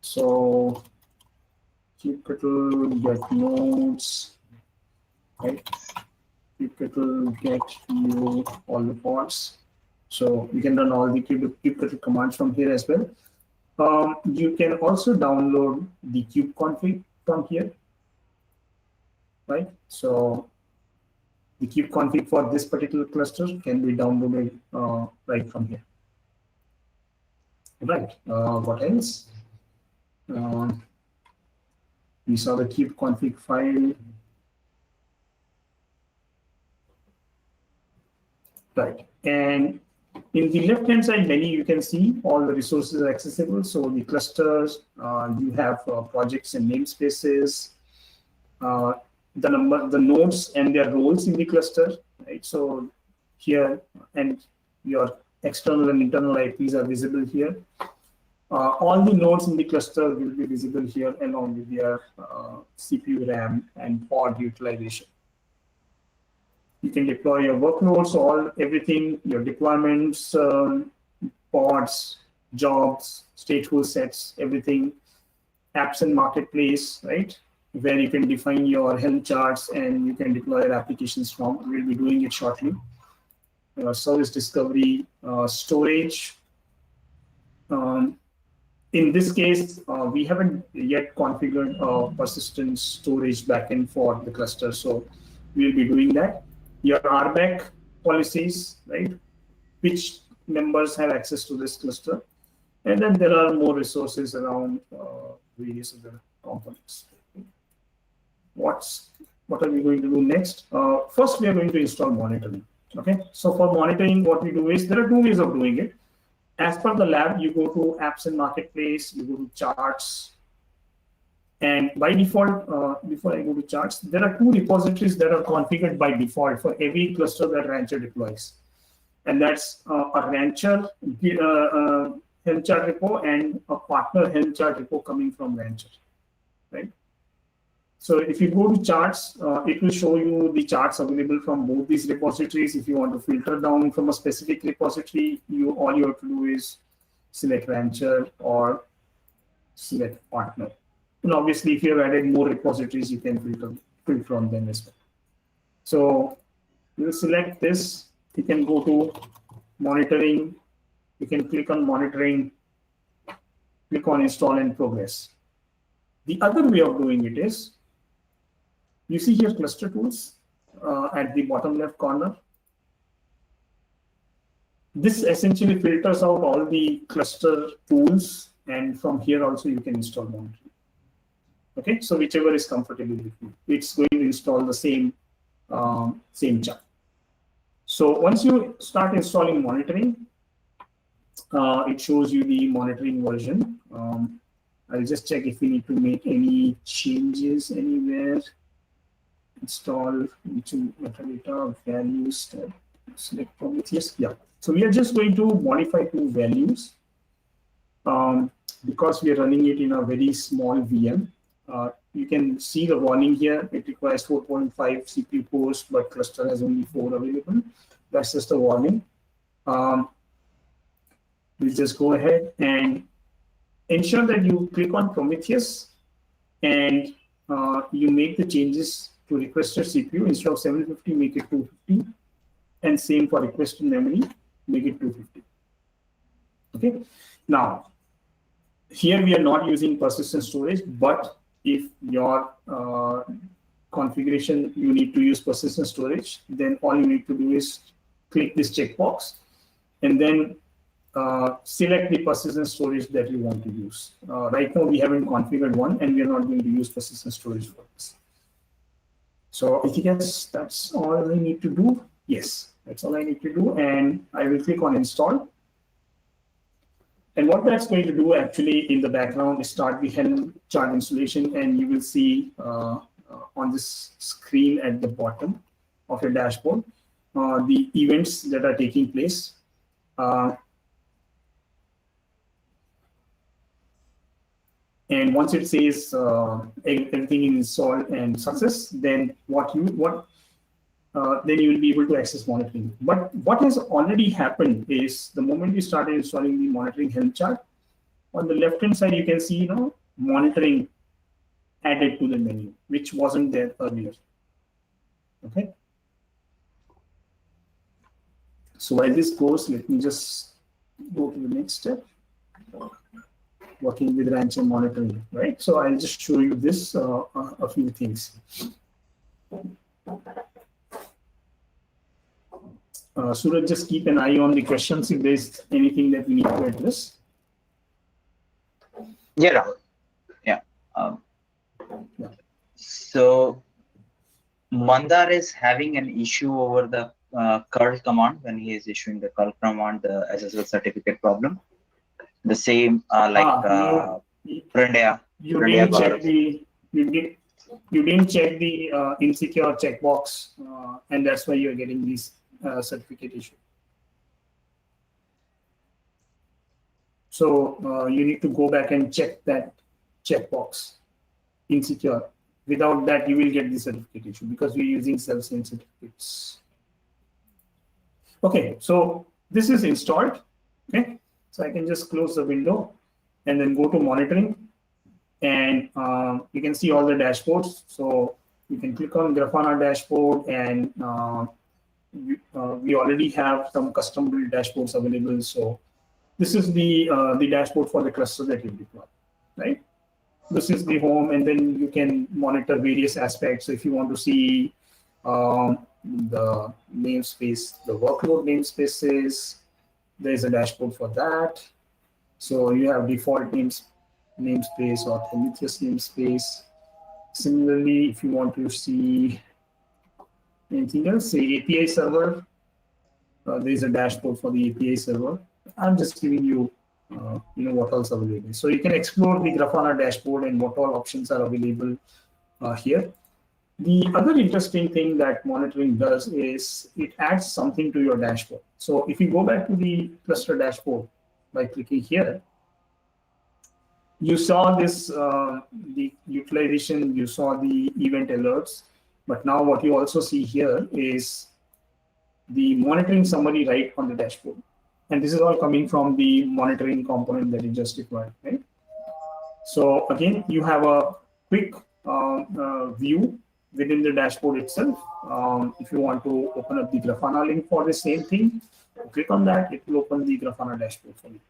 So kubectl get nodes, right? kubectl get you all the pods. So you can run all the kubectl commands from here as well. You can also download the kubeconfig from here, right? So the kubeconfig for this particular cluster can be downloaded right from here. Right. What else? We saw the kubeconfig file. Right. And in the left-hand side menu, you can see all the resources are accessible. So the clusters, you have projects and namespaces, the nodes and their roles in the cluster, right? So here, and your external and internal IPs are visible here. All the nodes in the cluster will be visible here along with their CPU, RAM, and pod utilization. You can deploy your workloads, everything, your deployments, pods, jobs, stateful sets, everything, apps and marketplace, right? Where you can define your Helm charts and you can deploy your applications from. We'll be doing it shortly. Service discovery, storage. In this case, we haven't yet configured a persistent storage backend for the cluster, so we'll be doing that. Your RBAC policies, right? Which members have access to this cluster, and then there are more resources around various other components. What are we going to do next? First, we are going to install monitoring. Okay, so for monitoring, what we do is there are two ways of doing it. As per the lab, you go to apps and marketplace, you go to charts. And by default, before I go to charts, there are two repositories that are configured by default for every cluster that Rancher deploys. And that's a Rancher Helm chart repo and a partner Helm chart repo coming from Rancher, right? So if you go to charts, it will show you the charts available from both these repositories. If you want to filter down from a specific repository, all you have to do is select Rancher or select partner. And obviously, if you have added more repositories, you can filter on them as well. So you will select this. You can go to monitoring. You can click on monitoring, click on install and progress. The other way of doing it is, you see here cluster tools at the bottom left corner. This essentially filters out all the cluster tools, and from here also you can install monitoring. Okay, so whichever is comfortable with you, it's going to install the same chart. So once you start installing monitoring, it shows you the monitoring version. I'll just check if we need to make any changes anywhere. Install into metadata values. Select Prometheus. Yeah. So we are just going to modify two values because we are running it in a very small VM. You can see the warning here. It requires 4.5 CPU cores, but cluster has only 4 available. That's just a warning. We'll just go ahead and ensure that you click on Prometheus and you make the changes to requested CPU. Instead of 750, make it 250. And same for requested memory, make it 250. Okay. Now, here we are not using persistent storage, but if your configuration, you need to use persistent storage, then all you need to do is click this checkbox and then select the persistent storage that you want to use. Right now, we haven't configured one, and we are not going to use persistent storage for this. So I guess that's all I need to do. Yes, that's all I need to do. And I will click on install. And what that's going to do actually in the background is start the Helm chart installation, and you will see on this screen at the bottom of your dashboard the events that are taking place. And once it says everything is installed and success, then then you will be able to access monitoring. But what has already happened is the moment you started installing the monitoring Helm chart, on the left-hand side you can see monitoring added to the menu, which wasn't there earlier. Okay. So while this goes, let me just go to the next step. Working with Rancher monitoring, right? So I'll just show you this a few things. Suraj, just keep an eye on the questions if there's anything that we need to address. Yeah, Rahul. Yeah. Yeah. So Mandar is having an issue over the curl command when he is issuing the curl command, the SSL certificate problem. The same Pranaya. You didn't check the you didn't check the insecure checkbox, and that's why you're getting this certificate issue. So you need to go back and check that checkbox, insecure. Without that, you will get the certificate issue because we're using self-same certificates. Okay, so this is installed. Okay, so I can just close the window and then go to monitoring, and you can see all the dashboards. So you can click on Grafana dashboard, and we already have some custom built dashboards available. So this is the dashboard for the cluster that you deploy, right? This is the home, and then you can monitor various aspects. So if you want to see the namespace, the workload namespaces, there's a dashboard for that. So you have default namespace or Prometheus namespace. Similarly, if you want to see anything else, say API server, there's a dashboard for the API server. I'm just giving you what else available. So you can explore the Grafana dashboard and what all options are available here. The other interesting thing that monitoring does is it adds something to your dashboard. So if you go back to the cluster dashboard by clicking here, you saw this, the utilization, you saw the event alerts, but now what you also see here is the monitoring summary right on the dashboard. And this is all coming from the monitoring component that you just deployed, right? So again, you have a quick view within the dashboard itself. If you want to open up the Grafana link for the same thing, click on that, it will open the Grafana dashboard for you.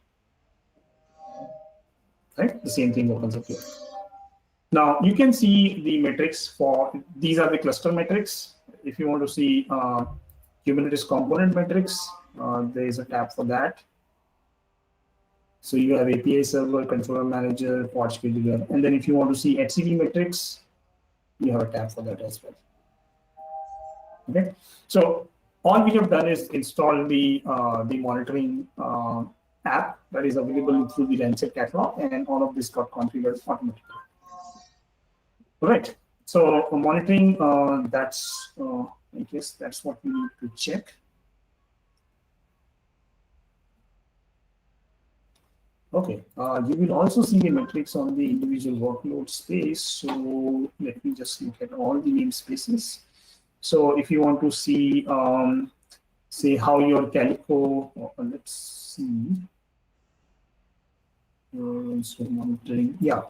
Right? The same thing opens up here. Now you can see the metrics for, these are the cluster metrics. If you want to see Kubernetes component metrics, there is a tab for that. So you have API server, controller manager, pod scheduler, and then if you want to see HCD metrics, you have a tab for that as well. Okay, so all we have done is install the monitoring app that is available through the Rancher catalog, and all of this got configured automatically. All right, so monitoring, that's I guess that's what we need to check. Okay, you will also see the metrics on the individual workload space. So let me just look at all the namespaces. So if you want to see, say how your Calico, let's see. So monitoring, yeah.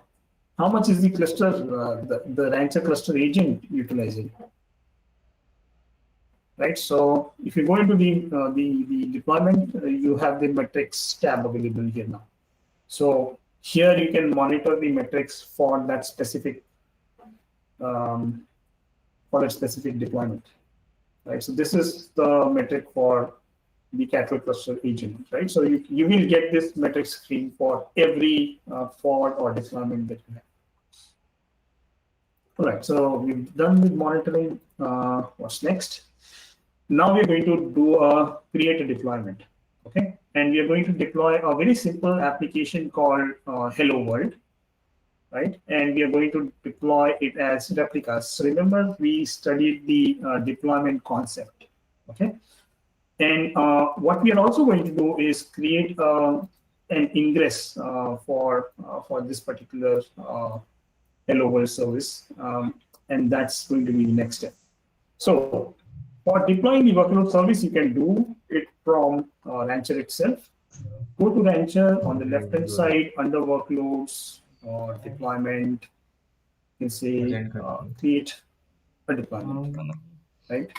How much is the cluster, the Rancher cluster agent utilizing? Right. So if you go into the deployment, you have the metrics tab available here now. So here you can monitor the metrics for that specific deployment, right? So this is the metric for the Catro cluster agent, right? So you will get this metric screen for every pod or deployment that you have. All right, so we've done with monitoring. What's next? Now we're going to create a deployment, okay? And we are going to deploy a very simple application called Hello World, right? And we are going to deploy it as replicas. So remember, we studied the deployment concept, okay? And what we are also going to do is create an ingress for this particular Hello World service, and that's going to be the next step. So for deploying the workload service, you can do it from Rancher itself. Go to Rancher on the left-hand side under workloads or deployment. You can say create a deployment, right?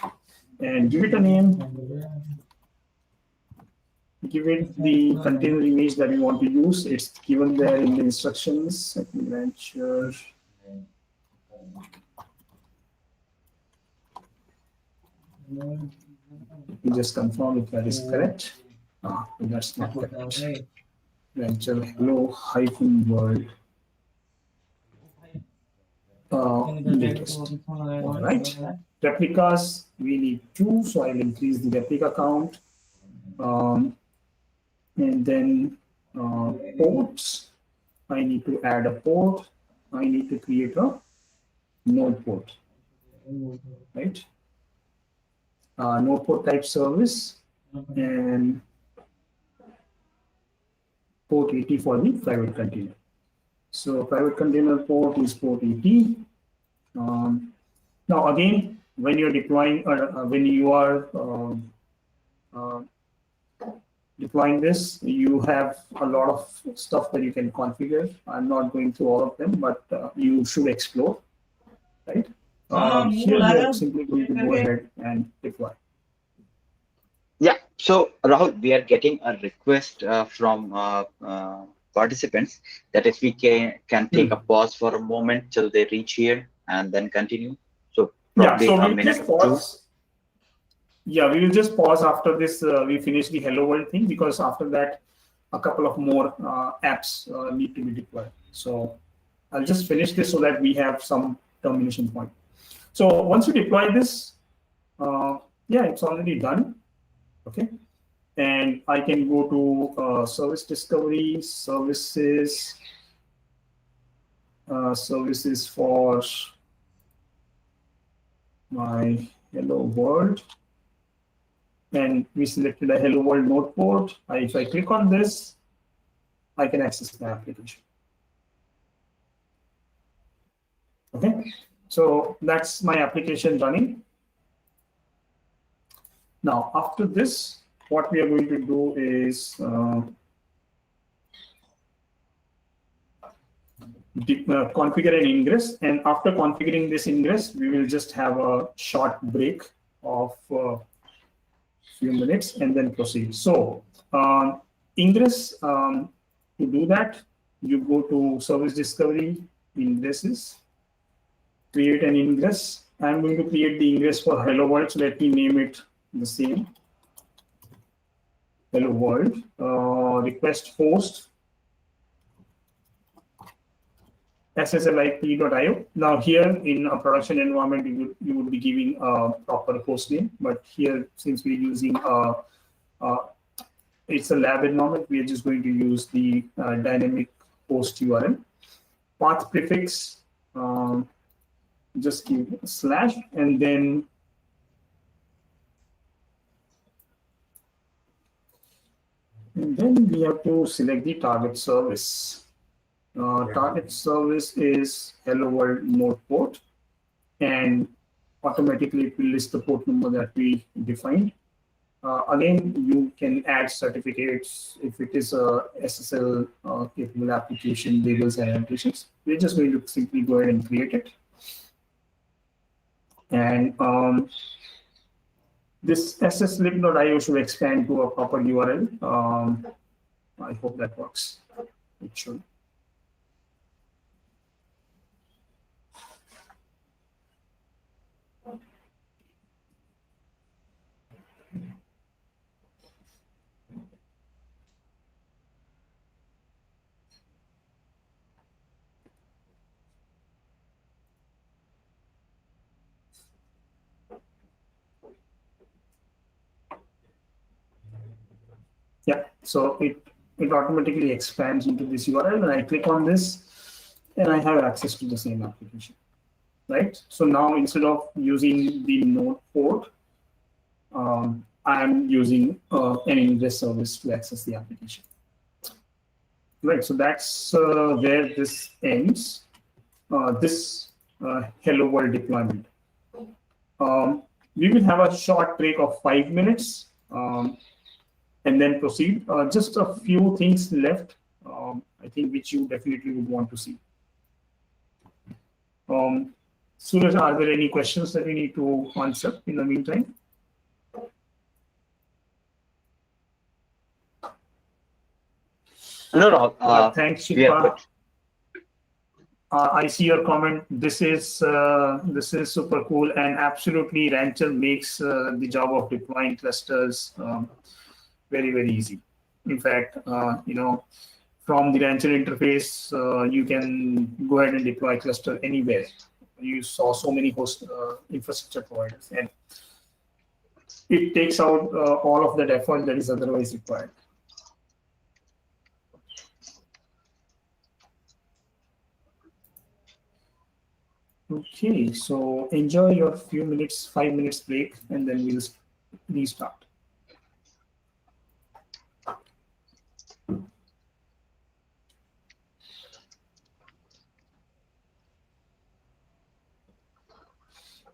And give it a name. give it the container image that you want to use. It's given there in the instructions. Rancher. Let me just confirm if that is correct. That's not correct. Rancher hello hyphen world. Latest. All right. Replicas, we need 2, so I'll increase the replica count. And then ports, I need to add a port. I need to create a node port, right? Node port type service and port 80 for the private container. So private container port is port 80. Now again, when you're deploying or when you are deploying this, you have a lot of stuff that you can configure. I'm not going through all of them, but you should explore, right? Here we are simply going to go ahead and deploy. Yeah. So Rahul, we are getting a request from participants that if we can take a pause for a moment till they reach here and then continue. So probably so a we'll minute just or two. pause. Yeah, we will just pause after this. We finish the Hello World thing, because after that, a couple of more apps need to be deployed. So I'll just finish this so that we have some termination point. So once you deploy this, yeah, it's already done. Okay. And I can go to service discovery, services, services for my Hello World. And we selected a Hello World node port. If I click on this, I can access the application. Okay, so that's my application running. Now, after this, what we are going to do is configure an ingress. And after configuring this ingress, we will just have a short break of few minutes and then proceed. So ingress, to do that, you go to service discovery, ingresses, create an ingress. I'm going to create the ingress for Hello World, so let me name it the same. Hello World, request host sslip.io. Now here in a production environment, you would be giving a proper host name, but here since we're using it's a lab environment, we are just going to use the dynamic host URL. Path prefix, just give / and then we have to select the target service. Target service is Hello World node port, and automatically it will list the port number that we defined. Again, you can add certificates if it is a SSL capable application, labels and annotations. We're just going to simply go ahead and create it. And this sslip.io should expand to a proper URL. I hope that works. It should. Yeah, so it automatically expands into this URL, and I click on this, and I have access to the same application, right? So now instead of using the node port, I'm using an ingress service to access the application. Right, so that's where this ends, this Hello World deployment. We will have a short break of 5 minutes. And then proceed. Just a few things left, I think, which you definitely would want to see. Suraj, are there any questions that we need to answer in the meantime? No, no. Thanks, We are Shilpa. good. I see your comment. This is super cool, and absolutely, Rancher makes the job of deploying clusters very, very easy. In fact, from the Rancher interface, you can go ahead and deploy cluster anywhere. You saw so many host infrastructure providers, and it takes out all of that effort that is otherwise required. Okay, so enjoy your 5 minutes break, and then we'll restart.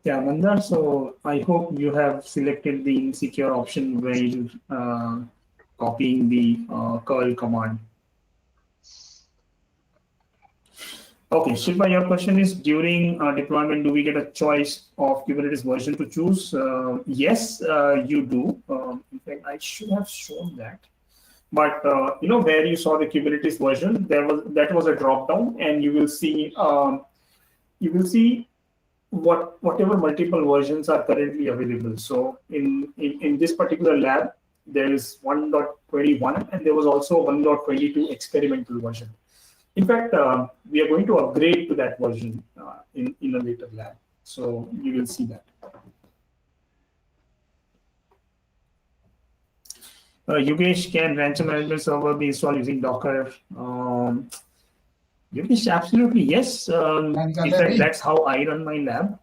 Yeah, Mandar, so I hope you have selected the insecure option while copying the curl command. Okay, Shilpa, your question is during deployment, do we get a choice of Kubernetes version to choose? Yes, you do. In fact, I should have shown that. But where you saw the Kubernetes version, that was a drop down, and you will see whatever multiple versions are currently available. So in this particular lab, there is 1.21, and there was also 1.22 experimental version. In fact, we are going to upgrade to that version in a later lab. So you will see that. Yogesh, can Rancher Management Server be installed using Docker? Yogesh, absolutely yes. In fact, that's how I run my lab.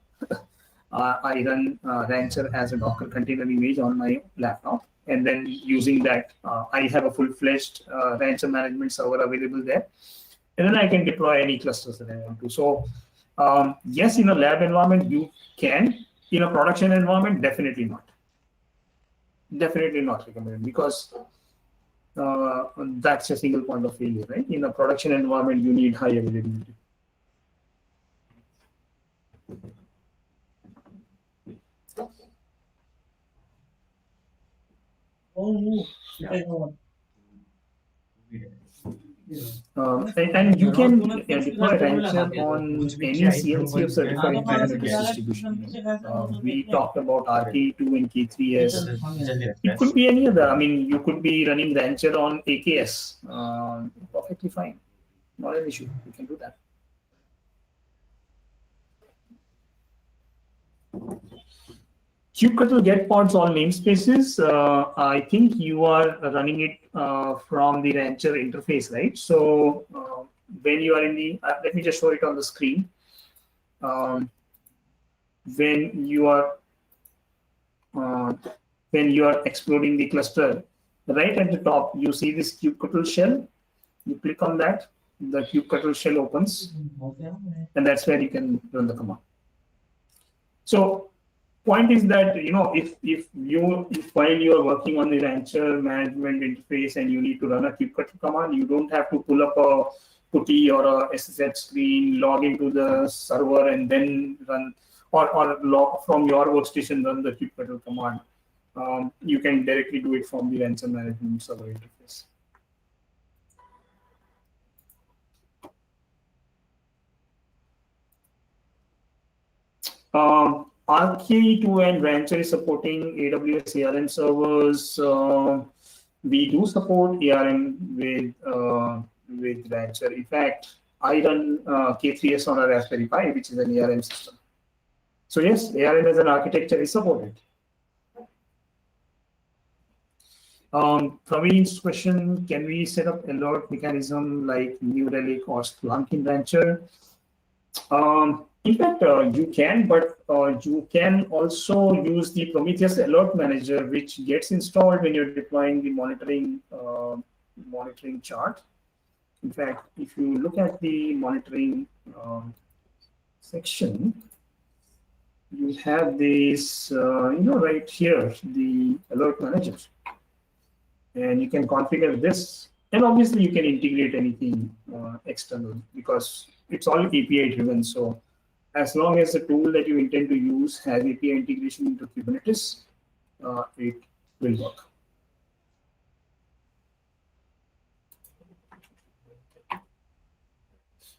I run Rancher as a Docker container image on my laptop. And then using that, I have a full-fledged Rancher Management Server available there. And then I can deploy any clusters that I want to. So yes, in a lab environment, you can. In a production environment, definitely not. Definitely not recommended, because that's a single point of failure, right? In a production environment, you need high availability. And you can deploy Rancher on any CLCF certified Kubernetes distribution. We talked about RK2 and K3S. It could be any other. I mean, you could be running Rancher on AKS. Perfectly fine. Not an issue. You can do that. kubectl get pods all namespaces. I think you are running it from the Rancher interface, right? So when you are in the, let me just show it on the screen. When you are exploding the cluster, right at the top, you see this kubectl shell. You click on that, the kubectl shell opens, and that's where you can run the command. So point is that if while you are working on the Rancher management interface and you need to run a kubectl command, you don't have to pull up a putty or a SSH screen, log into the server, and then run or log from your workstation run the kubectl command. You can directly do it from the Rancher management server interface. RK2 and Rancher is supporting AWS ARM servers. We do support ARM with Rancher. In fact, I run K3S on a Raspberry Pi, which is an ARM system. So yes, ARM as an architecture is supported. Praveen's question: can we set up alert mechanism like New Relic or Splunk in Rancher? In fact, you can, but you can also use the Prometheus Alert Manager, which gets installed when you're deploying the monitoring chart. In fact, if you look at the monitoring section, you have this, right here, the Alert Manager. And you can configure this. And obviously, you can integrate anything external because it's all API driven. So as long as the tool that you intend to use has API integration into Kubernetes, it will work.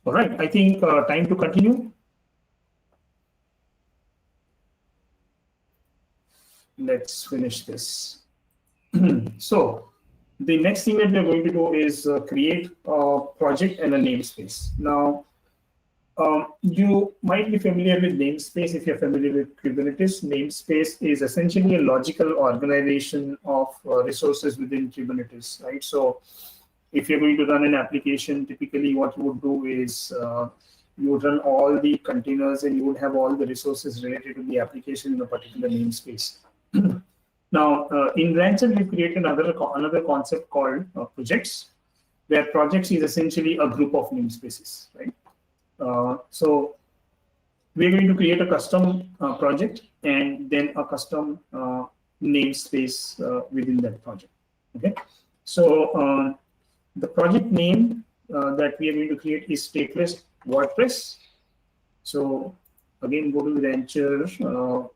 All right, I think time to continue. Let's finish this. So the next thing that we're going to do is create a project and a namespace. Now, you might be familiar with namespace if you're familiar with Kubernetes. Namespace is essentially a logical organization of resources within Kubernetes, right? So if you're going to run an application, typically what you would do is you would run all the containers and you would have all the resources related to the application in a particular namespace. Now, in Rancher, we've created another concept called projects, where projects is essentially a group of namespaces, right? So we're going to create a custom project and then a custom namespace within that project. Okay, so the project name that we are going to create is stateless WordPress. So again, go to the Rancher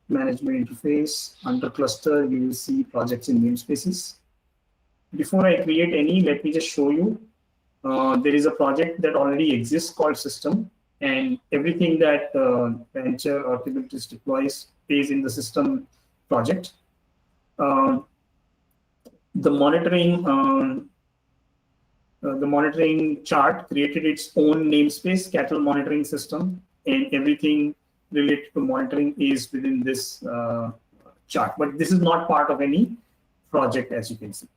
management interface. Under cluster, you will see projects and namespaces. Before I create any, let me just show you. There is a project that already exists called system, and everything that Rancher or Kubernetes deploys is in the system project. The monitoring chart created its own namespace, cattle monitoring system, and everything related to monitoring is within this chart. But this is not part of any project, as you can see.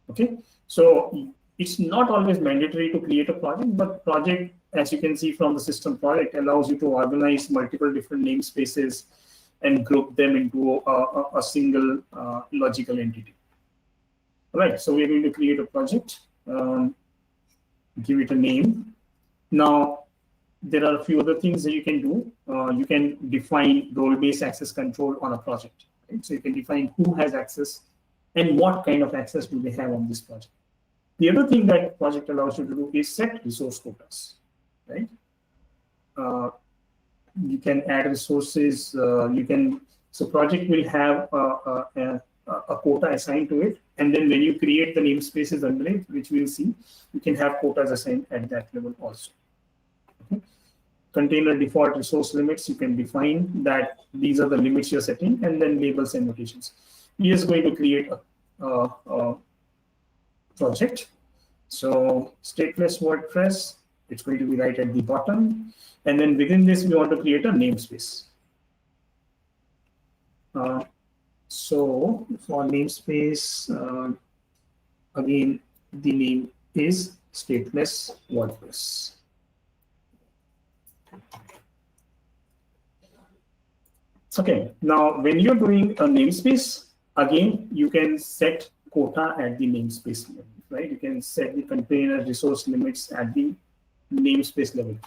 Okay, so it's not always mandatory to create a project, but project, as you can see from the system project, allows you to organize multiple different namespaces and group them into a single logical entity. All right, so we're going to create a project, give it a name. Now, there are a few other things that you can do. You can define role-based access control on a project. Right? So you can define who has access and what kind of access do they have on this project. The other thing that project allows you to do is set resource quotas, right? You can add resources. So project will have a quota assigned to it, and then when you create the namespaces under it, which we'll see, you can have quotas assigned at that level also. Okay. Container default resource limits, you can define that these are the limits you're setting, and then labels and notations. We are just going to create a project. So stateless WordPress, it's going to be right at the bottom. And then within this, we want to create a namespace. So for namespace, again, the name is stateless WordPress. Okay, now when you're doing a namespace, again, you can set quota at the namespace level, right? You can set the container resource limits at the namespace level.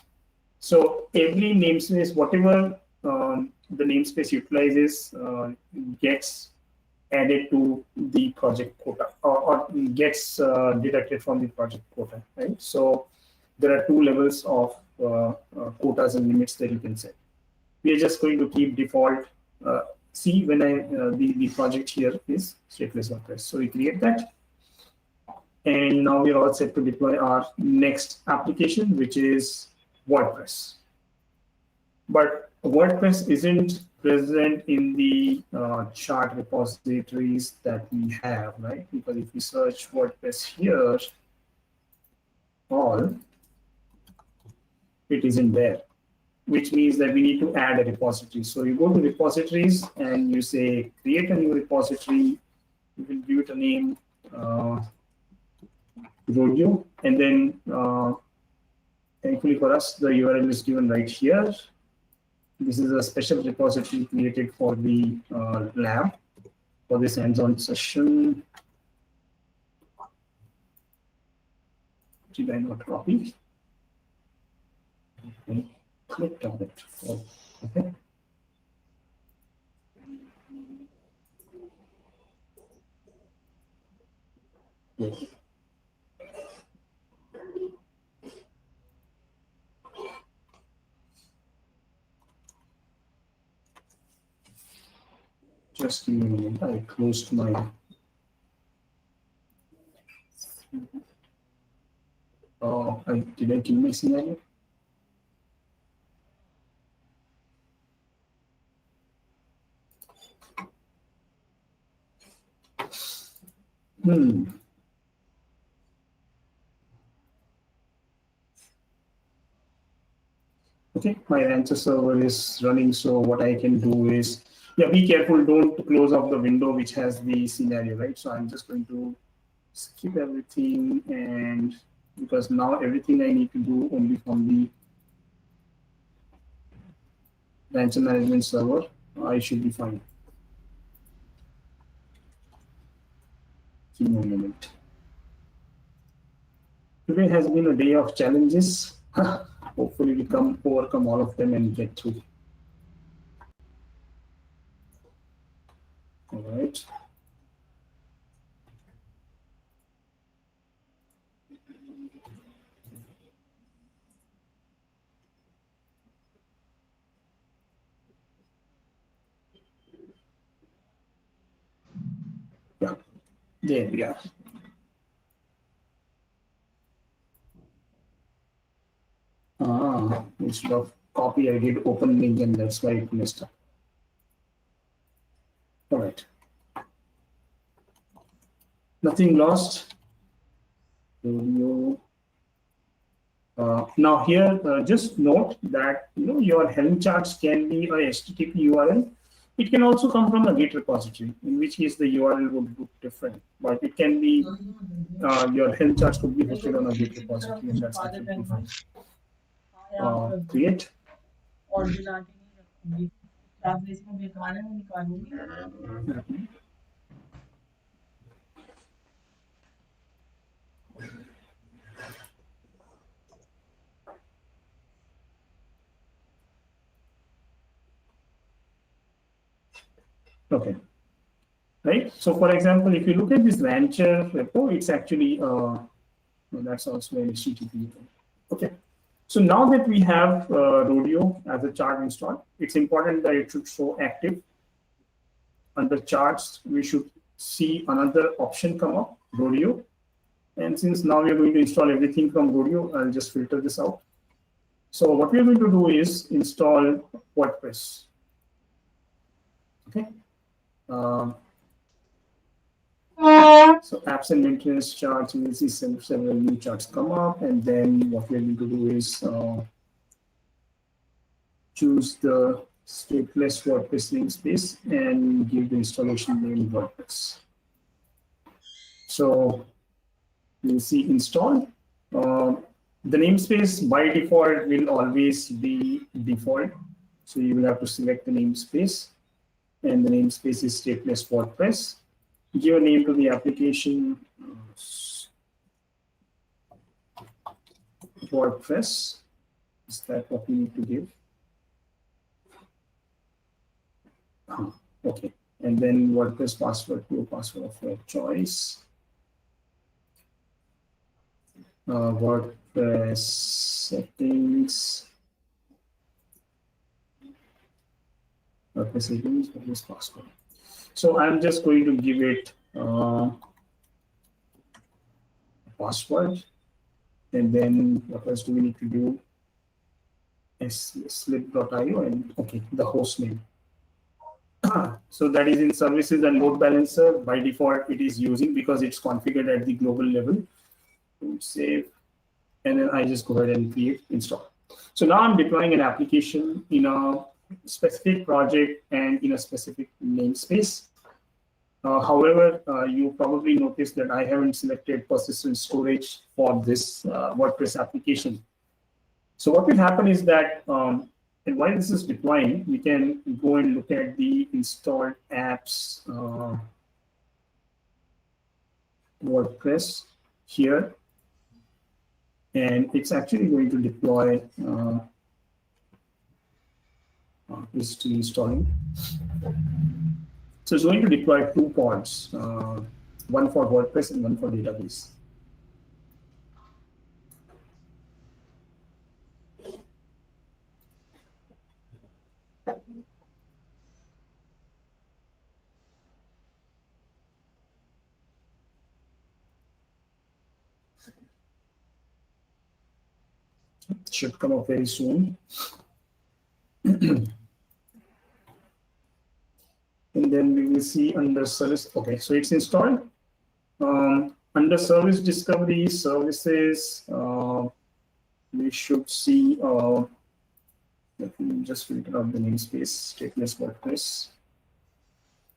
So every namespace, whatever the namespace utilizes, gets added to the project quota or gets deducted from the project quota, right? So there are two levels of quotas and limits that you can set. We are just going to keep default. See, when the project here is stateless WordPress. So we create that. And now we're all set to deploy our next application, which is WordPress. But WordPress isn't present in the chart repositories that we have, right? Because if we search WordPress here, all, it isn't there, which means that we need to add a repository. So you go to repositories and you say, create a new repository. You will give it a name, Rodeo, and then thankfully for us, the URL is given right here. This is a special repository created for the lab for this hands-on session. Did I not copy? Okay. Clicked on it. Oh, okay. Yes. Just give me a minute. I closed my. Oh, did I kill my scenario? Okay, my Rancher server is running. So what I can do is, yeah, be careful. Don't close off the window which has the scenario, right? So I'm just going to skip everything, and because now everything I need to do only from the Rancher management server, I should be fine. Give me a moment. Today has been a day of challenges. Hopefully we overcome all of them and get through. All right. Yeah, there we are. Instead of copy, I did open link, and that's why it messed up. All right. Nothing lost. Rodeo. Now here, just note that your Helm charts can be a HTTP URL. It can also come from a Git repository, in which case the URL would look different. But it can be your Helm charts could be hosted on a Git repository, and that's absolutely fine. Create. Okay. Right. So, for example, if you look at this Rancher repo, it's actually that's also an HTTP. Okay. So now that we have Rodeo as a chart installed, it's important that it should show active. Under charts, we should see another option come up, Rodeo. And since now we are going to install everything from Rodeo, I'll just filter this out. So what we're going to do is install WordPress. Okay. So apps and maintenance charts, you will see several new charts come up, and then what we're going to do is choose the stateless WordPress namespace and give the installation name WordPress. So you'll see install. The namespace by default will always be default. So you will have to select the namespace, and the namespace is stateless WordPress. Give a name to the application, WordPress. Is that what we need to give? Okay, and then WordPress password to a password of your choice. WordPress settings. WordPress settings, WordPress password. So I'm just going to give it a password, and then what else do we need to do? slip.io, and okay, the host name. So that is in services and load balancer. By default, it is using because it's configured at the global level. Save, and then I just go ahead and create install. So now I'm deploying an application in a specific project and in a specific namespace. However, you probably noticed that I haven't selected persistent storage for this WordPress application. So what will happen is that, and while this is deploying, we can go and look at the installed apps WordPress here, and it's actually going to deploy. Is still installing. So it's going to deploy two pods, one for WordPress and one for database. Should come up very soon. And then we will see under service. Okay, so it's installed. Under service discovery services, we should see. Let me just filter out the namespace stateless WordPress.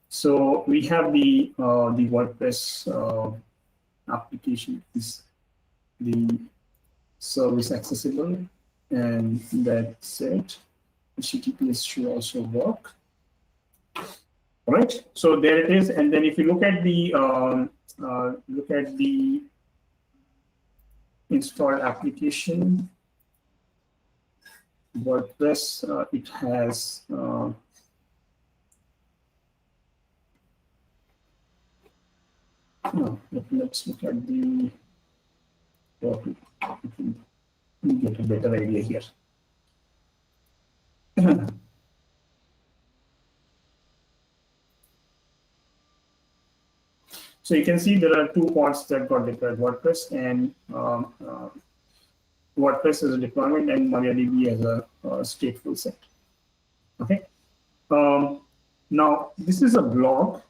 So we have the WordPress application is the service accessible, and that's it. HTTPS should also work. All right, so there it is. And then if you look at the installed application, WordPress, it has let's look at the get a better idea here. So you can see there are two pods that got deployed: WordPress and WordPress as a deployment and MariaDB as a stateful set. Okay. Now this is a blog,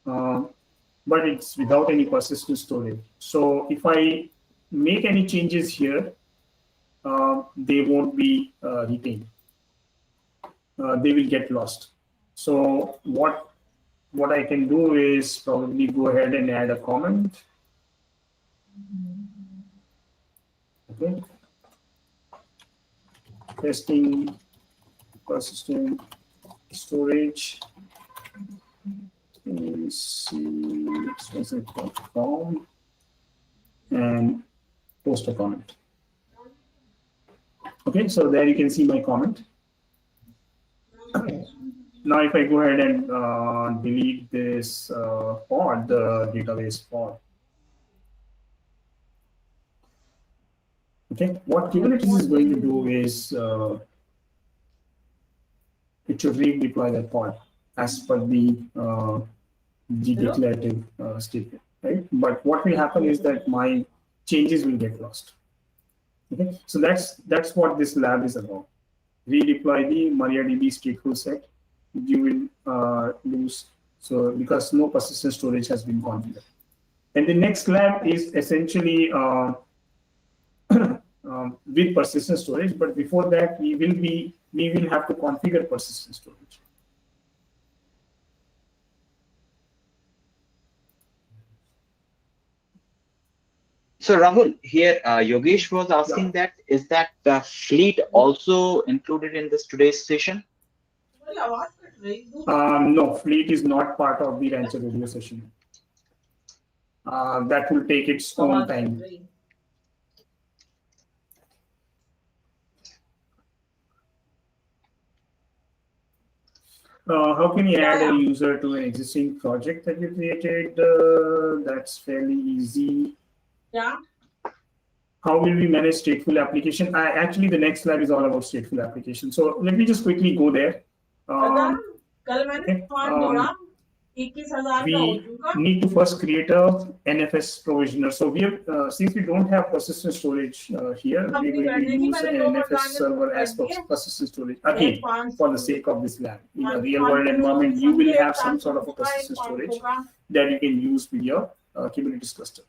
but it's without any persistent storage. So if I make any changes here, they won't be retained. They will get lost. So what I can do is probably go ahead and add a comment. Okay. Testing persistent storage. .com and post a comment. Okay, so there you can see my comment. Now if I go ahead and delete this pod, the database pod. Okay, what Kubernetes is going to do is it should redeploy that pod as per the declarative statement, right? But what will happen is that my changes will get lost. Okay, so that's what this lab is about. Redeploy the MariaDB stateful set. You will lose, so because no persistent storage has been configured. And the next lab is essentially with persistent storage, but before that we will have to configure persistent storage. So Rahul, here Yogesh was asking that is that fleet also included in this today's session? No, fleet is not part of the Rancher Rodeo session. That will take its own time. How can you add a user to an existing project that you created? That's fairly easy. Yeah. How will we manage stateful application? Actually, the next slide is all about stateful application. So let me just quickly go there. We need to first create a NFS provisioner. So we have, since we don't have persistent storage here, we're going to use an NFS server as persistent storage again for the sake of this lab. In a real world environment, you will have some sort of a persistent storage that you can use with your Kubernetes cluster.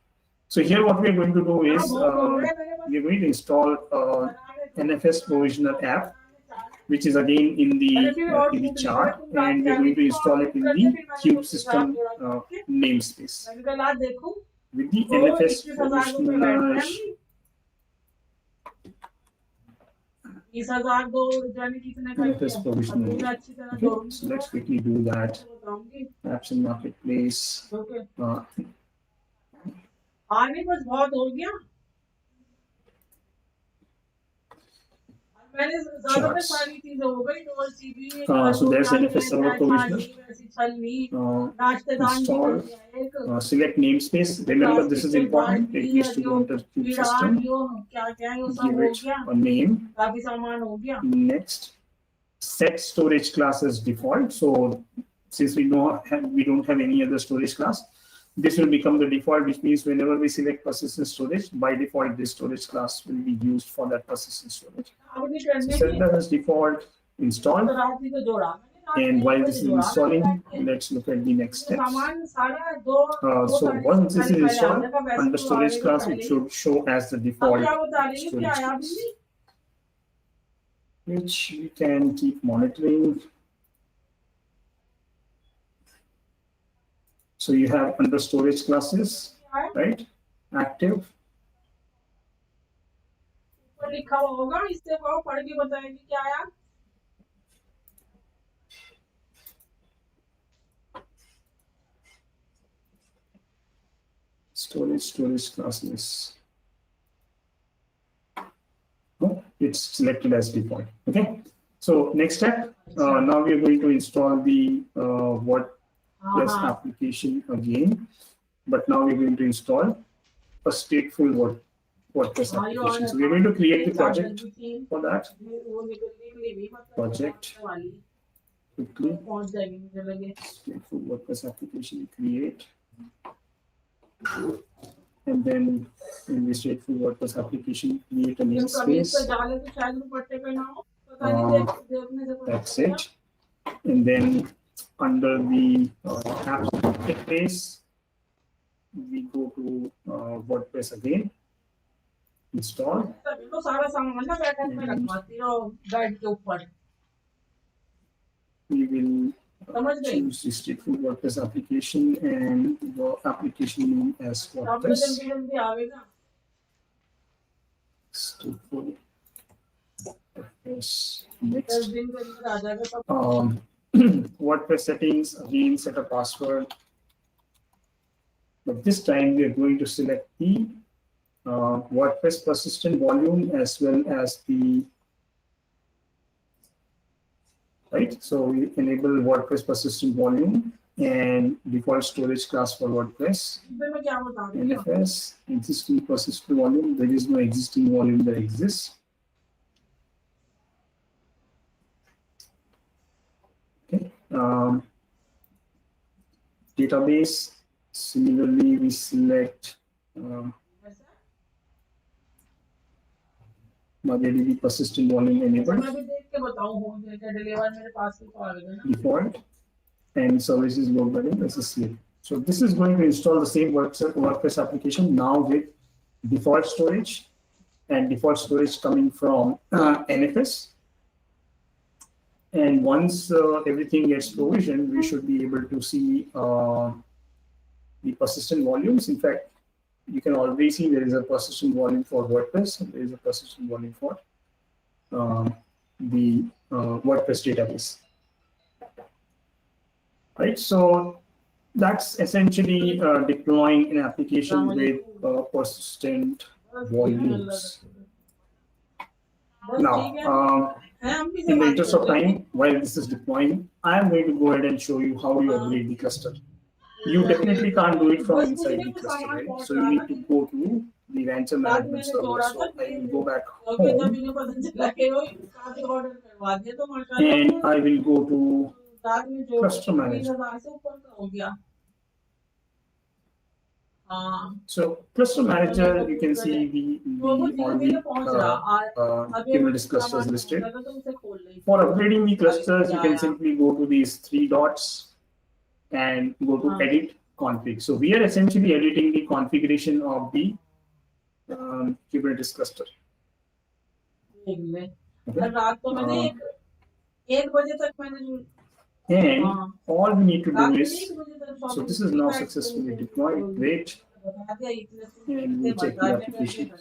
So here, what we're going to do is we're going to install NFS provisioner app, which is again in the chart, and we're going to install it in the kube system namespace. With the NFS provisioner, okay, so let's quickly do that. Apps and marketplace. आने बस बहुत हो गया मैंने ज्यादातर सारी चीजें हो गई तो सीधी so there's NFS server provisioner. Install, select namespace. Remember, this is important. It needs to go under kube system. Give it a name. Next, set storage class as default. So since we don't have any other storage class, this will become the default, which means whenever we select persistent storage, by default, this storage class will be used for that persistent storage. So set that as default, install. And while this is installing, let's look at the next steps. So once this is installed, under storage class, it should show as the default storage class, which we can keep monitoring. So you have under storage classes, right? Active. लिखा हुआ होगा, इससे कहो पढ़ के बताएगी क्या आया। Storage classes. Oh, it's selected as default. Okay. So next step, now we are going to install the WordPress application again, but now we're going to install a stateful WordPress application. So we're going to create the project for that. Project. Quickly. Stateful WordPress application, create. And then in the stateful WordPress application, create a namespace. That's it. And then under the apps interface, we go to WordPress again, install. We will choose the stateful WordPress application and the application name as WordPress. Stateful WordPress. Next. WordPress settings, again set a password. But this time we are going to select the WordPress persistent volume as well as the right. So we enable WordPress persistent volume and default storage class for WordPress. NFS, existing persistent volume. There is no existing volume that exists. Okay. Database. Similarly, we select MariaDB persistent volume enabled. Default and services load balance SSL. So this is going to install the same WordPress application now with default storage and default storage coming from NFS. And once everything gets provisioned, we should be able to see the persistent volumes. In fact, you can already see there is a persistent volume for WordPress and there is a persistent volume for the WordPress database. Right, so that's essentially deploying an application with persistent volumes. Now, in the interest of time, while this is deploying, I am going to go ahead and show you how you upgrade the cluster. You definitely can't do it from inside the cluster, right? So you need to go to the Rancher management server. So I will go back home and I will go to cluster manager. So cluster manager, you can see all the Kubernetes clusters listed. For upgrading the clusters, you can simply go to these three dots and go to edit config. So we are essentially editing the configuration of the Kubernetes cluster. Okay. And all we need to do is, so this is now successfully deployed, great, and we check the application.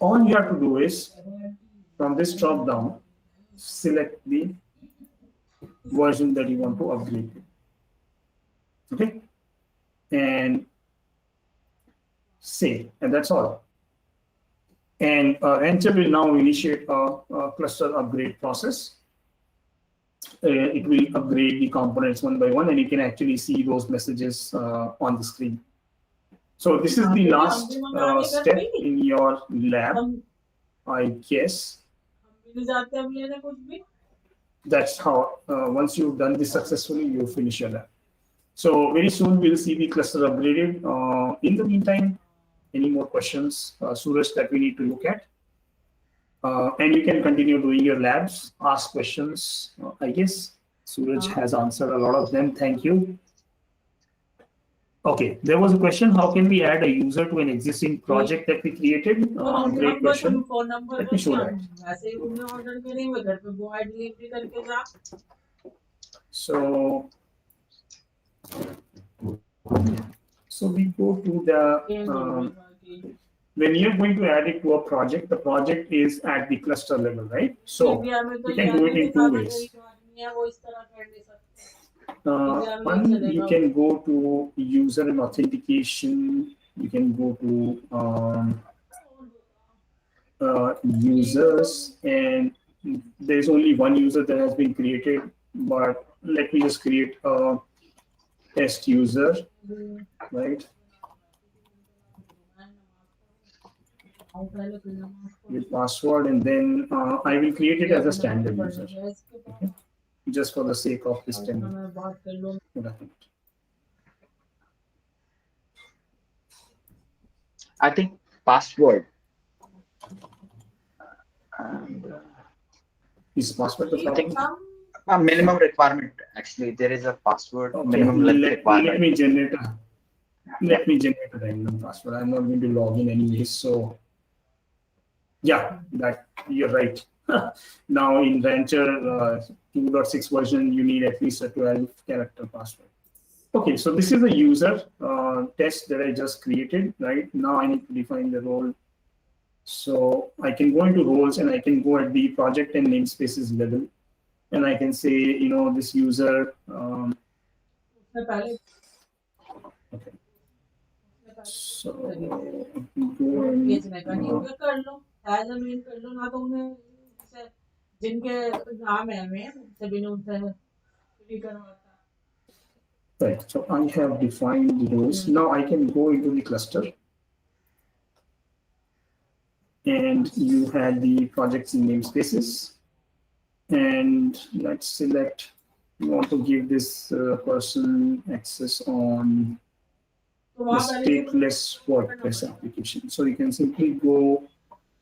All you have to do is, from this drop down, select the version that you want to upgrade. Okay, and save, and that's all. And Rancher will now initiate a cluster upgrade process. It will upgrade the components one by one, and you can actually see those messages on the screen. So this is the last step in your lab, I guess. That's how, once you've done this successfully, you finish your lab. So very soon we'll see the cluster upgraded. In the meantime, any more questions, Suraj, that we need to look at? And you can continue doing your labs, ask questions, I guess. Suraj has answered a lot of them. Thank you. Okay, there was a question, how can we add a user to an existing project that we created? Great question. Phone number Let me show that. वैसे ही उन्हें order करेंगे घर पे boy delivery करके जा So we go to the when you're going to add it to a project, the project is at the cluster level, right? So you can do it in two ways. One, you can go to user and authentication. You can go to users, and there's only one user that has been created. But let me just create a test user, right? With password, and then I will create it as a standard user, okay? Just for the sake of this demo. I think password. And, Is password the I think problem? a minimum requirement. Actually, there is a password Okay, minimum length requirement. let me generate a random password. I'm not going to log in anyway, so yeah, that you're right. Now in Rancher 2.6 version, you need at least a 12-character password. Okay, so this is a user test that I just created, right? Now I need to define the role. So I can go into roles, and I can go at the project and namespaces level, and I can say, you know, this user. Okay. So go and, जिनके नाम है मैं सभी ने उनसे free करवाता right, so I have defined the roles. Now I can go into the cluster, and you had the projects in namespaces, and let's select, you want to give this person access on the stateless WordPress application. So you can simply go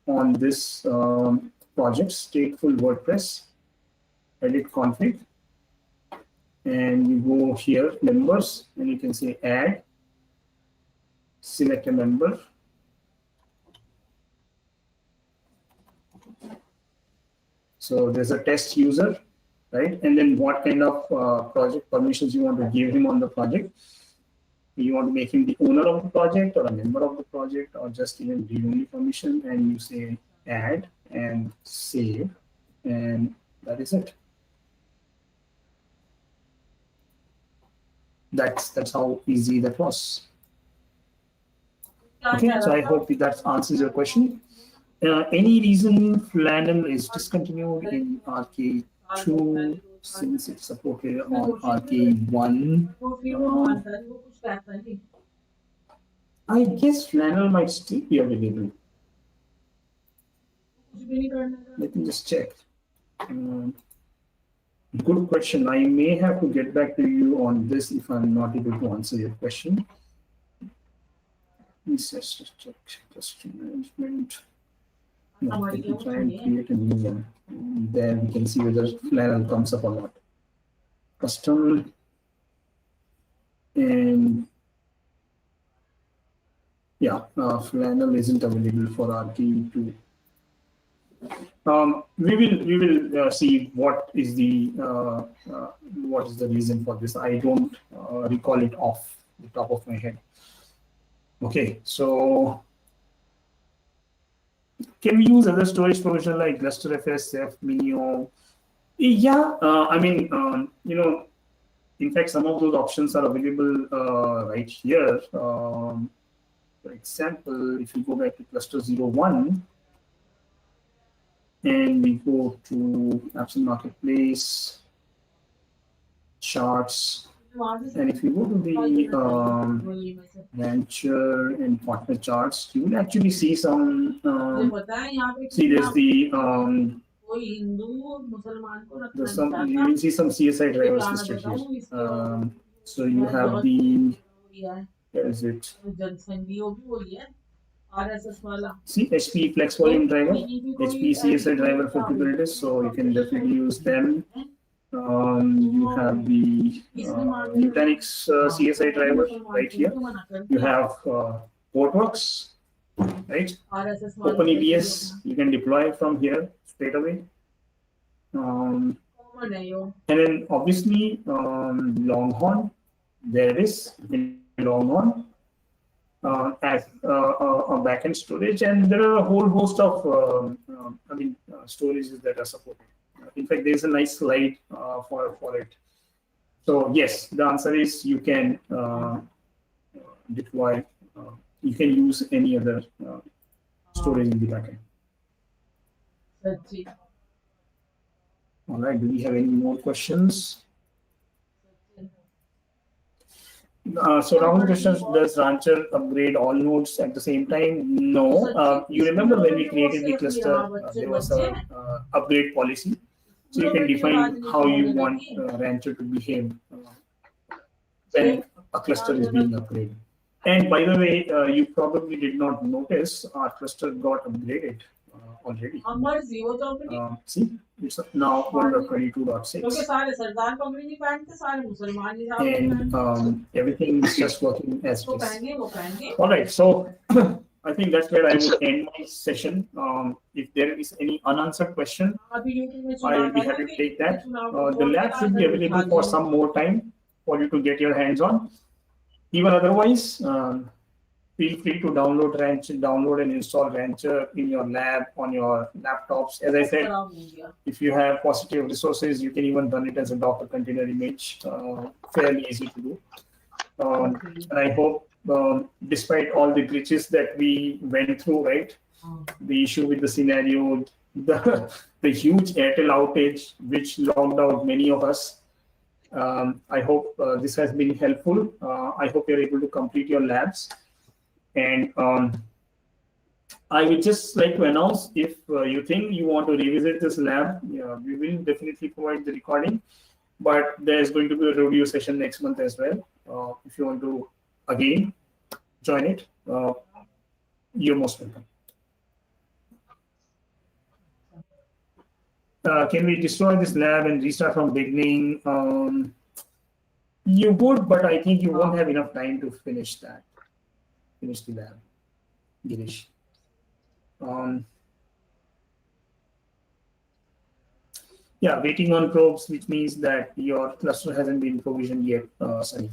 on this project, stateful WordPress, edit config, and you go here, members, and you can say add, select a member. So there's a test user, right? And then what kind of project permissions you want to give him on the project. You want to make him the owner of the project or a member of the project, or just even read-only permission, and you say add and save, and that is it. That's how easy that was. Okay, so I hope that answers your question. Any reason Flannel is discontinued in RK2 since it's supported on RK1? I guess Flannel might still be available. Let me just check. Good question. I may have to get back to you on this if I'm not able to answer your question. Let's just check cluster management. No, let me try and create a new one. There we can see whether Flannel comes up or not. Custom, and yeah, Flannel isn't available for RK2. We will see what is the reason for this. I don't recall it off the top of my head. Okay, so can we use other storage provision like GlusterFS, Ceph, Minio? Yeah, I mean, you know, in fact, some of those options are available right here. For example, if you go back to cluster 01, and we go to Apps and Marketplace, charts, and if you go to the Rancher and partner charts, you will actually see some. See, there's the there's some. You will see some CSI drivers listed here. So you have the. Where is it? See, HP Flex Volume driver, HP CSI driver for Kubernetes, so you can definitely use them. You have the Nutanix CSI driver right here. You have Portworx, right? OpenEBS, you can deploy from here straight away. And then obviously Longhorn, there it is, Longhorn as a backend storage, and there are a whole host of storages that are supported. In fact, there is a nice slide for it. So yes, the answer is you can deploy. You can use any other storage in the backend. All right. Do we have any more questions? So Rahul questions, does Rancher upgrade all nodes at the same time? No. You remember when we created the cluster, there was a upgrade policy. So you can define how you want Rancher to behave when a cluster is being upgraded. And by the way, you probably did not notice our cluster got upgraded already. See, it's now 1.22.6. And everything is just working as it is. All right, so I think that's where I will end my session. If there is any unanswered question, I will be happy to take that. The lab should be available for some more time for you to get your hands on. Even otherwise, feel free to download Rancher, download and install Rancher in your lab, on your laptops. As I said, if you have positive resources, you can even run it as a Docker container image. Fairly easy to do. And I hope, despite all the glitches that we went through, right? The issue with the scenario, the huge Airtel outage, which logged out many of us. I hope this has been helpful. I hope you're able to complete your labs. And I would just like to announce, if you think you want to revisit this lab, we will definitely provide the recording. But there's going to be a review session next month as well. If you want to, again, join it, you're most welcome. Can we destroy this lab and restart from beginning? You would, but I think you won't have enough time to finish that. Finish the lab, Girish. Yeah, waiting on probes, which means that your cluster hasn't been provisioned yet, Sunny.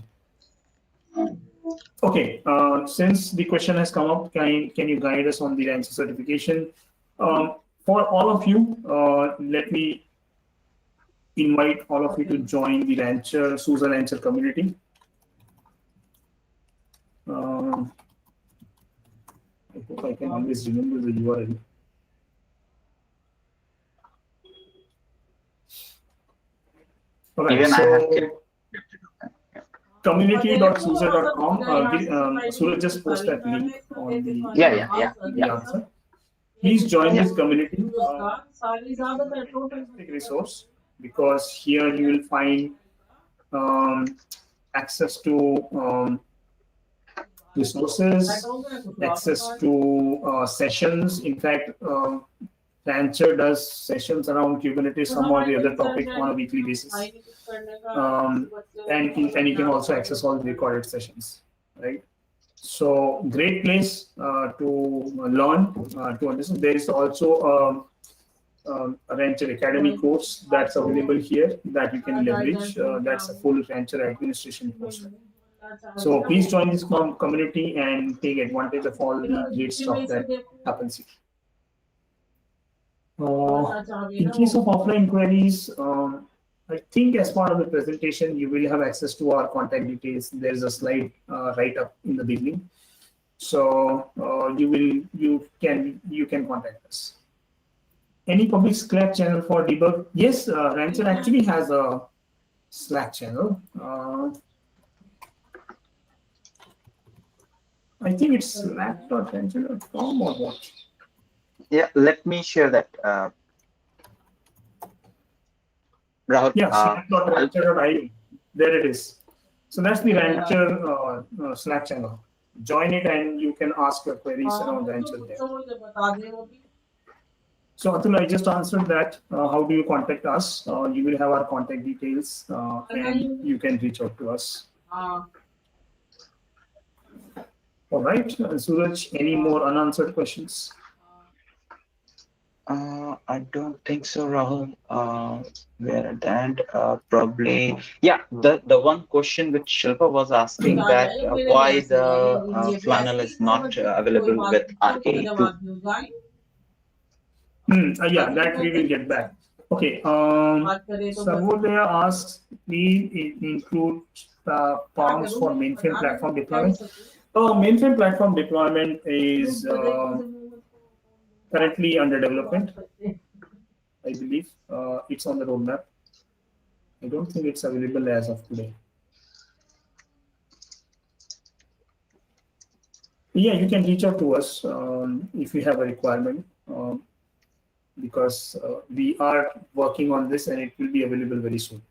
Okay, since the question has come up, can you guide us on the Rancher certification? For all of you, let me invite all of you to join the Rancher, SUSE Rancher community. I hope I can always remember the URL. All right, so community.suse.com. Suraj just post that link on the answer. Please join this community. Resource, because here you will find access to resources, access to sessions. In fact, Rancher does sessions around Kubernetes, some or the other topic on a weekly basis. And you can also access all the recorded sessions, right? So great place to learn, to understand. There is also a Rancher Academy course that's available here that you can leverage. That's a full Rancher administration course. So please join this community and take advantage of all the great stuff that happens here. In case of offline queries, I think as part of the presentation, you will have access to our contact details. There is a slide right up in the beginning. So you can contact us. Any public Slack channel for debug? Yes, Rancher actually has a Slack channel. I think it's slack.rancher.com or what? Yeah, let me share that. Rahul. Yeah, slack.rancher.io. There it is. So that's the Rancher Slack channel. Join it and you can ask your queries around Rancher there. So Atul, I just answered that. How do you contact us? You will have our contact details and you can reach out to us. All right, Suraj, any more unanswered questions? I don't think so, Rahul. We're at the end. Probably, yeah. The one question which Shilpa was asking that why the flannel is not available with RKE2. Yeah, that we will get back. Okay. Sarvodaya asks, please include palms for mainframe platform deployment. Mainframe platform deployment is currently under development. I believe it's on the roadmap. I don't think it's available as of today. Yeah, you can reach out to us if you have a requirement. Because we are working on this and it will be available very soon.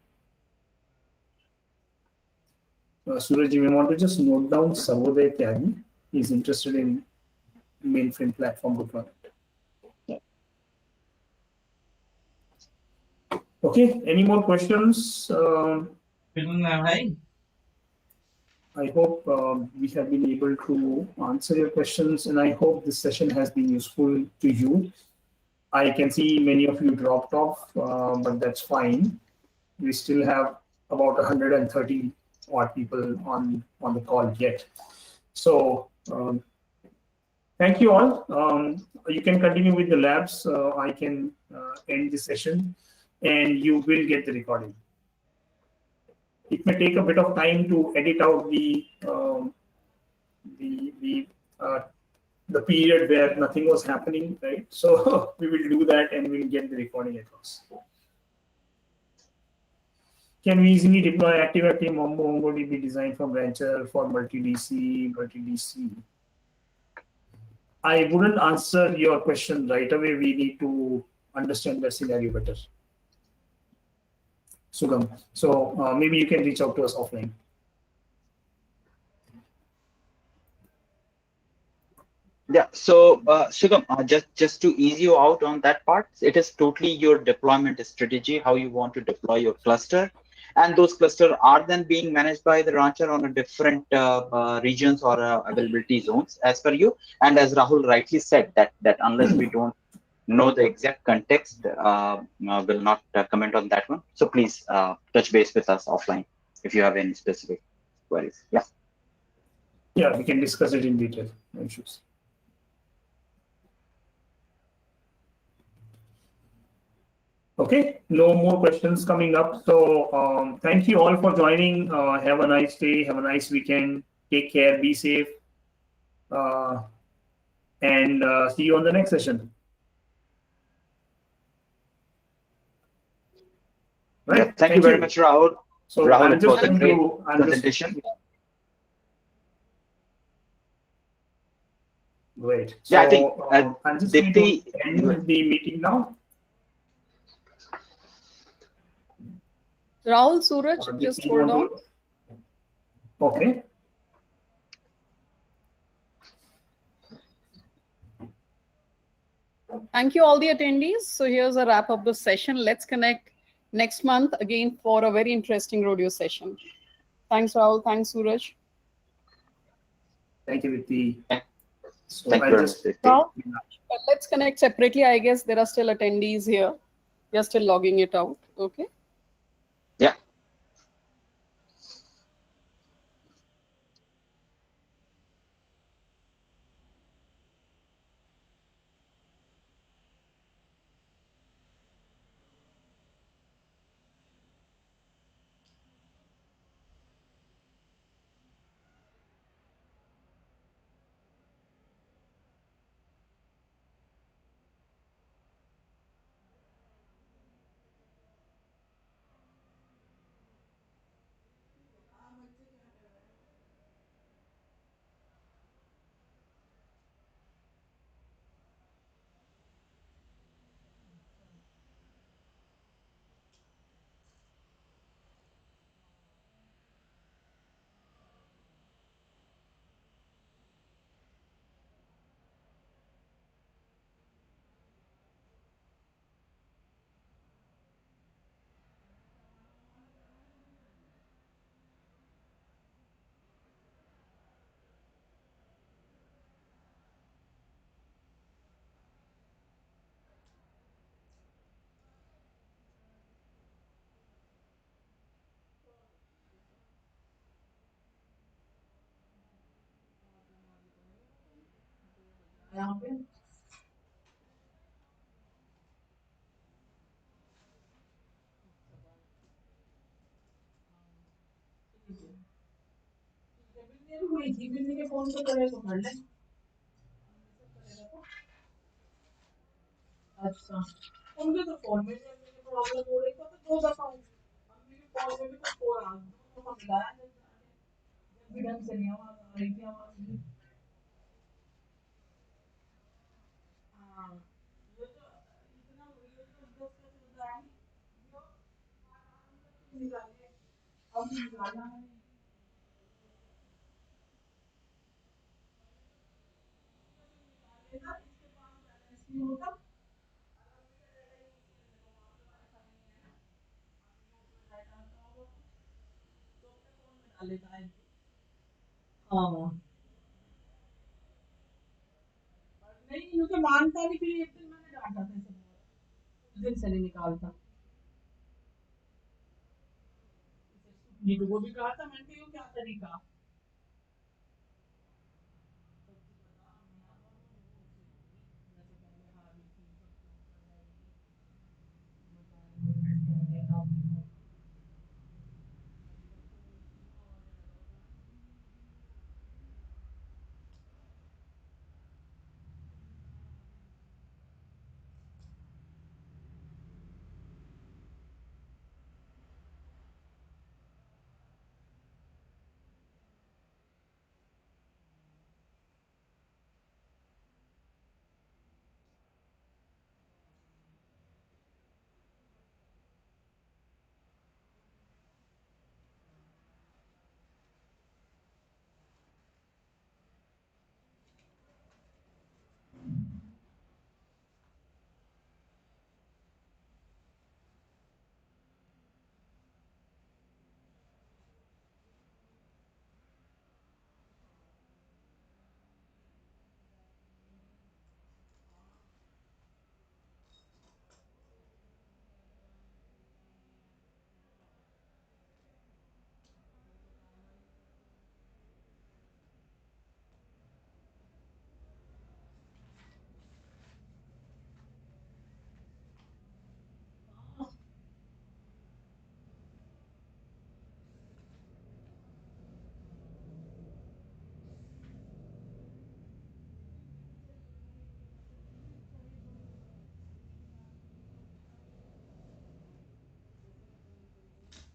Suraj, you may want to just note down Sarvodaya Tyagi. He's interested in mainframe platform deployment. Okay, any more questions? I hope we have been able to answer your questions and I hope this session has been useful to you. I can see many of you dropped off, but that's fine. We still have about 130 odd people on the call yet. So thank you all. You can continue with the labs. I can end the session and you will get the recording. It may take a bit of time to edit out the period where nothing was happening, right? So we will do that and we'll get the recording across. Can we easily deploy ActiveActive MongoDB designed from Rancher for multi-DC? I wouldn't answer your question right away. We need to understand the scenario better. Sugam. So maybe you can reach out to us offline. Yeah. So Sugam, just to ease you out on that part, it is totally your deployment strategy, how you want to deploy your cluster. And those clusters are then being managed by the rancher on a different regions or availability zones as per you. And as Rahul rightly said, that unless we don't know the exact context, will not comment on that one. So please touch base with us offline if you have any specific queries. Yeah. Yeah, we can discuss it in detail. No issues. Okay, no more questions coming up. So thank you all for joining. Have a nice day. Have a nice weekend. Take care. Be safe. And see you on the next session. Right. Yeah, thank you very much, Rahul. So Rahul, I'm it was just a going great to presentation. Great. So Yeah, I think I'm just going Dipti, to end the meeting now. Rahul, Suraj, just hold on. Okay. Thank you, all the attendees. So here's a wrap of the session. Let's connect next month again for a very interesting rodeo session. Thanks, Rahul. Thanks, Suraj. Thank you, Vitti. So thank you very much, Dipti. Now, let's connect separately. I guess there are still attendees here. They're still logging it out. Okay. Yeah. यहाँ पे ठीक है बिल्ली भी हुई थी बिल्ली के फोन पे करे तो कर ले करेगा तो अच्छा उनके तो फोन में प्रॉब्लम हो रही तो दो दफा मम्मी के फोन में भी कुछ हो रहा दो दफा मिलाया जब भी ढंग से नहीं आवाज आ रही थी आवाज भी हाँ ये जो इतना ये जो 10 का चलता है यो निकालिए अब निकालना है लेना इसके पास बैलेंस नहीं होता अनलिमिटेड डाटा यूज करने को वहां पे वाईफाई नहीं है ना नो पे डाटा आता होगा कुछ तो अपने फोन में डाल लेता है हाँ पर नहीं इनके मानता नहीं फिर एक दिन मैंने डांटा था इसे बहुत कुछ दिन से नहीं निकालता इसे नीटू को भी कहा था मैंने कहा "यो क्या तरीका सच्ची बता मैं यहाँ पर हूँ वो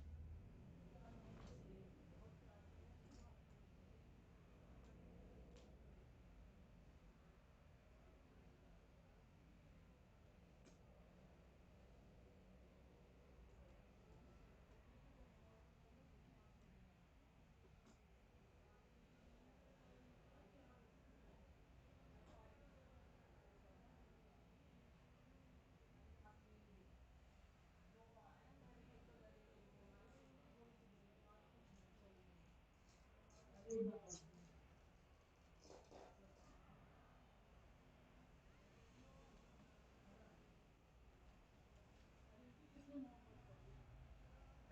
उससे होगी जैसे पहले हावी थी सबके ऊपर रहेगी बताया कोई कुछ कह देगा आजकल तो इतना और ज्यादा हो रहा है ये तो है पीछे मुझे पता है पीछे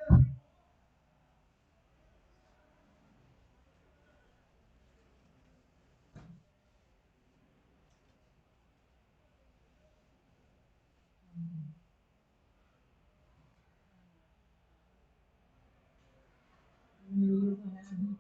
हाँ हाँ ये तो है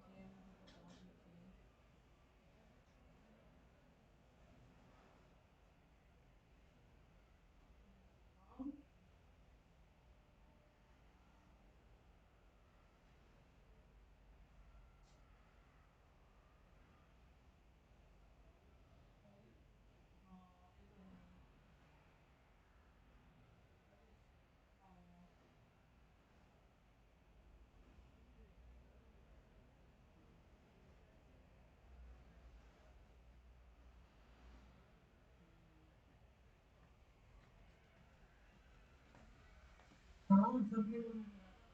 हाँ हाँ सब ये तो मैं करा था